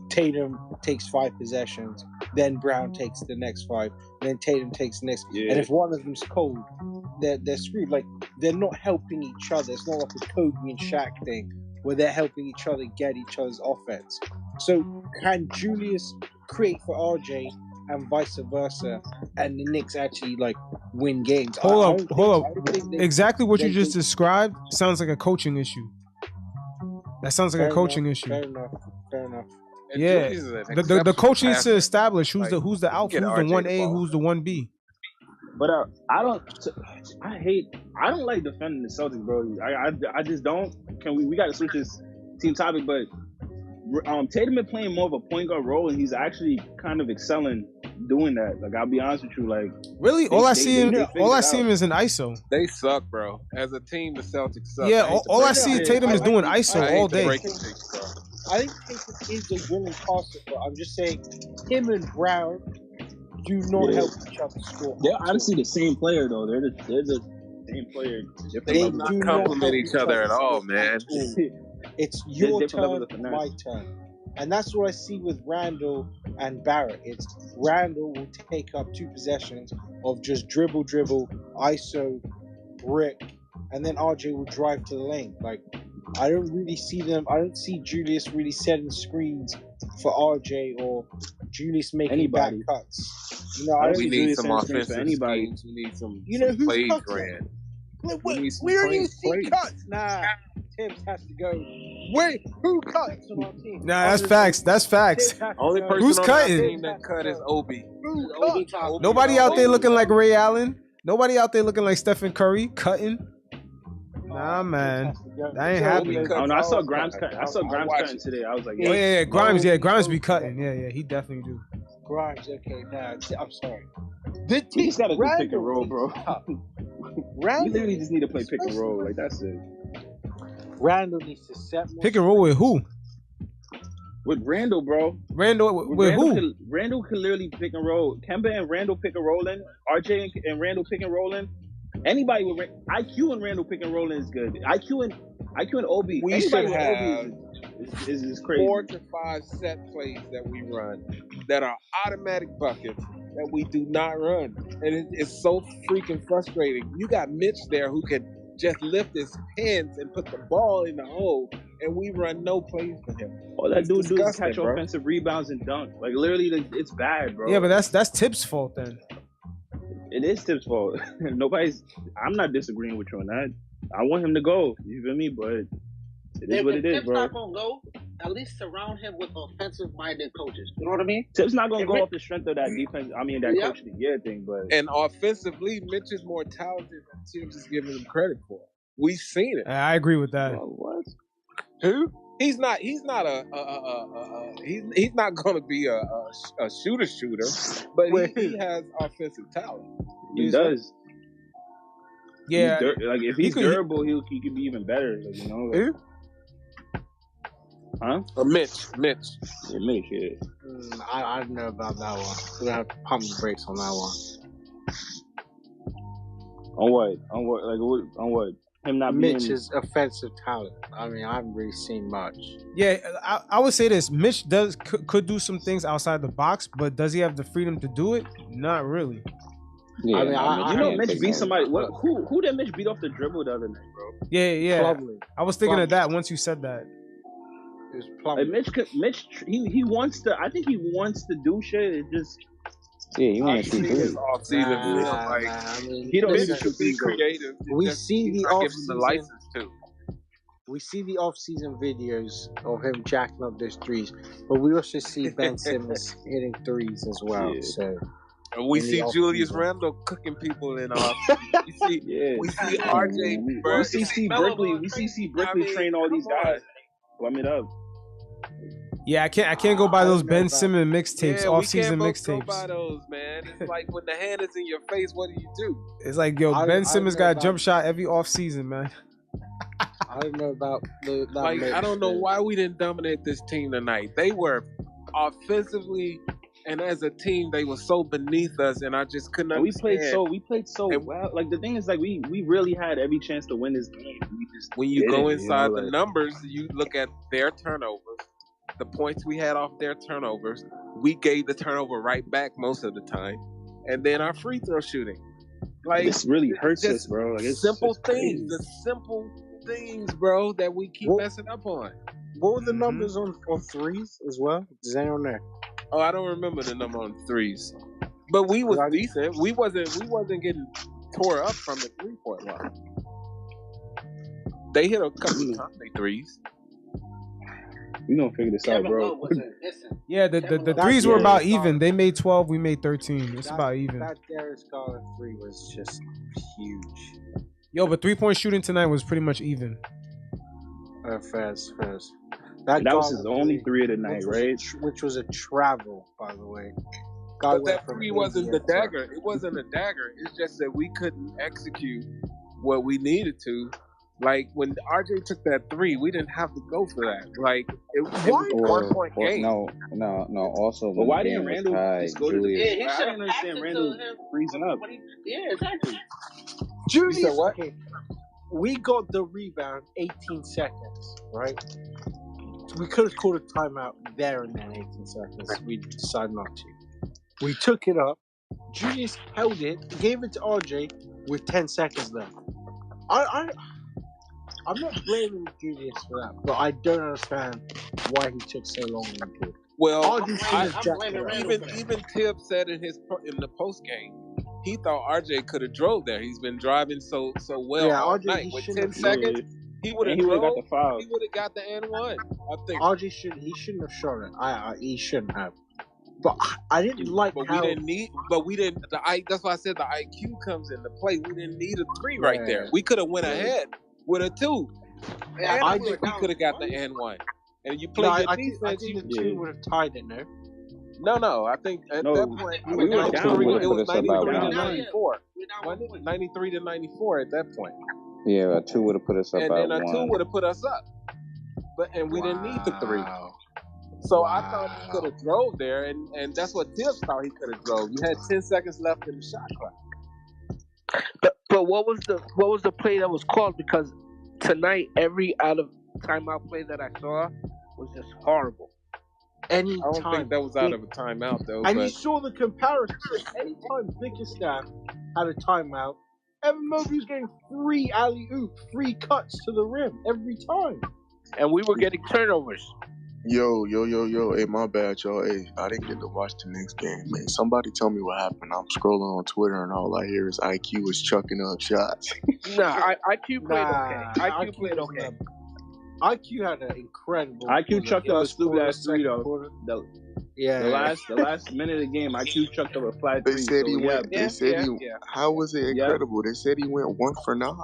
Tatum takes 5 possessions, then Brown takes the next 5, then Tatum takes the next. Yeah. And if one of them's cold, they're screwed. Like, they're not helping each other. It's not like a Kobe and Shaq thing where they're helping each other get each other's offense. So can Julius create for RJ and vice versa, and the Knicks actually like win games? Hold up. Exactly what you just described sounds like a coaching issue. That sounds like a coaching issue. Fair enough. Yeah, the coach needs to establish who's the alpha, who's the 1A, who's the 1B. But I don't like defending the Celtics, bro. I just don't. We got to switch this team topic, but Tatum been playing more of a point guard role, and he's actually kind of excelling doing that. Like, I'll be honest with you, like, really, all I see him is an ISO. They suck, bro. As a team, the Celtics suck. Yeah, all I see Tatum is doing ISO all day. I think Tatum is a willing passer, but I'm just saying, him and Brown do not help each other score. They're honestly the same player, though. They're the same player. They do not complement each other at all, man. It's your turn, my turn. And that's what I see with Randle and Barrett. It's Randle will take up 2 possessions of just dribble, ISO, brick, and then RJ will drive to the lane. Like, I don't really see them. I don't see Julius really setting screens for RJ or Julius making back cuts. You know, we need some offensive schemes. We need some plays, Grant. We don't even see cuts. Nah, Tibbs has to go. Wait, who cuts on our team? Nah, that's facts. Only person who's on cutting? Our team that cut is Obi. Nobody out there looking like Ray Allen. Nobody out there looking like Stephen Curry cutting. Nah, man, that ain't happening. Oh, no, I saw Grimes cutting. Cutting today. I was like, yeah, Grimes be cutting. Yeah, he definitely do. Grimes, okay, nah, I'm sorry. He just gotta do pick and roll, bro. You literally just need to play pick and roll. Like, that's it. Randle needs to set pick and roll with who? With Randle, bro. Randle with who? Randle can literally pick and roll. Kemba and Randle pick and rolling. RJ and Randle pick and rolling. Anybody with IQ and Randle pick and rolling is good. IQ and Obi. We should have is crazy. 4 to 5 set plays that we run that are automatic buckets that we do not run, and it's so freaking frustrating. You got Mitch there who can just lift his hands and put the ball in the hole, and we run no plays for him. All that dude do is catch offensive rebounds and dunk. Like, literally, it's bad, bro. Yeah, but that's Tibbs' fault then. It is Tibbs' fault. I'm not disagreeing with you on that. I want him to go. You feel me? But it is what it is, bro. Tibbs not gonna go. At least surround him with offensive-minded coaches. You know what I mean? Tibbs not gonna go off the strength of that defense. I mean, that coach of the year thing, but and offensively, Mitch is more talented than Tibbs is giving him credit for. We've seen it. I agree with that. What? Who? He's not going to be a shooter, but he has offensive talent. He does. Yeah, if he's durable, he could be even better. Like, you know. Huh? Mitch. Yeah, Mitch, yeah. I don't know about that one. We're gonna have to pump the brakes on that one. On what? On what? Him not being... Mitch's offensive talent. I mean, I haven't really seen much. Yeah, I would say this. Mitch could do some things outside the box, but does he have the freedom to do it? Not really. Yeah, I mean, Mitch beat somebody. Who did Mitch beat off the dribble the other night, bro? Yeah. Plumlee. I was thinking of that once you said that. It was Plumlee. Mitch, he wants to. I think he wants to do shit. It just. Yeah, he wants to do it. Off-season, he don't need to be creative. We see the off-season. License too. We see the off-season videos of him jacking up those threes, but we also see Ben Simmons hitting threes as well. Yeah. So. And we see Julius Randle cooking people in off. We see RJ. We see Brickley. We see Brickley train all these guys. Plumb it up. Yeah, I can't go by those Ben Simmons mixtapes, off-season mixtapes. Go by those, man. It's like when the hand is in your face, what do? It's like, Ben Simmons got a jump shot every off-season, man. I don't know about that. I don't know why we didn't dominate this team tonight. They were offensively and as a team, they were so beneath us, and I just couldn't understand. We played so well. Like the thing is, like we really had every chance to win this game. When you go inside the numbers, you look at their turnovers. The points we had off their turnovers, we gave the turnover right back most of the time, and then our free throw shooting, like this really hurts us, bro. Like, simple things, bro, that we keep messing up on. What were the numbers on threes as well? Is anyone there? Oh, I don't remember the number on threes, but we was decent. We wasn't getting tore up from the 3-point line. They hit a couple of times, threes. We gonna figure this out, bro. Yeah, the threes were about even. They made 12, we made 13. It's about even. That Darius Garland 3 was just huge. Yo, but 3-point shooting tonight was pretty much even. Fast. That was his only 3 of the night, right? Which was a travel, by the way. But that 3 wasn't the dagger. It wasn't a dagger. It's just that we couldn't execute what we needed to. Like, when RJ took that 3, we didn't have to go for that. Like, it was a 1-point game. No. Also, but why didn't Randle just go to the... Yeah, I don't understand Randle freezing up. Yeah, exactly. Julius, okay. We got the rebound 18 seconds, right? So we could have called a timeout there and then 18 seconds. We decided not to. We took it up. Julius held it, gave it to RJ with 10 seconds left. I'm not blaming Julius for that, but I don't understand why he took so long to do it. Well, even Tib said in the post game, he thought RJ could have drove there. He's been driving so well all night. With 10 seconds, he would have got the foul. He would have got the N1. I think RJ shouldn't have shot it. He shouldn't have. But I didn't like how... we didn't. That's why I said the IQ comes into play. We didn't need a 3 right there. We could have went ahead with a 2. Yeah, we could have got the N1. And you play your defense. I think the 2 would have tied it, No. I think at that point we were down. It was 93 to 94. 93 to 94 at that point. Yeah, a 2 would have put us up. And then a 2 would have put us up. And we didn't need the 3. So I thought he could have drove there, and that's what Tibbs thought he could have drove. You had 10 seconds left in the shot clock. But what was the play that was called? Because tonight, every out of timeout play that I saw was just horrible. I don't think that was out of a timeout though. And you saw the comparison. Anytime Bickerstaff had a timeout, Evan Mobley was getting 3 alley-oop, 3 cuts to the rim every time. And we were getting turnovers. Yo. Hey, my bad, y'all. Hey, I didn't get to watch the Knicks game, man. Somebody tell me what happened. I'm scrolling on Twitter and all I hear is IQ is chucking up shots. IQ played okay. IQ played okay. IQ had an incredible... IQ chucked up a stupid ass 3 though. The last minute of the game, IQ chucked up a flat 3. They said he went. How was it incredible? They said he went 1 for 9.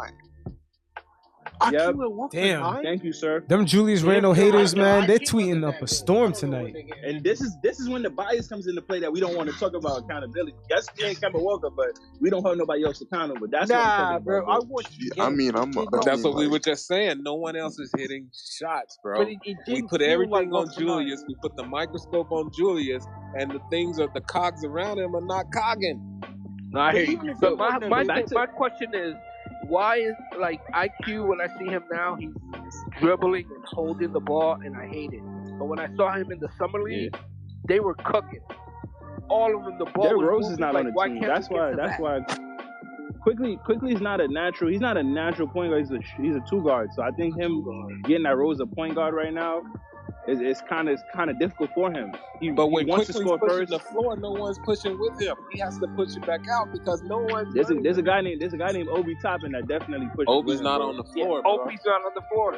Yep. Damn. Thank you, sir. Them Julius Randle haters, man, they're tweeting up a storm tonight. And this is when the bias comes into play that we don't want to talk about accountability. Yes, me and Kemba Walker, but we don't hold nobody else accountable. That's what I'm talking bro. about. That's what we were just saying. No one else is hitting shots, bro. We put everything on Julius. We put the microscope on Julius, and the things of the cogs around him are not cogging. No, I hear you. But my question is, why is like IQ when I see him now, he's dribbling and holding the ball, and I hate it. But when I saw him in the summer league, they were cooking. All of them, the ball was Rose moving. is not like, on the why team. can't That's we get why. to That's that? why. Quickley is not a natural. He's not a natural point guard. He's a two guard. So I think him getting that role as a point guard right now is kind of difficult for him. But when he wants to Quickley's score pushing first, the floor, no one's pushing with him. He has to push it back out because no one's. There's a guy named Obi Toppin that definitely pushes. Obi's not on the floor. Yeah, Obi's not on the floor.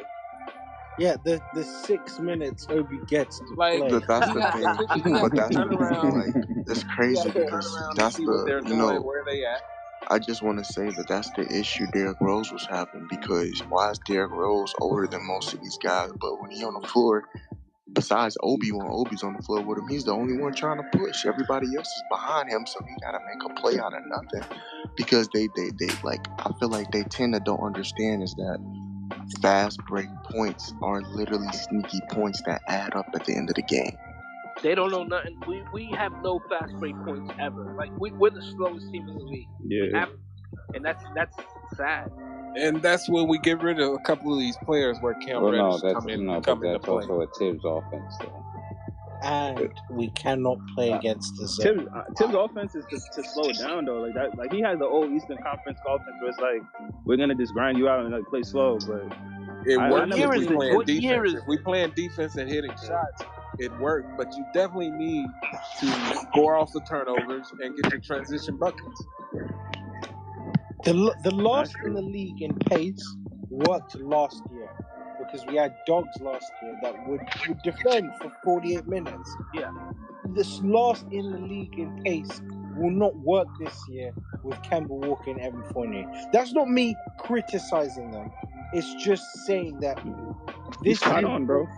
Yeah, the 6 minutes Obi gets to play. That's the thing. But that's it's crazy because that's where they at. I just want to say that's the issue Derrick Rose was having, because why is Derrick Rose older than most of these guys? But when he's on the floor, besides Obi, when Obi's on the floor with him, he's the only one trying to push. Everybody else is behind him, so he got to make a play out of nothing. Because they like, I feel like they tend to don't understand is that fast break points are literally sneaky points that add up at the end of the game. They don't know nothing. We have no fast break points ever. Like we're the slowest team in the league. Yeah. And that's sad. And that's when we get rid of a couple of these players where Reddish come into play. That's also a Tibbs offense, though. And we cannot play against the zone. Tibbs' offense is to slow it down though. Like that, like he has the old Eastern Conference offense where it's like we're gonna just grind you out and like play slow. But it works if we playing what defense. Year is if we playing defense and hitting shots, it worked. But you definitely need to score off the turnovers and get your transition buckets. The last in the league in pace worked last year. Because we had dogs last year that would defend for 48 minutes. Yeah. This last in the league in pace will not work this year with Kemba Walker and Evan Fournier. That's not me criticizing them. It's just saying that this year bro.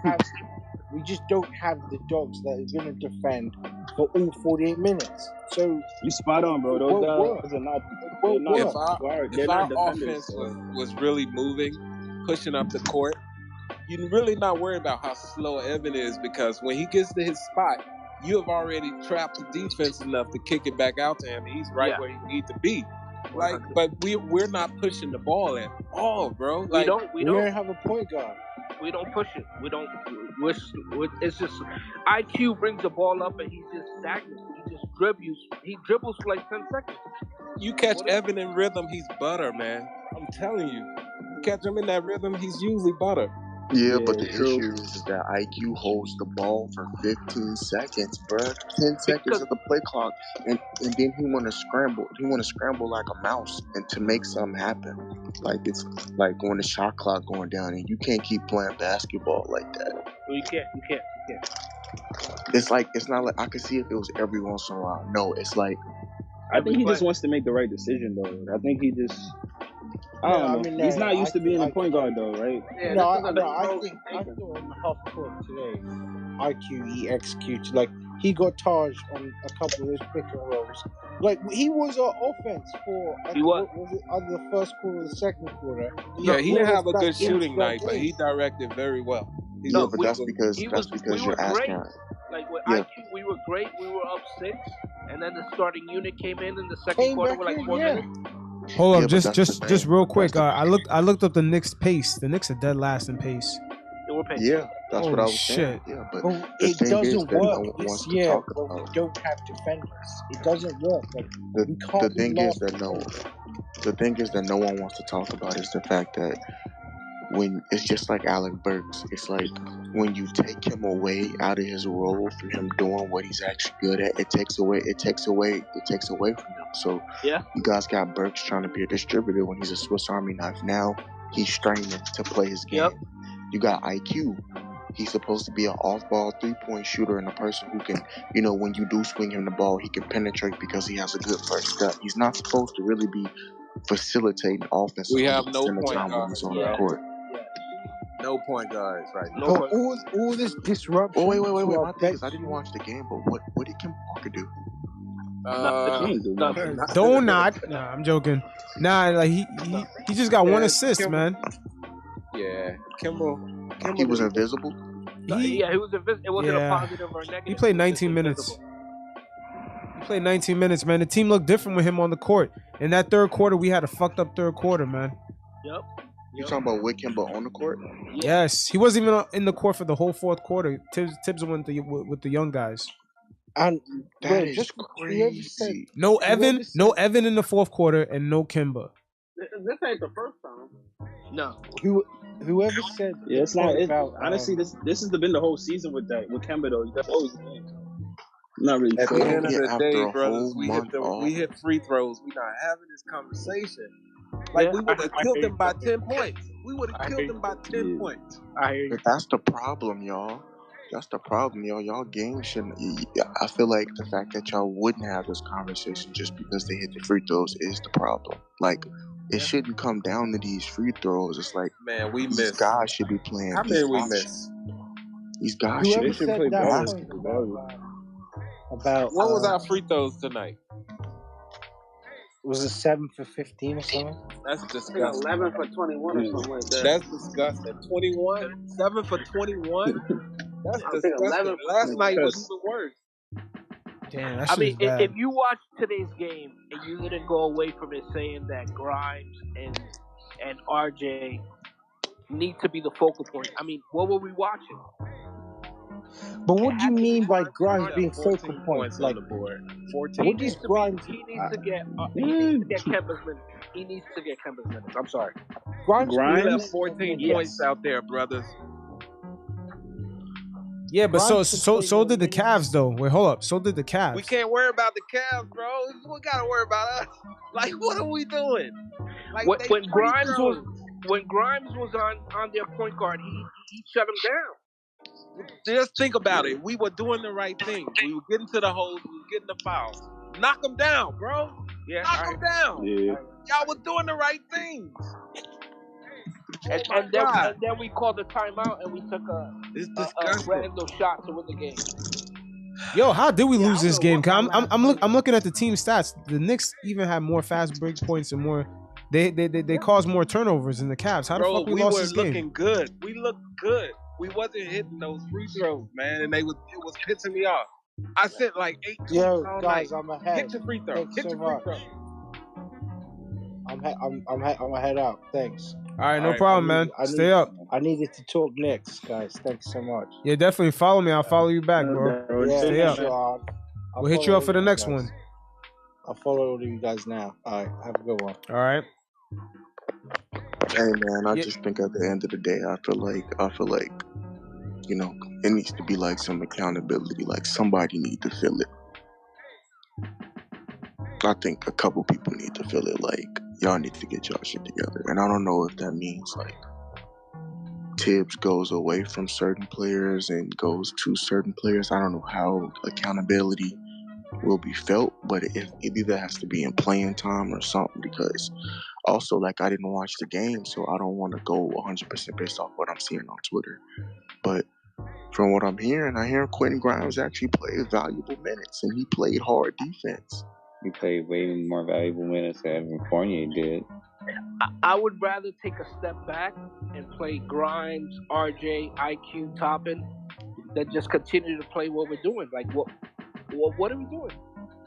we just don't have the dogs that are going to defend for all 48 minutes. So you spot on, bro. Those guys are not. If our offense was really moving, pushing up the court, you're really not worried about how slow Evan is, because when he gets to his spot, you have already trapped the defense enough to kick it back out to him. He's right where he needs to be. Like, but we're not pushing the ball at all, bro. Like, we don't have a point guard. We don't push it. We don't. It's just IQ brings the ball up and he's just stagnant. He just dribbles. He dribbles for like 10 seconds. You catch Evan in rhythm, he's butter, man. I'm telling you. You catch him in that rhythm, he's usually butter. Yeah, but the issue is that IQ holds the ball for 15 seconds, bro. 10 seconds of the play clock, and then he want to scramble. He want to scramble like a mouse and to make something happen. Like it's like when the shot clock going down, and you can't keep playing basketball like that. You can't. It's like, it's not like I could see if it was every once in a while. No, it's like I think he just wants to make the right decision, though. I think he just. I don't know. He's not used to being a point guard, though, right? Yeah, I think in the half court today, IQ, he executed. Like, he got Taj on a couple of those pick and rolls. Like, he was our offense for. Was it either the first quarter or the second quarter? Yeah, he didn't have a good shooting night, but he directed very well. But that's because you're asking. Like with IQ, we were great. We were up 6, and then the starting unit came in the second quarter with like 4 minutes. Hold up, just real quick. I looked up the Knicks pace. The Knicks are dead last in pace. Yeah, that's what I was saying. Yeah, but it doesn't work this year. We don't have defenders. It doesn't work. Like, the thing is that no one wants to talk about is the fact that when it's just like Alec Burks, it's like when you take him away out of his role for him doing what he's actually good at, it takes away from him. So you guys got Burks trying to be a distributor when he's a Swiss Army knife. Now he's straining to play his game. You got IQ. He's supposed to be an off-ball 3-point shooter and a person who can, when you do swing him the ball, he can penetrate because he has a good first step. He's not supposed to really be facilitating offense. We have no point guard on the court. No point guards right now. No all this disruption. Oh, wait. My thing is, I didn't watch the game, but what did Kemba Walker do? Donut. Nah, I'm joking. Nah, like he just got one assist, man. Yeah, Kemba. He was invisible. He was invisible. It wasn't a positive or negative. He played 19 minutes. He played 19 minutes, man. The team looked different with him on the court. In that third quarter, we had a fucked up third quarter, man. Yep. You talking about with Kemba on the court? Yes, he wasn't even in the court for the whole fourth quarter. Tibbs went with the young guys. And that is crazy. No Evan in the fourth quarter, and no Kemba. This ain't the first time. No. Whoever said it's not. Honestly, this has been the whole season with Kemba though. That's always the game. Not really. At the end of the day, brothers, we hit free throws. We're not having this conversation. Like we would have killed them by 10 points. We would have killed them by 10 points. I hear you. That's the problem, y'all. Y'all game shouldn't. I feel like the fact that y'all wouldn't have this conversation just because they hit the free throws is the problem. Like, it shouldn't come down to these free throws. It's like, man, we these missed. guys should be playing. How many we missed? These guys should play basketball. About what was our free throws tonight? Was it 7 for 15 or something? That's disgusting. 11 for 21 or something like that. That's disgusting. 21, 7 for 21. That's disgusting. Last night was even worse. Damn, that shit is bad. If you watched today's game and you didn't go away from it saying that Grimes and RJ need to be the focal point, I mean, what were we watching? But what do you mean by Grimes being focal points? Like, on the board. 14. What is Grimes? He needs to get Kemba's minutes. He needs to get Kemba's minutes. I'm sorry. Grimes have 14 points out there, brothers. Yeah, but so did the Cavs though. Wait, hold up. So did the Cavs. We can't worry about the Cavs, bro. We gotta worry about us. Like, what are we doing? Like, when Grimes was on their point guard, he shut him down. Just think about it. We were doing the right things. We were getting to the holes. We were getting the fouls. Knock them down, bro. Yeah, knock them down. Yeah. Y'all were doing the right things. And then we called the timeout and we took a Randle shot to win the game. Yo, how did we lose this game? I'm looking at the team stats. The Knicks even had more fast break points and more. They caused more turnovers than the Cavs. How the fuck we lost this game? We were looking good. We looked good. We wasn't hitting those free throws, man, and it was pissing me off. I sent like 8 Yo, guys, I'm ahead. Hit your free throw. Hit your free throw. I'm gonna head out. Thanks. All right, no problem, man. Stay up. I needed to talk Knicks, guys. Thanks so much. Yeah, definitely follow me. I'll follow you back, bro. Yeah, stay up. Sure. We'll hit you up for the next one. I'll follow all of you guys now. All right, have a good one. All right. Hey man, I just think at the end of the day, I feel like, you know, it needs to be like some accountability. Like somebody need to feel it. I think a couple people need to feel it. Like y'all need to get y'all shit together. And I don't know if that means like Tibbs goes away from certain players and goes to certain players. I don't know how accountability will be felt, but it either has to be in playing time or something, because also, like, I didn't watch the game, so I don't want to go 100% based off what I'm seeing on Twitter. But from what I'm hearing, I hear Quentin Grimes actually played valuable minutes, and he played hard defense. He played way more valuable minutes than Fournier did. I would rather take a step back and play Grimes, RJ, IQ, Toppin, than just continue to play what we're doing. Like, what are we doing?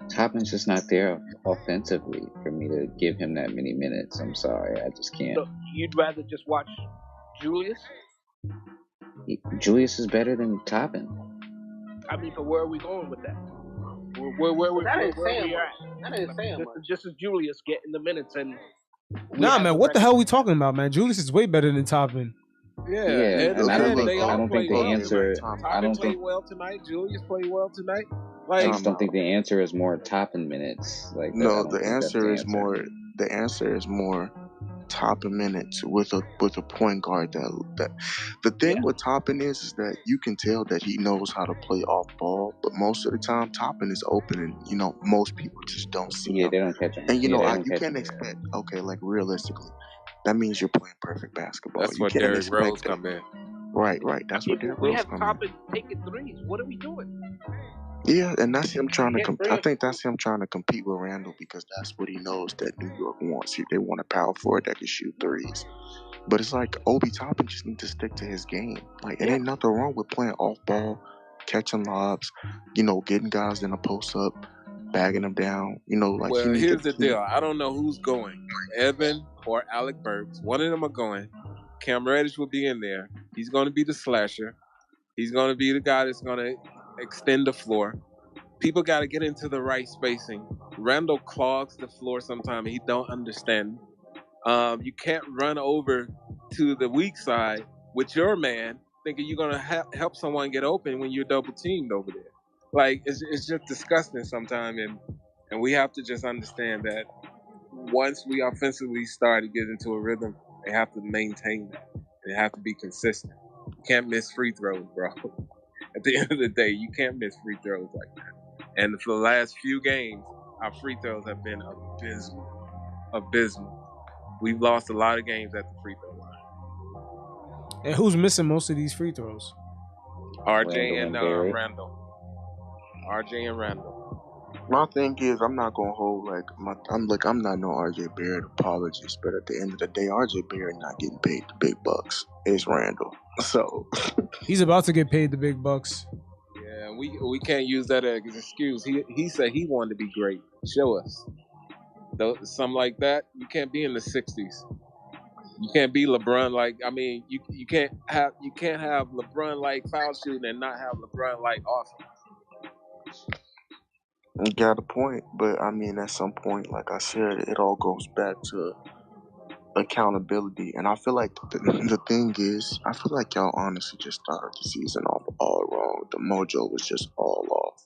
Toppin's just not there offensively for me to give him that many minutes. I'm sorry, I just can't. So you'd rather just watch Julius? Julius is better than Toppin. I mean, but where are we going with that? Where we at? That ain't saying much. Just as Julius getting the minutes and. Nah, man, what the hell are we talking about, man? Julius is way better than Toppin. Yeah, and I don't think the answer. I don't think well tonight. Julius played well tonight. Like, I just don't think the answer is more Toppin minutes. Like no, the answer is more. The answer is more Toppin minutes with a point guard that. The thing with Toppin is that you can tell that he knows how to play off ball, but most of the time Toppin is open, and most people just don't see him. They don't catch him. And you can't expect. Okay, like realistically, that means you're playing perfect basketball. That's you where can't Derrick expect Rose that. come in. Right. That's where Derrick We Rose have come Toppin taking threes. What are we doing? in. Yeah, and that's him trying to. I think that's him trying to compete with Randle because that's what he knows that New York wants. They want a power forward that can shoot threes. But it's like Obi Toppin just need to stick to his game. Like it ain't nothing wrong with playing off ball, catching lobs, getting guys in a post up, bagging them down. Like well, here's the deal. I don't know who's going, Evan or Alec Burks. One of them are going. Cam Reddish will be in there. He's going to be the slasher. He's going to be the guy that's going to extend the floor. People got to get into the right spacing. Randle clogs the floor sometimes. He don't understand. You can't run over to the weak side with your man thinking you're going to help someone get open when you're double teamed over there. Like, it's just disgusting sometimes. And we have to just understand that once we offensively start to get into a rhythm, they have to maintain that. They have to be consistent. You can't miss free throws, bro. At the end of the day, you can't miss free throws like that. And for the last few games, our free throws have been abysmal. We've lost a lot of games at the free throw line. And who's missing most of these free throws? RJ and Randle. RJ and Randle. My thing is, I'm not gonna hold I'm not no RJ Barrett apologist, but at the end of the day, RJ Barrett not getting paid the big bucks. It's Randle, so he's about to get paid the big bucks. Yeah, we can't use that as an excuse. He said he wanted to be great. Show us. Something like that. You can't be in the 60s. You can't be LeBron you can't have LeBron like foul shooting and not have LeBron like offense. You got a point, but at some point, like I said, it all goes back to accountability. And I feel like the thing is, I feel like y'all honestly just started the season off all wrong. The mojo was just all off.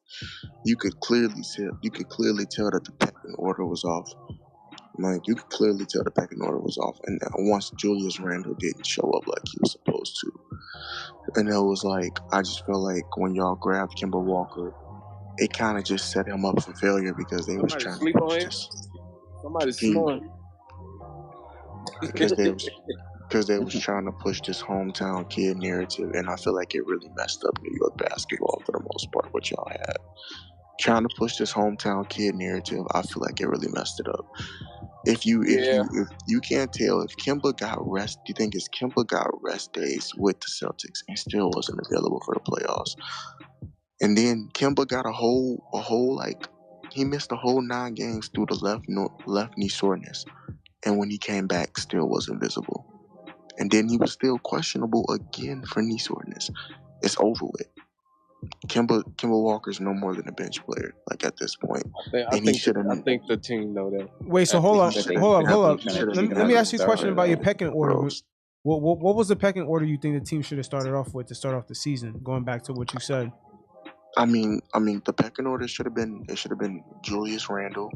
You could clearly tell that the pecking order was off. Like, you could clearly tell the pecking order was off. And once Julius Randle didn't show up like he was supposed to, and it was like, I just feel like when y'all grabbed Kemba Walker, it kind of just set him up for failure because they was trying to push this. Somebody's snoring. Because they was trying to push this hometown kid narrative, and I feel like it really messed up New York basketball for the most part. What y'all had trying to push this hometown kid narrative, I feel like it really messed it up. If you can't tell if Kemba got rest, do you think it's Kemba got rest days with the Celtics and still wasn't available for the playoffs? And then Kemba got a whole he missed a whole 9 games through the left knee soreness, and when he came back, still wasn't visible. And then he was still questionable again for knee soreness. It's over with. Kemba Walker's no more than a bench player, like at this point. I think the team know that. Wait, so hold up. Let me ask you a question about your pecking order. What was the pecking order you think the team should have started off with to start off the season? Going back to what you said. The pecking order should have been Julius Randle,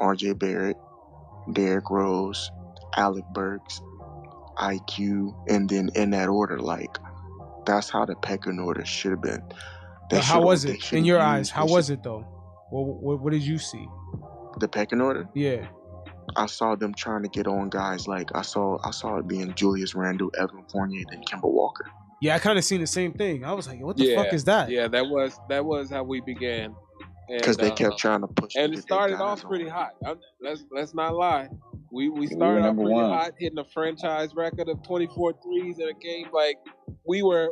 RJ Barrett, Derrick Rose, Alec Burks, IQ, and then in that order, like that's how the pecking order should have been. How was it in your eyes? How was it though? What did you see? The pecking order? Yeah. I saw them trying to get on guys like I saw it being Julius Randle, Evan Fournier, and Kemba Walker. Yeah, I kind of seen the same thing. I was like, what the fuck is that? Yeah, that was how we began. Because they kept trying to push. And it started off pretty hot. Let's not lie. We started off pretty hot, hitting a franchise record of 24 threes in a game. Like we that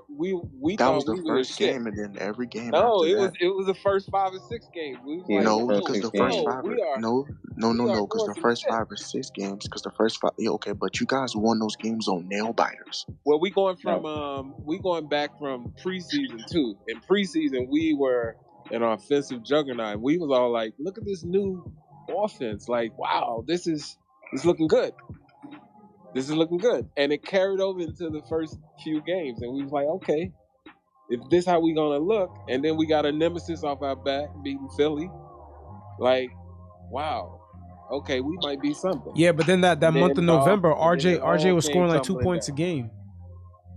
thought was the we first were game, and then every game. No, it was the first 5 or 6 games. No, because the first 5. No, because the first 5 or 6 games. Because the first 5. Yeah, okay, but you guys won those games on nail biters. Well, we going back from preseason too. In preseason, we were an offensive juggernaut. We was all like, look at this new offense. Like, wow, this is looking good. This is looking good. And it carried over into the first few games. And we was like, okay, if this how we gonna look, and then we got a nemesis off our back beating Philly, like, wow, okay, we might be something. Yeah, but then that month of November, RJ was scoring like 2 points a game.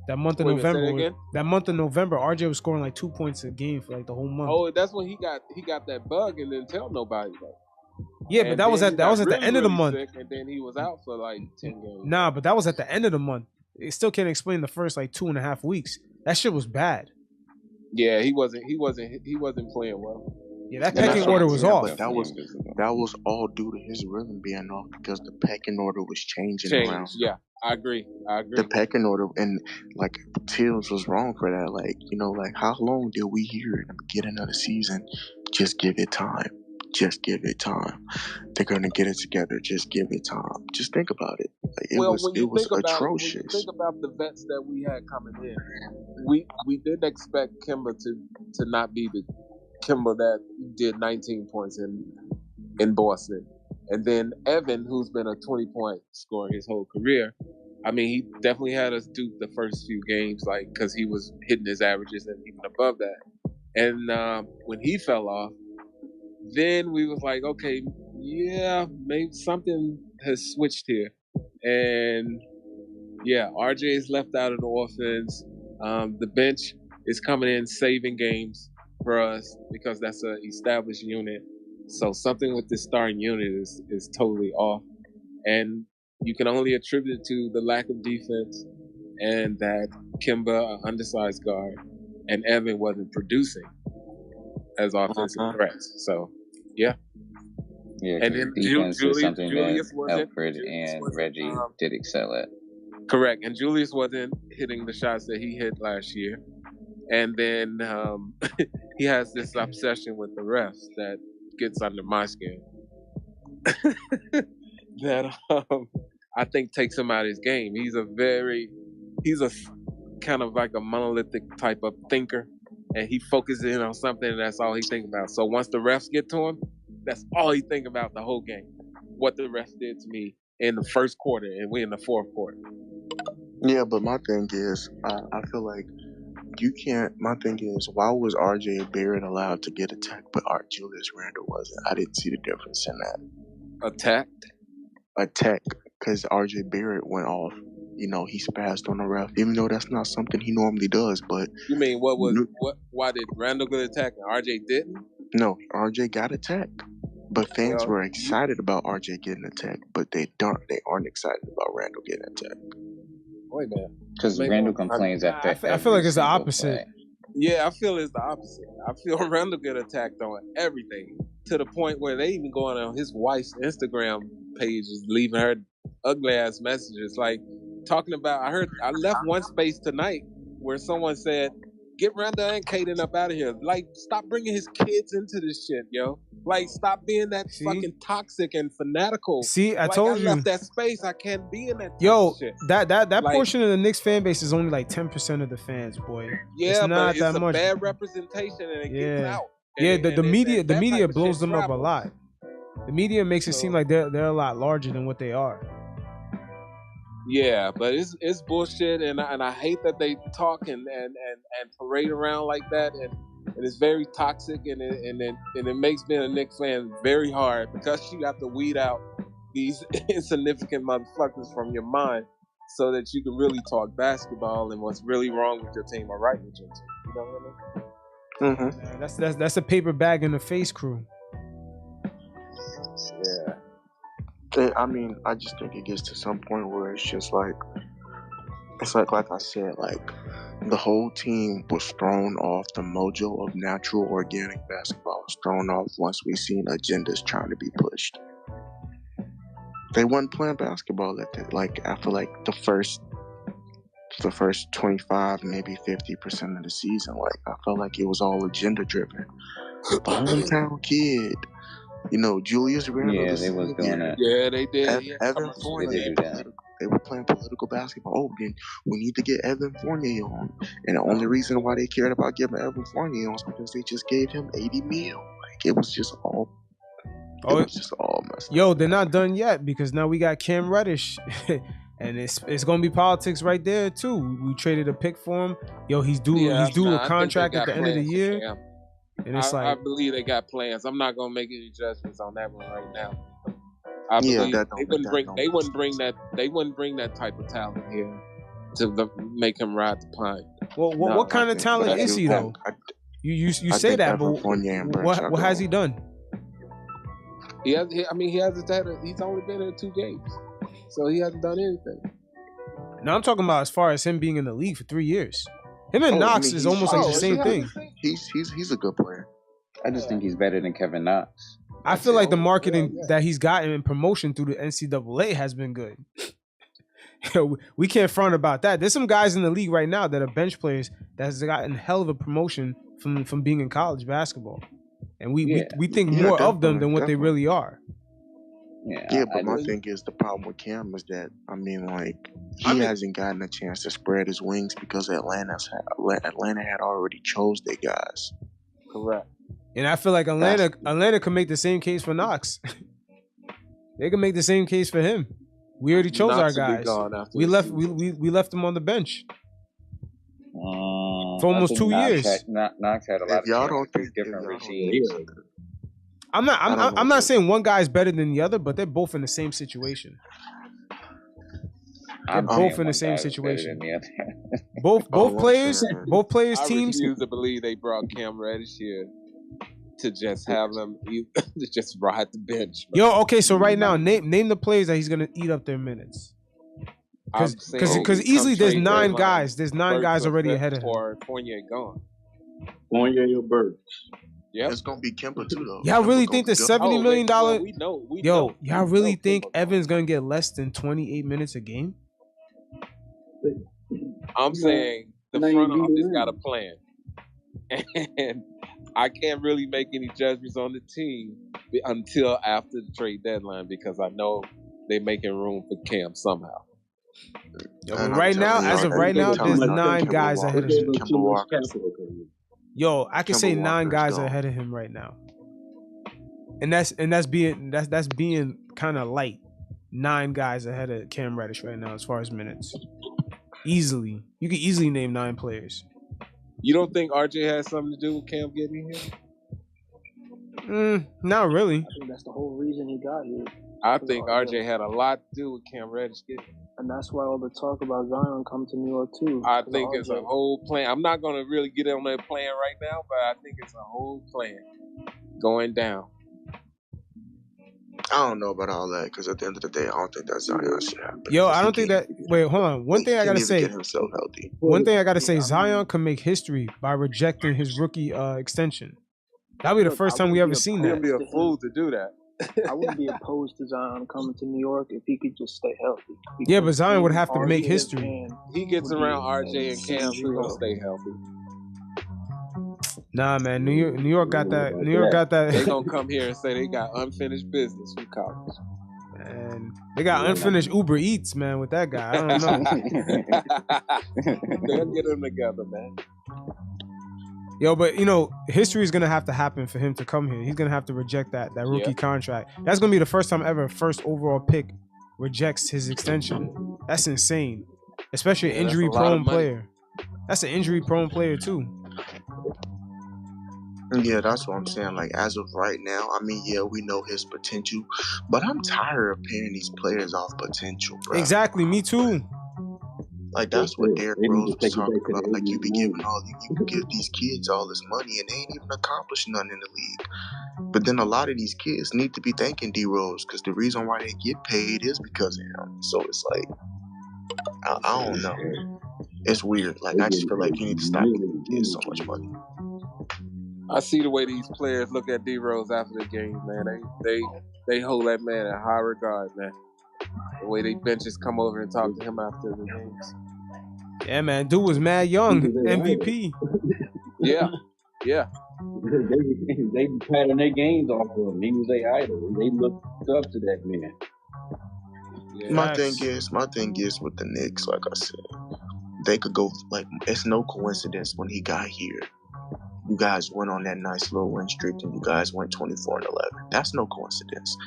That month of November, RJ was scoring like 2 points a game for like the whole month. Oh, that's when he got that bug and didn't tell nobody. Yeah, but that was at the end of the month. Sick, and then he was out for like 10 games. Nah, but that was at the end of the month. It still can't explain the first like 2.5 weeks. That shit was bad. Yeah, he wasn't playing well. Yeah, that pecking order was off. But that was all due to his rhythm being off because the pecking order was changing around. Yeah, I agree. The pecking order, and like Tills was wrong for that. Like, you know, like how long did we hear in the beginning of the season? Just give it time. Just give it time. They're gonna get it together. Just give it time. Just think about it. Like, it was atrocious. When you think about the vets that we had coming in, we didn't expect Kemba to not be the Kemba that did 19 points in Boston, and then Evan, who's been a 20-point scorer his whole career. I mean, he definitely had us do the first few games, like, because he was hitting his averages and even above that. And when he fell off, then we was like, okay, yeah, maybe something has switched here. And yeah, RJ is left out of the offense. The bench is coming in saving games for us because that's an established unit. So something with this starting unit is totally off. And you can only attribute it to the lack of defense and that Kemba, an undersized guard, and Evan wasn't producing as offensive threats. So, yeah. Yeah, and then defense is something Julius that Alfred and Reggie did excel at. Correct. And Julius wasn't hitting the shots that he hit last year. And then he has this obsession with the refs that gets under my skin. That I think takes him out of his game. He's a kind of like a monolithic type of thinker. And he focuses in on something, and that's all he thinks about. So once the refs get to him, that's all he think about the whole game. What the refs did to me in the first quarter, and we in the fourth quarter. Yeah, but my thing is, I feel like you can't. My thing is, why was RJ Barrett allowed to get attacked, but Julius Randle wasn't? I didn't see the difference in that. Attacked, because RJ Barrett went off. You know, he spazzed on the ref, even though that's not something he normally does. But you mean why did Randle get attacked and RJ didn't? No, RJ got attacked, but fans were excited about RJ getting attacked, but they aren't excited about Randle getting attacked. Wait a minute, because Randle complains after. I feel like it's the opposite. Play. Yeah, I feel it's the opposite. I feel Randle get attacked on everything to the point where they even going on his wife's Instagram page, is leaving her ugly ass messages like. Talking about, I left one space tonight where someone said, "Get Randle and Caden up out of here." Like, stop bringing his kids into this shit, yo. Like, stop being that fucking toxic and fanatical. See, I told you. I left that space. I can't be in that. Shit. That like, portion of the Knicks fan base is only like 10% of the fans, boy. Yeah, it's not but that it's a much. bad representation, and it gets out. The media blows them up a lot. The media makes it seem like they're a lot larger than what they are. Yeah, but it's bullshit, and I hate that they talk and parade around like that, and it's very toxic, and it makes being a Knicks fan very hard because you have to weed out these insignificant motherfuckers from your mind so that you can really talk basketball and what's really wrong with your team or right with your team. You know what I mean? Mm-hmm. That's a paper bag in the face crew. Yeah. I mean, I just think it gets to some point where it's just like, like I said, like the whole team was thrown off. The mojo of natural, organic basketball was thrown off once we seen agendas trying to be pushed. They wasn't playing basketball at that. Like after like the first 25, maybe 50% of the season, like I felt like it was all agenda driven. The hometown kid. You know, Julius Randle. Yeah, they was doing that. Yeah, they did. Evan Fournier. They were playing political basketball. Oh, then we need to get Evan Fournier on. And the only reason why they cared about getting Evan Fournier on is because they just gave him $80 million. Like, it was just all messed up. Yo, they're not done yet because now we got Cam Reddish. And it's gonna be politics right there too. We traded a pick for him. Yo, he's due a contract at the end of the year. And it's I believe they got plans. I'm not gonna make any judgments on that one right now. I believe they wouldn't bring that type of talent here to make him ride the pine. Well, what kind of talent is he though? You say that, but what has he done? He hasn't had. He's only been in 2 games, so he hasn't done anything. Now I'm talking about as far as him being in the league for 3 years. Him and Knox is almost like the same thing. He's a good player. I just think he's better than Kevin Knox. I feel like the marketing that he's gotten in promotion through the NCAA has been good. We can't front about that. There's some guys in the league right now that are bench players that's gotten hell of a promotion from being in college basketball, and we think more of them than what they really are. But my thing is, the problem with Cam is that he hasn't gotten a chance to spread his wings because Atlanta had already chose their guys. Correct. And I feel like Atlanta can make the same case for Knox. They can make the same case for him. We already chose our guys. We left him on the bench for almost 2 years. Knox had a lot of different regimes. I'm not saying one guy is better than the other, but they're both in the same situation. Both in the same situation. Both players teams. I refuse to believe they brought Cam Reddish here to just have them to just ride the bench. Yo, okay, so right now, name the players that he's gonna eat up their minutes. Because easily there's 9 guys. There's 9 guys already ahead of him. Or Fournier gone. Fournier or Burks. Yeah, it's gonna be Kemba too, though. Y'all really think the $70 million? Y'all really think Evan's gonna get less than 28 minutes a game? I'm saying the front office got a plan, and I can't really make any judgments on the team until after the trade deadline because I know they're making room for Cam somehow. Right now, as of right now, there's 9 guys ahead of him. Yo, I can say 9 guys ahead of him right now, and that's being kind of light. 9 guys ahead of Cam Reddish right now as far as minutes. Easily, you can easily name 9 players. You don't think RJ has something to do with Cam getting here? Not really. I think that's the whole reason he got here. I think RJ had a lot to do with Cam Reddish getting here. And that's why all the talk about Zion come to New York too. I think it's a whole plan. I'm not going to really get on that plan right now, but I think it's a whole plan going down. I don't know about all that because at the end of the day, I don't think that Zion should happen. Yo, I don't think that. Wait, hold on. One thing I gotta say. One thing I gotta say. Zion can make history by rejecting his rookie extension. That'll be the first time we ever seen that. He'd be a fool to do that. I wouldn't be opposed to Zion coming to New York if he could just stay healthy. Yeah, but Zion would have to make history. He gets around RJ and Cam, he's gonna stay healthy. Nah, man, New York got that. New York got that. They gonna come here and say they got unfinished business with college. And they got unfinished Uber Eats, man, with that guy. I don't know. They'll get them together, man. Yo, but history is gonna have to happen for him to come here. He's gonna have to reject that rookie contract. That's gonna be the first time ever first overall pick rejects his extension. That's insane, especially an injury-prone player. That's an injury-prone player too. Yeah, that's what I'm saying. Like, as of right now, we know his potential, but I'm tired of paying these players off potential, bro. Exactly, me too. Like, that's what Derrick Rose was talking about. Like, you give these kids all this money and they ain't even accomplished nothing in the league. But then a lot of these kids need to be thanking D Rose because the reason why they get paid is because of him. So it's like, I don't know. It's weird. Like, I just feel like you need to stop giving kids so much money. I see the way these players look at D Rose after the game, man. They hold that man in high regard, man. The way they benches come over and talk to him after the games. Yeah, man. Dude was mad young. MVP. Yeah. They pattern their games off of him. He was their idol. They looked up to that man. Yeah, my thing is with the Knicks, like I said, they could go, like, it's no coincidence when he got here. You guys went on that nice little win streak and you guys went 24-11. That's no coincidence.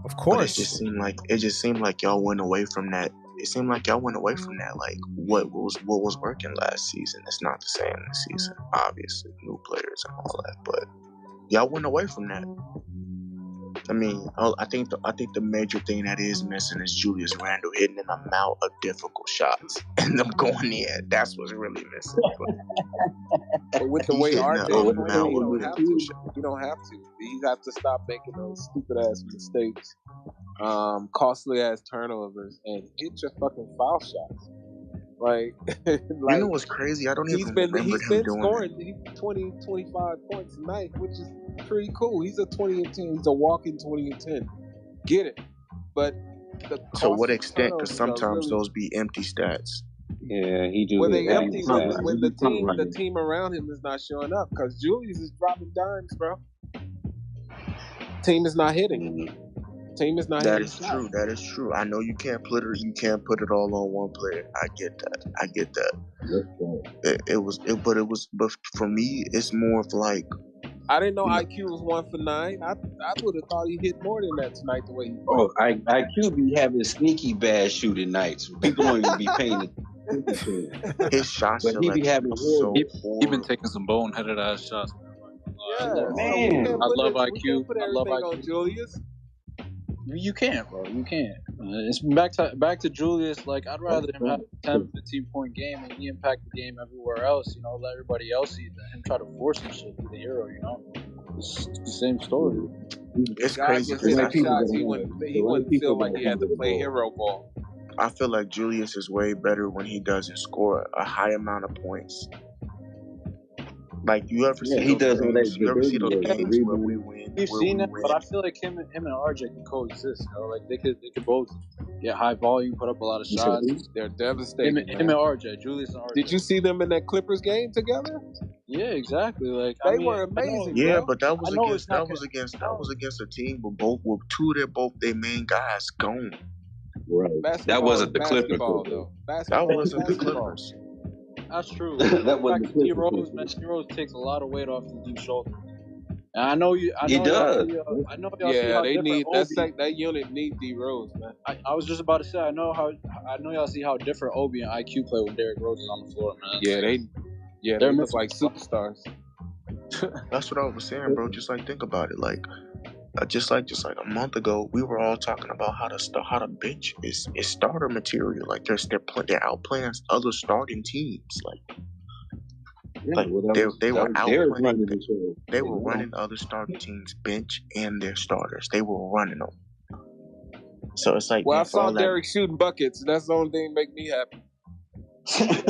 Of course. But it just seemed like y'all went away from that. It seemed like y'all went away from that. Like, what was working last season? It's not the same this season. Obviously, new players and all that. But y'all went away from that. I mean, I think the major thing that is missing is Julius Randle hitting an amount of difficult shots and them going in. That's what's really missing. But with the way RJ is playing, he don't have to. He don't have to. He has to stop making those stupid ass mistakes, costly ass turnovers, and hit your fucking foul shots. Like, you know what's crazy? I don't even remember him doing scoring 20, 25 points a night, which is pretty cool. He's a 20 and 10. He's a walking 20 and 10. Get it? But to what extent? Because sometimes those be empty stats. Yeah, he do. When they empty, when the team around him is not showing up, because Julius is dropping dimes, bro. Team is not hitting. Team is not hitting. That is true. I know you can't put it all on one player. I get that. But for me, it's more of like. I didn't know IQ was 1 for 9. I would have thought he hit more than that tonight the way he played. IQ be having sneaky bad shooting nights. People don't even be paying attention. His shot but he be having he been taking some boneheaded ass shots. Yeah, man. I love IQ. I love IQ. On Julius. You can't, bro. You can't. It's back to Julius. Like, I'd rather him have a 10, 15-point game and he impact the game everywhere else. You know, let everybody else see that him try to force some shit to the hero. You know, it's the same story. It's crazy. He wouldn't feel like he had to play hero ball. I feel like Julius is way better when he doesn't score a high amount of points. Like, you ever see those games where we win? We've seen it, but I feel like him and RJ can coexist. You know? Like they could both get high volume, put up a lot of shots. They're devastating. Him and RJ, Julius and RJ. Did you see them in that Clippers game together? Yeah, exactly. Like they were amazing. Yeah, but that was against a team with two of their main guys gone. Right. That wasn't the Clippers, though. That wasn't the Clippers. That's true. That wasn't D Rose, man. D Rose takes a lot of weight off the deep shoulder. And I know you. He does. I know y'all see how they need that unit need D Rose, man. I was just about to say I know y'all see how different Obi and IQ play when Derrick Rose is on the floor, man. They look like superstars. That's what I was saying, bro. Just like think about it, like. Just like a month ago, we were all talking about how to bench is starter material. Like they're outplaying other starting teams. They were outplaying. They were running other starting teams' bench and their starters. They were running them. So it's like. Well, I saw Derrick shooting buckets. That's the only thing that make me happy.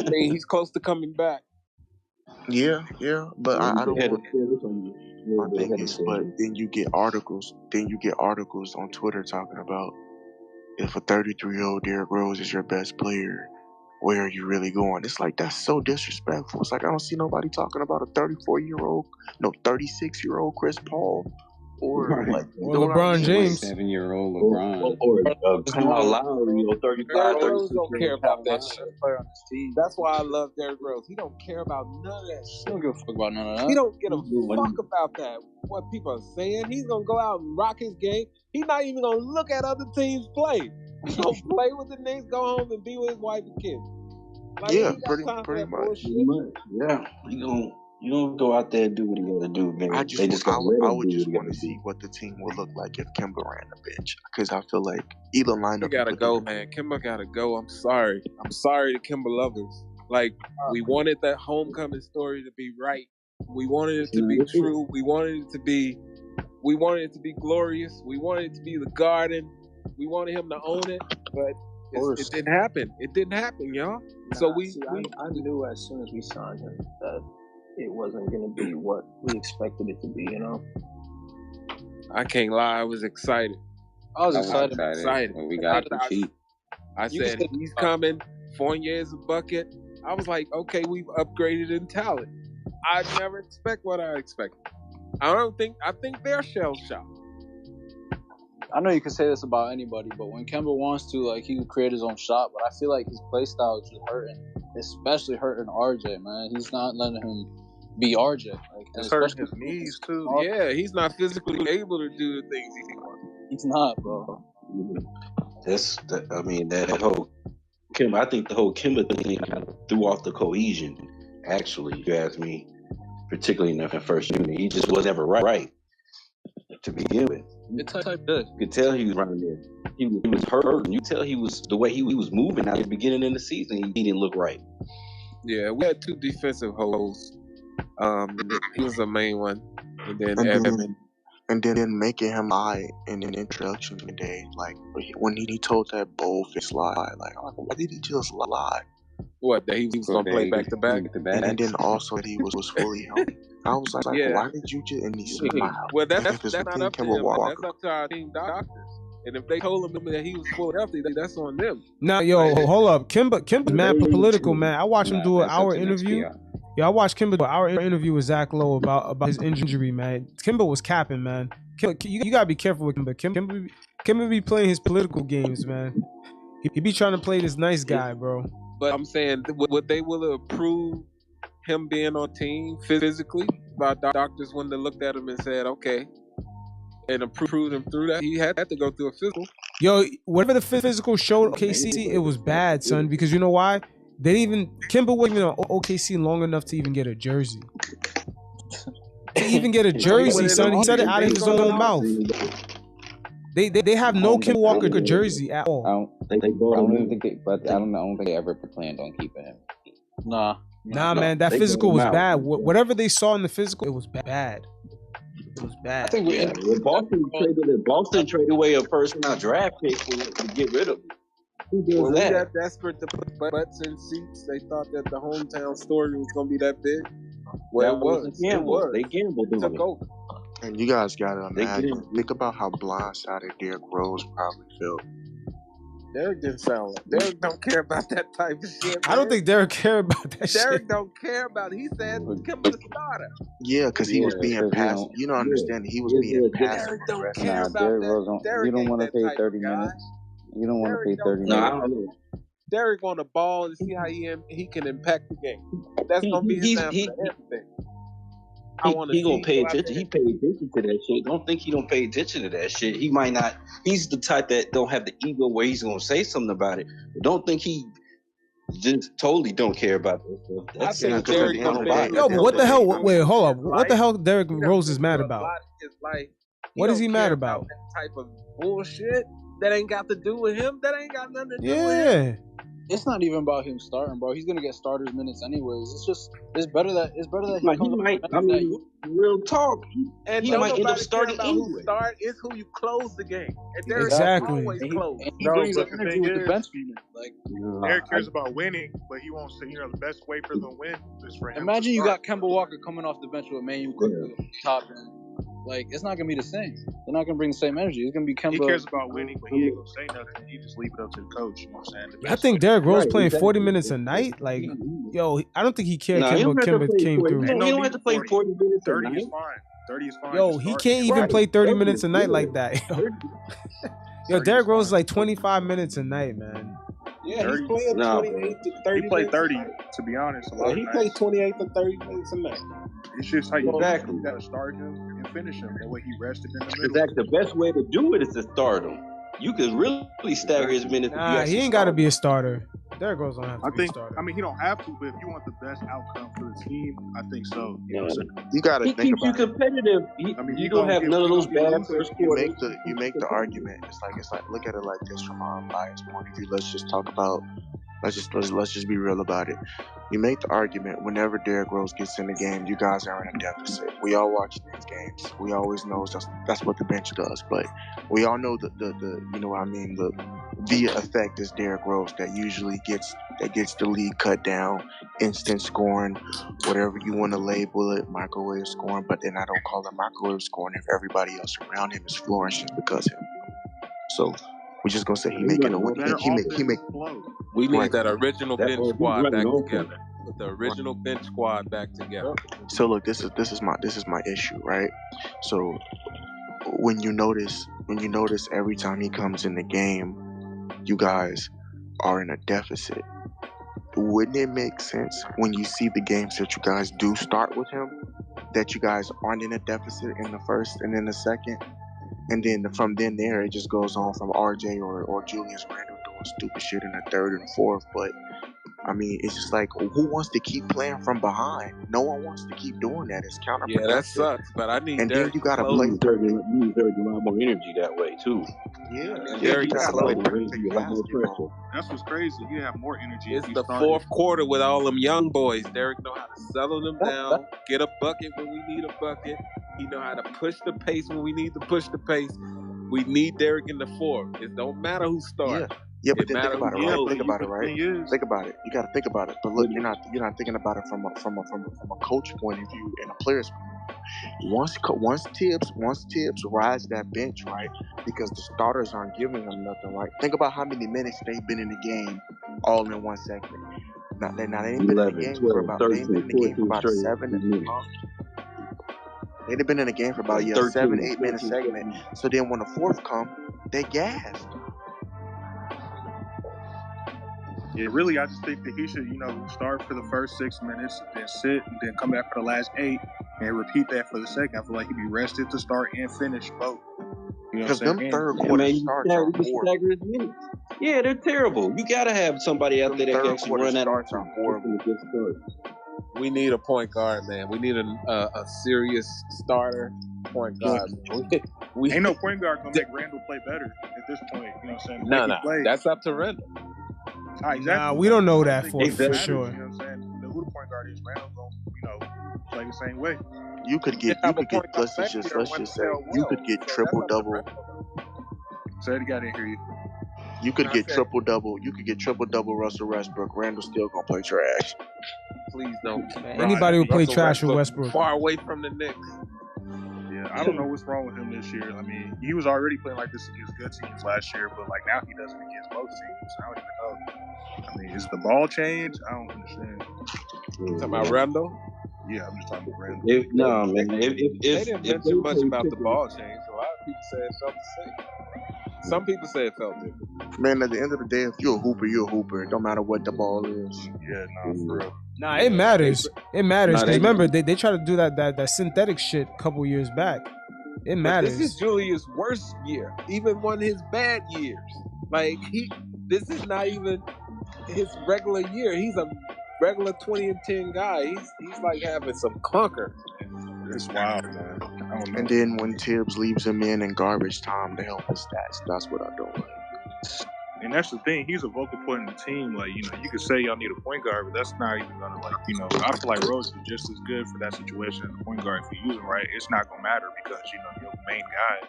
I mean, he's close to coming back. Yeah, but I don't. My thing is, but then you get articles on Twitter talking about if a 33-year-old Derrick Rose is your best player, where are you really going? It's like, that's so disrespectful. It's like, I don't see nobody talking about a 36-year-old Chris Paul or LeBron James, 7-year-old LeBron, or Kyle Lowry, 35. Derrick Rose don't care about that shit. That's why I love Derrick Rose. He don't care about none of that shit. He don't give a fuck about none of that. He don't give a fuck about that. What people are saying. He's gonna go out and rock his game. He's not even gonna look at other teams play. He's gonna play with the Knicks, go home and be with his wife and kids. Like, pretty much. Yeah, you don't go out there and do what you gotta do, man. I would just want to see what the team would look like if Kemba ran the bench, because I feel like either lineup. Kemba gotta go, man. Kemba gotta go. I'm sorry to Kemba lovers. Like, we wanted that homecoming story to be right. We wanted it to be true. We wanted it to be glorious. We wanted it to be the Garden. We wanted him to own it, but it didn't happen. It didn't happen, y'all. So I knew as soon as we signed him that it wasn't going to be what we expected it to be, you know? I can't lie, I was excited. I was excited. When we got the cheat. I said, he's coming. Fournier is a bucket. I was like, okay, we've upgraded in talent. I never expect what I expected. I think they're shell-shocked. I know you can say this about anybody, but when Kemba wants to, like, he can create his own shot, but I feel like his play style is just hurting, especially hurting RJ, man. He's not letting him be RJ. Like, it's hurting his knees, too. Yeah, he's not physically able to do the things he wants. He's not, bro. That whole Kemba, I think the whole Kemba thing kind of threw off the cohesion, actually, if you ask me, particularly in the first unit. He just was never right to begin with. It's type good. You could tell he was running there. He was hurt, and you tell he was the way he was moving at the beginning of the season. He didn't look right. Yeah, we had two defensive holes. He was the main one, and then Evan. And then making him lie in an introduction today, like when he told that bold-faced lie, like why did he just lie? What, that he was gonna play back to back? And then also that he was fully healthy. I was like, yeah. Why did you just? And he smiled. Well, that's not up to him. That's up to our team doctors. And if they told him that he was fully healthy, that's on them. Now, yo, hold up, Kemba's mad political, man. I watched him do an hour interview. Yeah, I watched Kemba do an hour interview with Zach Lowe about his injury, man. Kemba was capping, man. You gotta be careful with Kemba. Kemba be playing his political games, man. He be trying to play this nice guy, bro. But I'm saying, would they will approve him being on team physically? About doctors when they looked at him and said, okay, and approved him through that. He had to go through a physical. Yo, whatever the physical showed OKC, it was bad, son. Because you know why? Kemba wasn't even on OKC long enough to even get a jersey. To even get a jersey, son. He said it out of his own mouth. They have no Kemba Walker jersey at all. I don't think they ever planned on keeping him. Nah, man, that physical was bad. Whatever they saw in the physical, it was bad. It was bad. I think Boston traded away a first-round draft pick to get rid of him. Who does when that? We got desperate to put butts in seats, they thought that the hometown story was going to be that big. Well, it was. They gambled. It took over. And you guys gotta imagine. Think about how blindsided Derrick Rose probably felt. Derrick didn't sound like Derrick don't care about that type of shit. Man. I don't think Derrick care about that shit. Derrick don't care about it. He said, "Come to the starter." Yeah, because he was being passive. You don't understand. He was being passive. Derrick don't care about Derrick that. Rose you don't want to pay 30 minutes. You don't want to pay 30 minutes. No, I don't know. Derrick on the ball and see how he can impact the game. That's gonna be his answer to everything. He gonna pay attention. He paid attention to that shit. Don't think he don't pay attention to that shit. He might not. He's the type that don't have the ego where he's gonna say something about it. But don't think he just totally don't care about that stuff. I think Derrick Yo, but what the hell? Wait, hold up. What the hell Derrick Rose is mad about? What is he mad about? That type of bullshit that ain't got to do with him. That ain't got nothing to do with him. It's not even about him starting, bro. He's gonna get starters minutes anyways. It's better that real talk. And he might end up starting anyway. Start is who you close the game. And Derrick exactly. always close. He brings up energy with the bench unit. Derrick cares about winning, but he won't say. The best way for them to win is for him. Imagine you got Kemba Walker coming off the bench with Immanuel, Quickley, Toppin. It's not gonna be the same. They're not gonna bring the same energy. It's gonna be Kemba. He cares about winning, but he ain't gonna say nothing. He just leave it up to the coach. You know what I'm saying? I think Derrick Rose playing 40 minutes a night. I don't think he cared. Kemba came through. He don't have to play 40 minutes. 30 is fine. 30 is fine. Yo, he can't even play 30 minutes a night like that. Yo, Derrick Rose is like 25 minutes a night, man. Yeah, he's playing 28 to 30. He played 30, to be honest. He played 28 to 30 minutes a night. It's just how you you got to start him and finish him. That way he rested in the middle. Exactly. The best way to do it is to start him. You could really stagger his minutes. Nah, he ain't got to be a starter. Derrick Rose don't have to be a starter. He don't have to, but if you want the best outcome for the team, I think so. You know what I'm saying? You got to think about it. He keeps you competitive. You don't have none of those bad first quarters. You make the argument. It's like look at it like this from our biased point of view. Let's just talk about. Let's just be real about it. You make the argument whenever Derrick Rose gets in the game, you guys are in a deficit. We all watch these games. We always know that's what the bench does. But we all know the you know what I mean, the effect is Derrick Rose that usually gets the league cut down, instant scoring, whatever you want to label it, microwave scoring. But then I don't call it microwave scoring if everybody else around him is flourishing because of him. So we're just gonna say he making a win. We need that original bench squad back together. With the original bench squad back together. So look, this is my issue, right? So when you notice every time he comes in the game, you guys are in a deficit. Wouldn't it make sense when you see the games that you guys do start with him, that you guys aren't in a deficit in the first and in the second? And then from there, it just goes on from RJ or Julius Randle doing stupid shit in the third and fourth. But I mean, it's just like, who wants to keep playing from behind? No one wants to keep doing that. It's counterproductive. Yeah, that sucks. But I need. And Derek then you gotta play. You need a lot more energy that way too. Yeah, and Yeah, Derek you gotta play play basketball. That's what's crazy. You have more energy. It's the fourth quarter with all them young boys. Derek know how to settle them down, get a bucket when we need a bucket. He know how to push the pace when we need to push the pace. We need Derek in the fourth. It don't matter who starts. Yeah, but then think about it, right? Think about it, right? Think about it. You got to think about it. But look, you're not thinking about it from a coach point of view and a player's point of view. Once Tibbs rides that bench, right? Because the starters aren't giving him nothing, right? Think about how many minutes they've been in the game, all in one segment. Now they ain't been in the game for about 7 minutes. They've been in the game for about 7-8 minute segment. So then when the fourth come, they gassed. Yeah, really, I just think that he should, start for the first 6 minutes, then sit, and then come back for the last 8, and repeat that for the second. I feel like he'd be rested to start and finish both. Because them third quarter starts are horrible. Yeah, they're terrible. You gotta have somebody out there that can actually run that. Starts are horrible. We need a point guard, man. We need a serious starter point guard. We ain't no point guard gonna make Randle play better at this point. You know what I'm saying? No. That's up to Randle. Exactly. Nah, we don't know that for sure. You know what I'm saying? Who the point guard is, Randle gonna, play the same way. You could get let's just say you could get triple double. Say it again, I didn't hear you. You could get triple double. You could get triple double Russell Westbrook. Randle's still gonna play trash. Please don't. Anybody who play trash with Westbrook. Far away from the Knicks. Yeah, I don't know what's wrong with him this year. I mean, he was already playing like this against good teams last year, but like now he does it against most teams. I don't even know. I mean, is the ball change? I don't understand. You talking about Randle? Yeah, I'm just talking about Randle. They didn't mention too much about the ball change. A lot of people say it felt the same. Some people say it felt different. Man, at the end of the day, if you're a hooper, you're a hooper. It don't matter what the ball is. Yeah, for real. Nah, it matters. It matters because remember they tried to do that synthetic shit a couple years back. It matters. But this is Julius' worst year, even one of his bad years. Like this is not even his regular year. He's a regular 20-10 guy. He's like having some clunkers. It's wild, man. I don't know. And then when Tibbs leaves him in garbage time to help his stats, that's what I don't like. And that's the thing. He's a vocal point in the team. Like, you could say y'all need a point guard, but that's not even gonna I feel like Rose is just as good for that situation as a point guard. If you use him right, it's not gonna matter because your main guy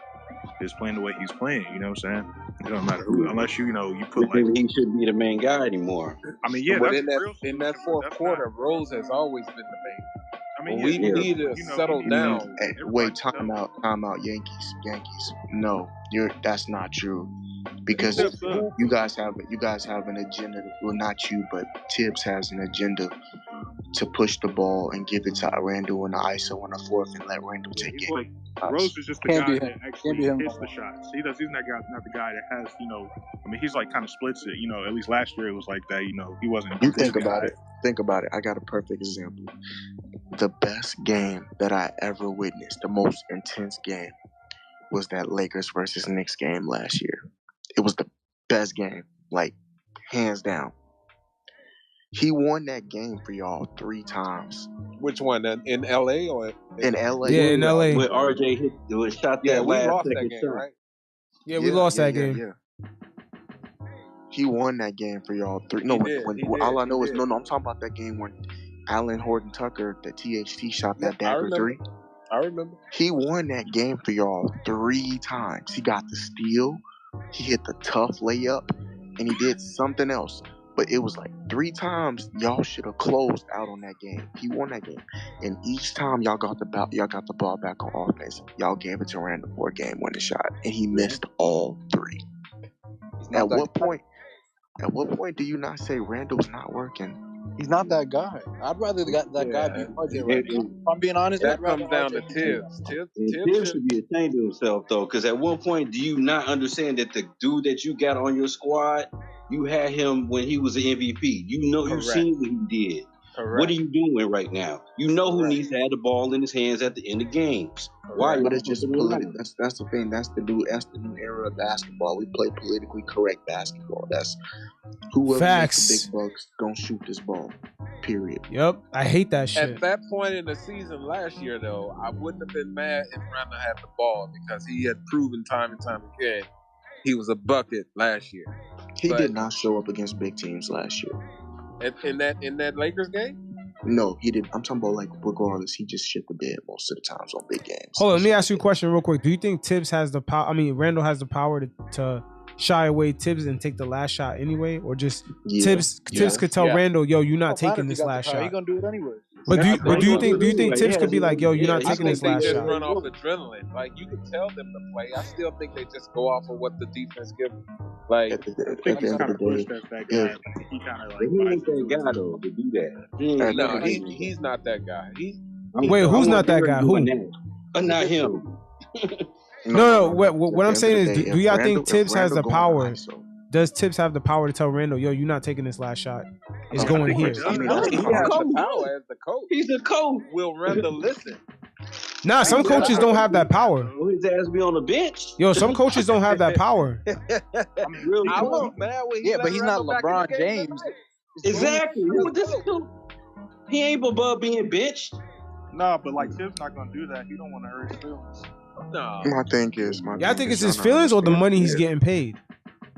is playing the way he's playing. You know what I'm saying? It don't matter who, unless you put like he shouldn't be the main guy anymore. I mean, yeah, but in that fourth quarter, Rose has always been the main. I mean, we need to settle down. Hey, wait, time out, Yankees. No, that's not true. Because you guys have an agenda. Well, not you, but Tibbs has an agenda to push the ball and give it to Randle in the ISO in the fourth and let Randle take it. Rose is just the guy that actually hits the shots. He's not the guy that has, I mean, he's like kind of splits it. At least last year it was like that. He wasn't. You think about it. Think about it. I got a perfect example. The best game that I ever witnessed, the most intense game, was that Lakers versus Knicks game last year. It was the best game, like hands down. He won that game for y'all 3 times. Which one? In LA or in LA? Yeah, in LA. When RJ shot that we lost that game, shot. Right? Yeah, we lost that game. Yeah. He won that game for y'all 3. No, all I know is I'm talking about that game when Allen Horton Tucker, the THT shot that dagger 3. I remember. He won that game for y'all 3 times. He got the steal. He hit the tough layup, and he did something else. But it was like 3 times y'all should have closed out on that game. He won that game, and each time y'all got the ball back on offense, y'all gave it to Randle for a game-winning shot, and he missed all 3. At what point do you not say Randle's not working? He's not that guy. I'd rather that guy be RJ right now. If I'm being honest, that comes down to Tibbs. Tibbs should be ashamed of himself, though, because at one point, do you not understand that the dude that you got on your squad, you had him when he was the MVP? You've seen what he did. Correct. What are you doing right now? You know who needs to have the ball in his hands at the end of games. Why? But it's just political. That's the thing. That's the new era of basketball. We play politically correct basketball. That's whoever makes the big bucks don't shoot this ball. Period. Yep, I hate that shit. At that point in the season last year, though, I wouldn't have been mad if Randle had the ball because he had proven time and time again he was a bucket last year. He did not show up against big teams last year. In that Lakers game? No, he didn't. I'm talking about like regardless, he just shit the bed most of the times on big games. Hold on, let me ask you a question real quick. Do you think Tibbs has the power? I mean, Randle has the power to shy away Tibbs and take the last shot anyway, or just Tibbs could tell Randle, yo, you're not taking this last shot. He's gonna do it anyway. But do you think Tibbs could be like, yo, you're not taking this last shot? They just run off adrenaline. Like you can tell them to play. I still think they just go off of what the defense gives them. Like at the end of the day, he ain't that guy though to do that. No, he's not that guy. Wait, who's not that guy? Who? Not him. No. What I'm saying is, do y'all think Tibbs has the power? Does Tibbs have the power to tell Randle, yo, you're not taking this last shot? It's going here. He has the power as the coach. He's the coach. Will Randle listen? Nah, some coaches don't have that power. Will his ass be on the bench? Yo, some coaches don't have that power. I'm really but he's not LeBron James. Exactly. He ain't above being benched. Nah, but like Tibbs not gonna do that. He don't want to hurt his feelings. No. My thing is, y'all think it's his feelings or the money he's getting paid?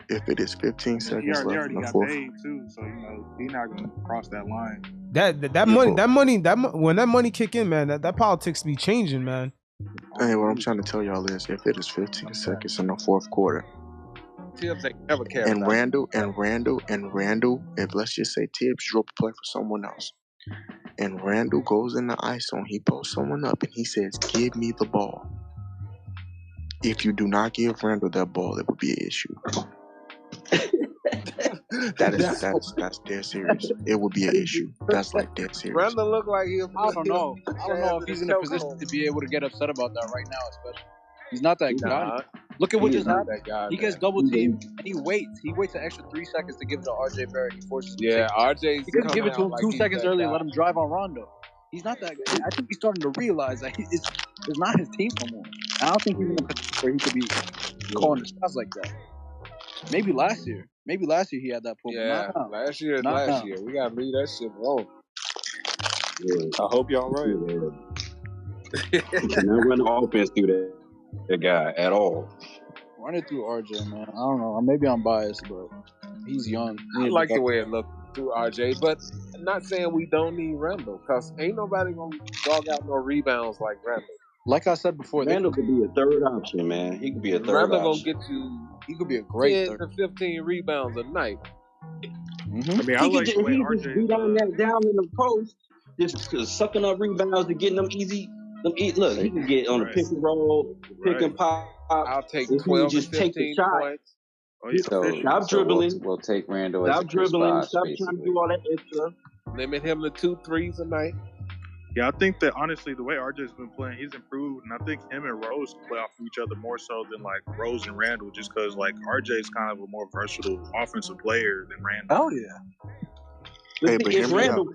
If it is 15 seconds left already in the got fourth, paid too, so he's not gonna cross that line. When that money kick in, man, that politics be changing, man. Hey, what I'm trying to tell y'all is, if it is 15 seconds in the fourth quarter, Tibbs ain't never cared. And Randle, if let's just say Tibbs drove a play for someone else, and Randle goes in the ISO, he posts someone up, and he says, "Give me the ball." If you do not give Randle that ball, it would be an issue. That's dead serious. It would be an issue. That's like dead serious. Randle look like he'll. I don't know if he's in a position to be able to get upset about that right now, especially. He's not that guy. Look at what just happened. He gets double teamed and he waits. He waits an extra 3 seconds to give it to RJ Barrett. He forces him to take RJ. He could give it to him 2 seconds earlier and let him drive on Rondo. He's not that guy. I think he's starting to realize that it's not his team no more. I don't think he's in a position where he could be calling the shots like that. Maybe last year he had that pull. Yeah, last year. We gotta leave that shit alone. Yeah. I hope y'all right. You cannot run the offense through that guy at all. Run it through RJ, man. I don't know. Maybe I'm biased, but he's young. I like the way it looked through RJ, but I'm not saying we don't need Randle, because ain't nobody gonna dog out no rebounds like Randle. Like I said before, Randle could be a third option, man. He could be a third Randle option. Gonna get you. He could be a great 10 to 15 rebounds a night. Mm-hmm. I mean, I like the way RJ be down in the post, just sucking up rebounds and getting them easy. Look, he can get on the pick and roll, pick and pop. I'll take 12 just to 15 take the shot. points. Stop dribbling. We'll take Randle. Stop dribbling. Stop trying to do all that extra. Limit him to 2 threes a night. Yeah, I think that honestly, the way RJ's been playing, he's improved, and I think him and Rose play off of each other more so than like Rose and Randle, just because like RJ's kind of a more versatile offensive player than Randle. Oh yeah. If Randle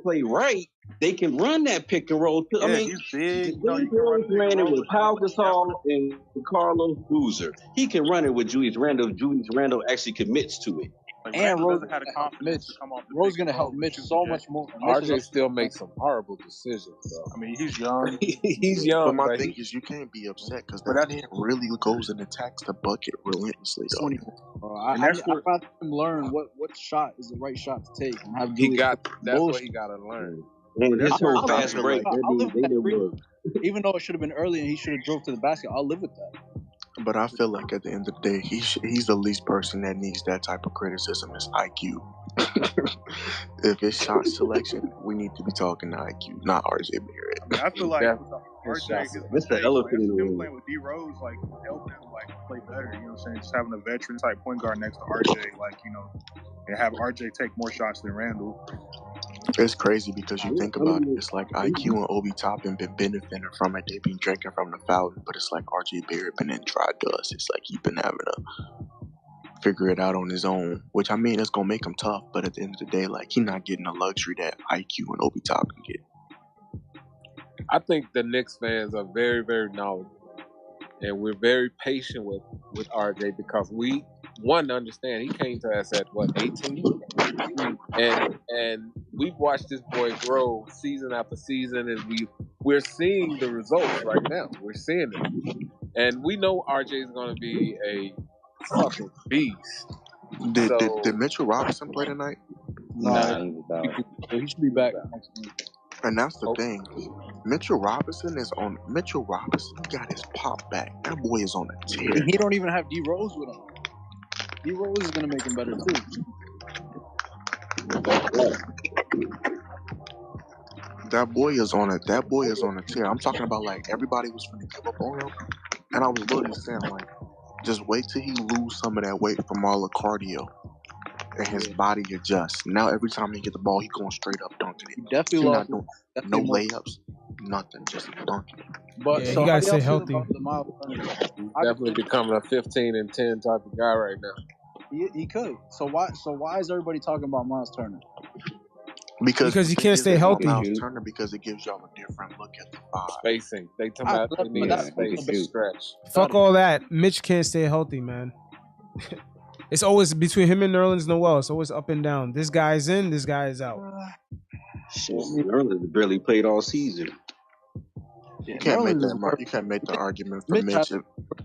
play right, they can run that pick and roll. Yeah, I mean, he's big. Rose ran it with Pau Gasol and Carlos Boozer. He can run it with Julius Randle. Julius Randle actually commits to it. Like, and Rose had a confidence to come off. Rose gonna help Mitch so much more. RJ still makes some horrible decisions, though. I mean, he's young. He's young. But my thing is, you can't be upset because that man really goes and attacks the bucket relentlessly, though. I found him learn what shot is the right shot to take. And that's what he got to learn. And this whole fast break, even though it should have been early and he should have drove to the basket, I'll live with that. But I feel like at the end of the day, he's the least person that needs that type of criticism is IQ. If it's shot selection, we need to be talking to IQ, not RJ Barrett. I mean, I feel like RJ is the elephant in the room. Playing with D Rose, like help him play better. You know what I'm saying? Just having a veteran type point guard next to RJ, and have RJ take more shots than Randle. It's crazy because you think about it. It's like IQ and Obi Toppin been benefiting from it. They've been drinking from the fountain, but it's like RJ Barrett been in dry dust. It's like he's been having figure it out on his own. Which I mean, it's gonna make him tough. But at the end of the day, like he's not getting the luxury that IQ and Obi Toppin get. I think the Knicks fans are very, very knowledgeable, and we're very patient with RJ because we understand he came to us at what 18, and we've watched this boy grow season after season, and we're seeing the results right now. We're seeing it, and we know RJ is going to be a fucking beast. Did Mitchell Robinson play tonight? Nah, he should be back next week. And that's the thing. Mitchell Robinson got his pop back. That boy is on a tear. He don't even have D Rose with him. D Rose is gonna make him better too. That boy is on a tear. I'm talking about like everybody was finna give up on him, and I was literally saying like, just wait till he lose some of that weight from all the cardio. And his body adjusts. Now every time he get the ball, he going straight up dunking it. He definitely lost. No layups, nothing, just dunking it. But so you gotta stay healthy. Definitely becoming a 15 and 10 type of guy right now. He could. So why is everybody talking about Miles Turner? Because he can't stay healthy. Miles Turner, because it gives y'all a different look at the five. Spacing. They talking about they need a space stretch. Fuck all that. Mitch can't stay healthy, man. It's always between him and Nerlens Noel. It's always up and down. This guy's in, this guy is out. Shit, Nerlens barely played all season. You can't make the argument for Mitch.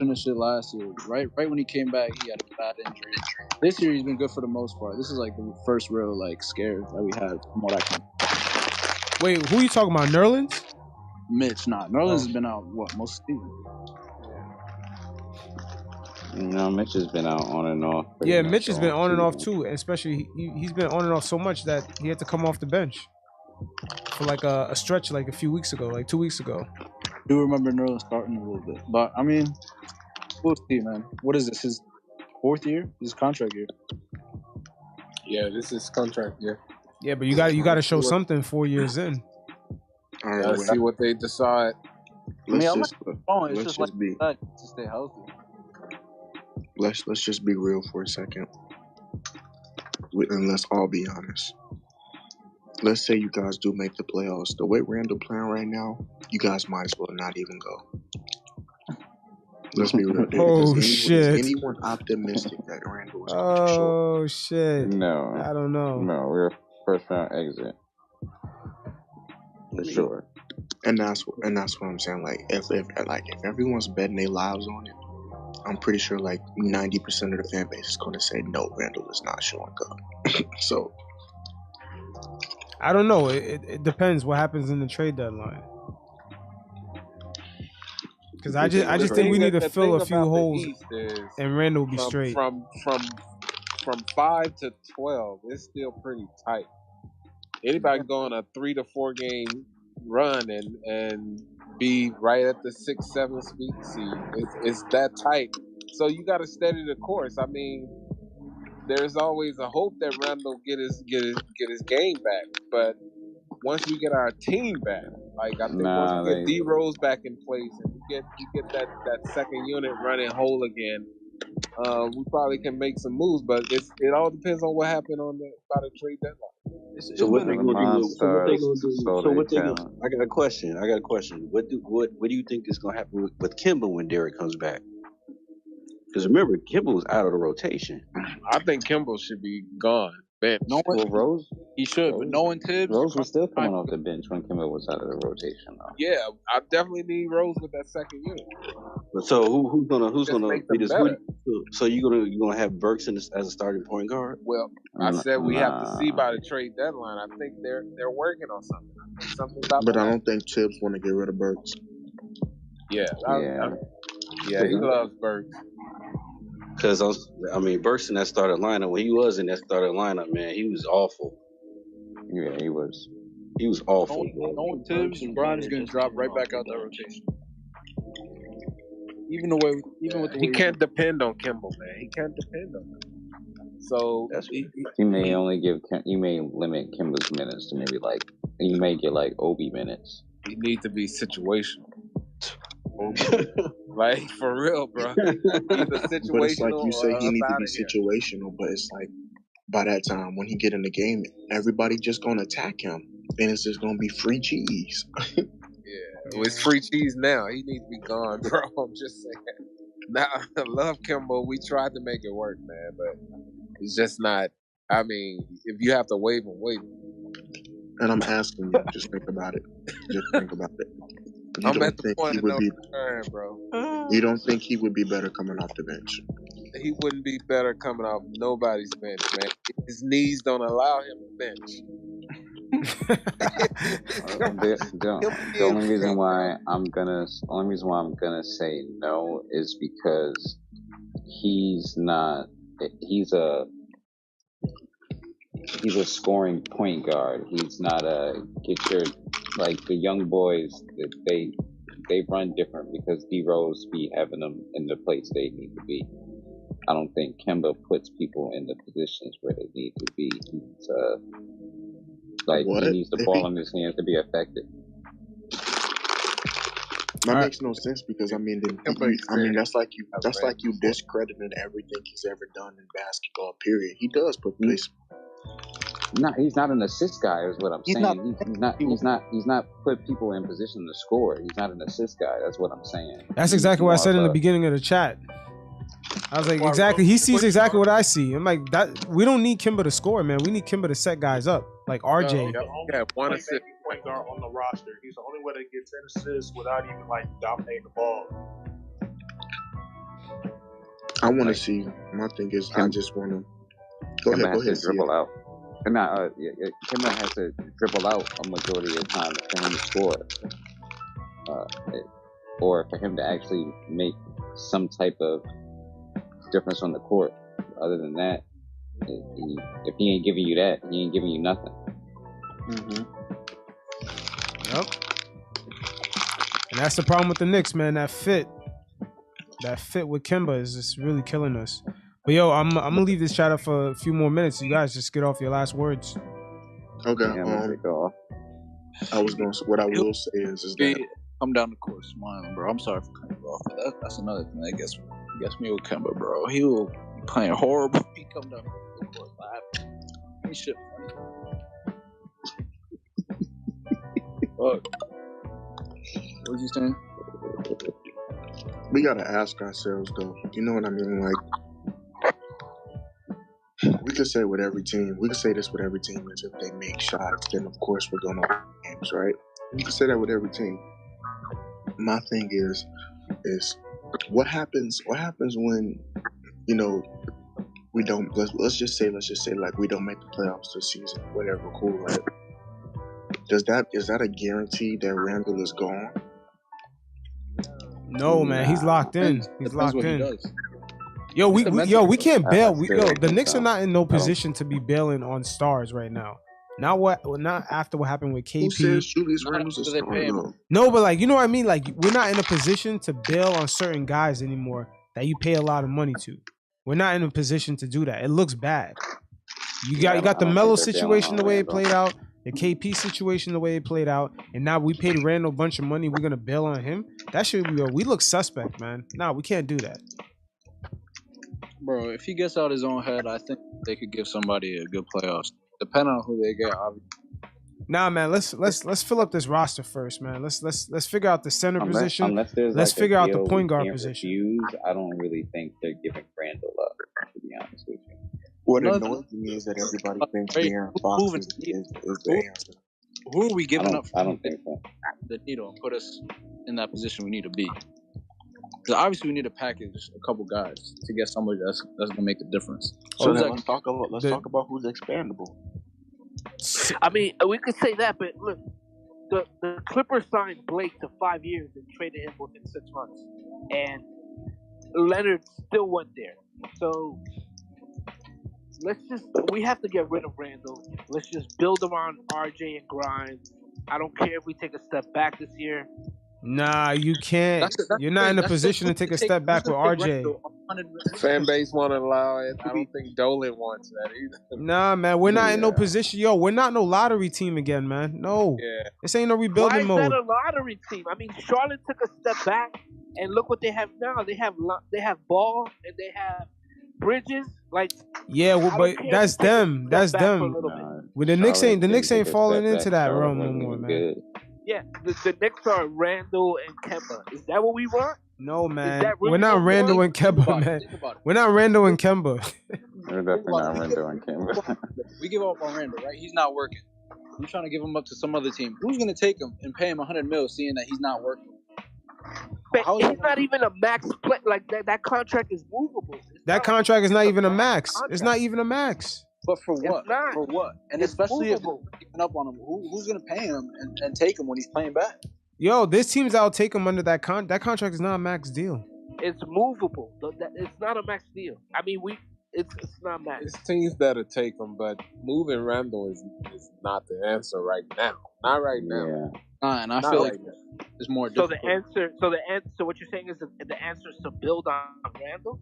This shit last year, right when he came back, he had a bad injury. This year he's been good for the most part. This is like the first real like scare that we had from what I can. Wait, who are you talking about? Nerlens? Mitch, Nerlens has been out most of the season. No, Mitch has been out on and off. Yeah, Mitch has been on and off too, especially he's been on and off so much that he had to come off the bench for like a stretch like a few weeks ago, like 2 weeks ago. I do remember Nerlens starting a little bit, but I mean, we'll see, man. What is this? His fourth year? His contract year? Yeah, this is contract year. Yeah, but you got to show something 4 years in. All right, let's see what they decide. Let's to stay healthy. Let's just be real for a second, and let's all be honest. Let's say you guys do make the playoffs. The way Randle playing right now, you guys might as well not even go. Let's be real. Shit! Is anyone optimistic that Randle is going to show up? Shit! No, I don't know. No, we're first round exit for sure. And that's what I'm saying. Like if everyone's betting their lives on it, I'm pretty sure like 90% of the fan base is going to say no, Randle is not showing up. So I don't know. It depends what happens in the trade deadline. Because I just think we need to fill a few holes, and Randle will be straight. From 5 to 12, it's still pretty tight. Anybody can go on a 3 to 4 game run and be right at the 6-7 seed. It's that tight. So you got to steady the course. I mean, there's always a hope that Randle get his game back. But once we get our team back, like I think once we get D Rose back in place and we get that second unit running whole again, we probably can make some moves. But it all depends on what happened by the trade deadline. So what they gonna do? I got a question. What do you think is gonna happen with Kemba when Derek comes back? Because remember, Kemba was out of the rotation. I think Kemba should be gone. Bench. Rose? He should, but no one Tibbs. Rose was still coming off the bench when Kemba was out of the rotation, though. Yeah, I definitely need Rose with that second unit. So who's gonna be this? So you gonna have Burks as a starting point guard? Well, I said we have to see by the trade deadline. I think they're working on something. But I don't think Tibbs want to get rid of Burks. Yeah, he loves Burks. Because Burks in that starting lineup. When he was in that starting lineup, man, he was awful. Yeah, he was. He was awful. No Tibbs and Brian is going to drop right back out that rotation. Even with the way he can't depend on Kemba, man. He can't depend on him. So he may limit Kemba's minutes to maybe he may get Obi minutes. He needs to be situational. Like, for real, bro. Either situational but it's like you say, he needs to be here. situational. But it's like by that time, when he get in the game, everybody just gonna attack him, and it's just gonna be free cheese. Yeah, it's free cheese now. He needs to be gone, bro. I'm just saying. Now, I love Kemba. We tried to make it work, man, but it's just not. I mean, if you have to waive him, waive him. And I'm asking you, just think about it. Just think about it. You I'm don't at the think point he of would no be, return, bro. You don't think he would be better coming off the bench? He wouldn't be better coming off nobody's bench, man. His knees don't allow him to bench. The only reason why I'm gonna say no is because he's a scoring point guard. He's not like the young boys. They run different because D-Rose be having them in the place they need to be. I don't think Kemba puts people in the positions where they need to be. He's he needs the ball in his hands to be effective. That makes no sense because I mean that's like you discrediting everything he's ever done in basketball. Period. He does put place. No, he's not an assist guy, is what I'm saying. He's not put people in position to score. He's not an assist guy. That's what I'm saying. That's exactly what I said in the beginning of the chat. I was like, exactly. He sees exactly what I see. I'm like, that we don't need Kemba to score, man. We need Kemba to set guys up, like RJ. Yeah, one assist point guard on the roster. He's the only way that gets 10 assists without even like dominating the ball. I want to see. My thing is, I just want to go ahead. Dribble out. Kemba has to dribble out a majority of the time for him to score, or for him to actually make some type of difference on the court. Other than that, if he ain't giving you that, he ain't giving you nothing. Yep. And that's the problem with the Knicks, man. That fit with Kemba is just really killing us. But yo, I'm gonna leave this chat up for a few more minutes. You guys just get off your last words. Okay. What I will say is that come down the court smiling, bro. I'm sorry for cutting you off. That's another thing that gets me with Kemba, bro. He will be playing horrible. He come down the court laughing. He shit funny. What was you saying? We gotta ask ourselves though. You know what I mean? Like, we could say with every team. We could say this with every team is if they make shots, then of course we're gonna win games, right? We could say that with every team. My thing is what happens when we don't let's just say like we don't make the playoffs this season, whatever, cool, right? Is that a guarantee that Randle is gone? No, man, he's locked in. He's locked in. We can't bail. The Knicks are not in no position to be bailing on stars right now. Not after what happened with KP. Who says Julius Randle's a star? No, but like, you know what I mean? Like, we're not in a position to bail on certain guys anymore that you pay a lot of money to. We're not in a position to do that. It looks bad. You got the Melo situation the way it played out, the KP situation the way it played out, and now we paid Randle a bunch of money. We're gonna bail on him. That should be. We look suspect, man. No, we can't do that. Bro, if he gets out his own head, I think they could give somebody a good playoffs. Depending on who they get, obviously. Nah, man. Let's fill up this roster first, man. Let's figure out the center position. Let's figure out the point guard position. I don't really think they're giving Randle up, to be honest with you. What annoys me is that everybody thinks De'Aaron Fox is the answer. Who are we giving up? I don't think so. The needle and put us in that position we need to be. Because obviously we need to package a couple guys to get somebody that's gonna make a difference. So let's talk about who's expandable. I mean, we could say that, but look, the Clippers signed Blake to 5 years and traded him within 6 months, and Leonard still went there. So we have to get rid of Randle. Let's just build around RJ and Grimes. I don't care if we take a step back this year. Nah, you can't. You're not in a position to take a step back with RJ. Fan base won't allow it. I don't think Dolan wants that either. Nah, man, we're not in no position. Yo, we're not no lottery team again, man. No. Yeah. This ain't no rebuilding mode. Why is that a lottery team? I mean, Charlotte took a step back And look what they have now. They have Ball and they have Bridges. Like, yeah, well, but that's them. That's them. Well, the Knicks ain't falling into that realm no more, man. Yeah, the Knicks are Randle and Kemba. Is that what we want? No, man. Really we're not Randle and Kemba, man. We're not Randle and Kemba. We're definitely not Randle and Kemba. We give up on Randle, right? He's not working. We're trying to give him up to some other team. Who's going to take him and pay him $100 million, seeing that he's not working? But he's not even a max play. Like that contract is movable. That contract is not even a max. It's not even a max. But for what? For what? And especially if they're giving up on him, who's going to pay him and take him when he's playing back? Yo, this team's out take him under that that contract is not a max deal. It's movable. It's not a max deal. I mean, it's not max. It's teams that'll take him, but moving Randle is not the answer right now. Not right now. Yeah. And I feel like there's more. So the answer. So what you're saying is the answer is to build on Randle?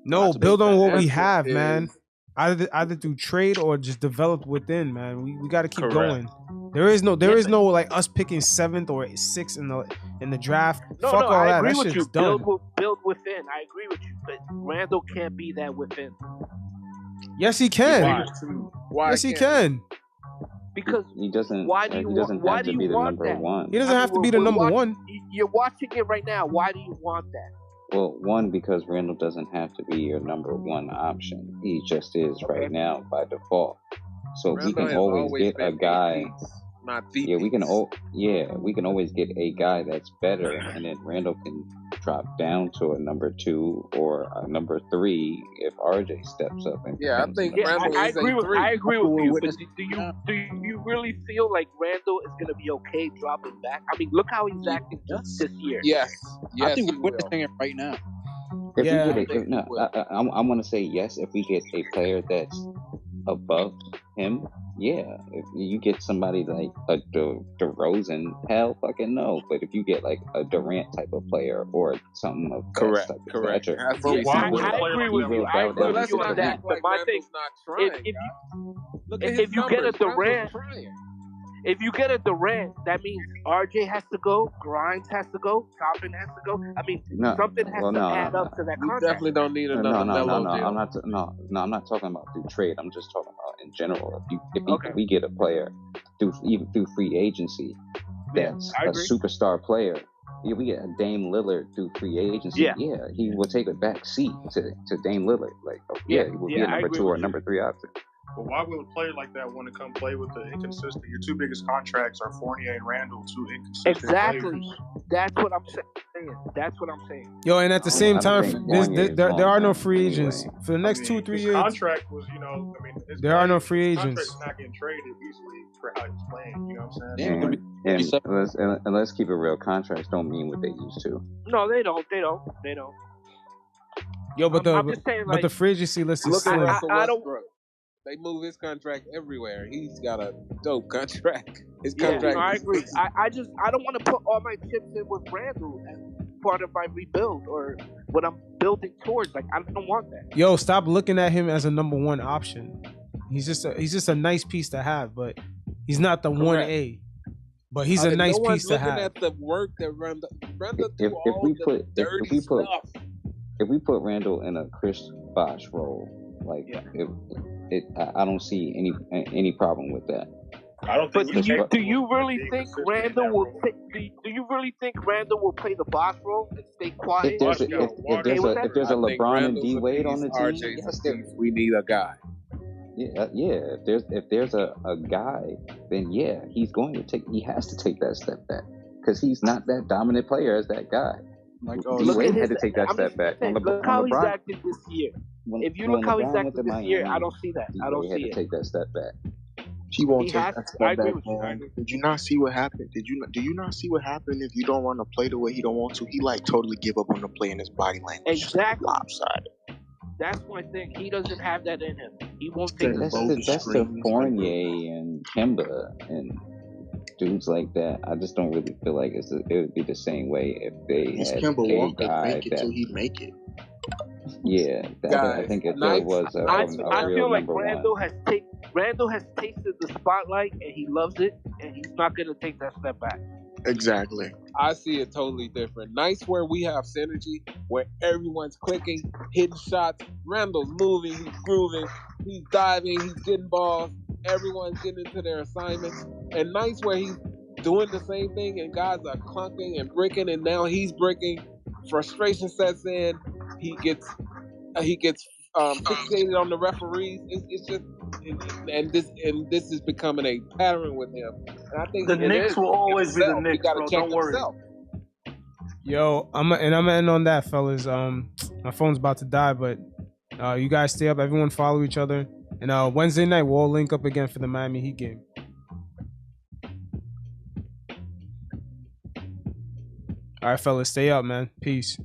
No, build on what we have, man. Either through trade or just develop within, man. We got to keep going. There is no like us picking 7th or 6th in the draft. Fuck all I that. agree That with shit's you. done. Build within. I agree with you, but Randle can't be that within. Yes, he can. Why yes, he can. Because he doesn't. Why do you want that? He doesn't have to be the number one. You're watching it right now. Why do you want that? Well, one, because Randle doesn't have to be your number one option. He just is right now by default. So we can always get a guy. Yeah, we can always get a guy that's better, and then Randle can drop down to a number 2 or a number 3 if RJ steps up. And I think Randle I is agree with 3. I agree with you. But do you really feel like Randle is gonna be okay dropping back? I mean, look how he's acting this year. Yes, I think we're witnessing it right now. If we get I want to say yes. If we get a player that's above him, yeah. If you get somebody like a DeRozan, hell fucking no. But if you get like a Durant type of player or something of correct. I agree with you. I agree with you on that. But my thing, if you get a Durant. If you get a Durant, that means RJ has to go, Grimes has to go, Toppin has to go. I mean, something has to add up to that contract. We definitely don't need another No. I'm not talking about through trade. I'm just talking about in general. If we get a player through free agency that's a superstar player. Yeah, we get a Dame Lillard through free agency. Yeah, he will take a back seat to Dame Lillard. Like, he will be a number 2 or number 3 option. But why would a player like that want to come play with the inconsistent? Your 2 biggest contracts are Fournier and Randle, 2 inconsistent Exactly. players. That's what I'm saying. Yo, and at the same time, there are no free agents for the next 2-3 years. Contract was, there are no free agents. Contract's not getting traded easily for how he's playing. You know what I'm saying? And let's keep it real. Contracts don't mean what they used to. No, they don't. Yo, but the free agency list is look at still. I don't. They move his contract everywhere. He's got a dope contract. His contract. I agree. I don't want to put all my chips in with Randle as part of my rebuild or what I'm building towards. Like, I don't want that. Yo, stop looking at him as a number 1 option. He's just a nice piece to have, but he's not the 1A. But he's a nice piece to have. At the work that Randle if we put Randle in a Chris Bosh role, like I don't see any problem with that. I don't think. But do you really think Randle will? Do you really think Randle will play the boss role and stay quiet? If there's a LeBron and D Wade on the team, we need a guy. Yeah. If there's a guy, then he's going to take. He has to take that step back because he's not that dominant player as that guy. Like, D Wade had to take that step back. Look how he's acted this year. If you look how he's acted this year, I don't see that. I don't see it. Take that step back. He won't take that step back, man. Did you not see what happened? Do you not see what happened if you don't want to play the way he don't want to? He totally give up on the play in his body language. Exactly. Lopsided. That's my thing. He doesn't have that in him. He won't take that's the Fournier and Kemba and dudes like that. I just don't really feel like it would be the same way if they had Kemba a guy make it till he make it. Yeah, I think if there was I real feel like number Randle one. has tasted the spotlight and he loves it, and he's not gonna take that step back. Exactly. I see it totally different. Nights where we have synergy, where everyone's clicking, hitting shots. Randle's moving, he's grooving, he's diving, he's getting balls. Everyone's getting into their assignments. And nights where he's doing the same thing and guys are clunking and bricking, and now he's bricking. Frustration sets in. He gets fixated on the referees. It's just and this is becoming a pattern with him. And I think the Knicks will always be the Knicks, bro. Don't worry. Yo, I'm gonna end on that, fellas. My phone's about to die, but you guys stay up. Everyone follow each other. And Wednesday night we'll all link up again for the Miami Heat game. All right, fellas, stay up, man. Peace.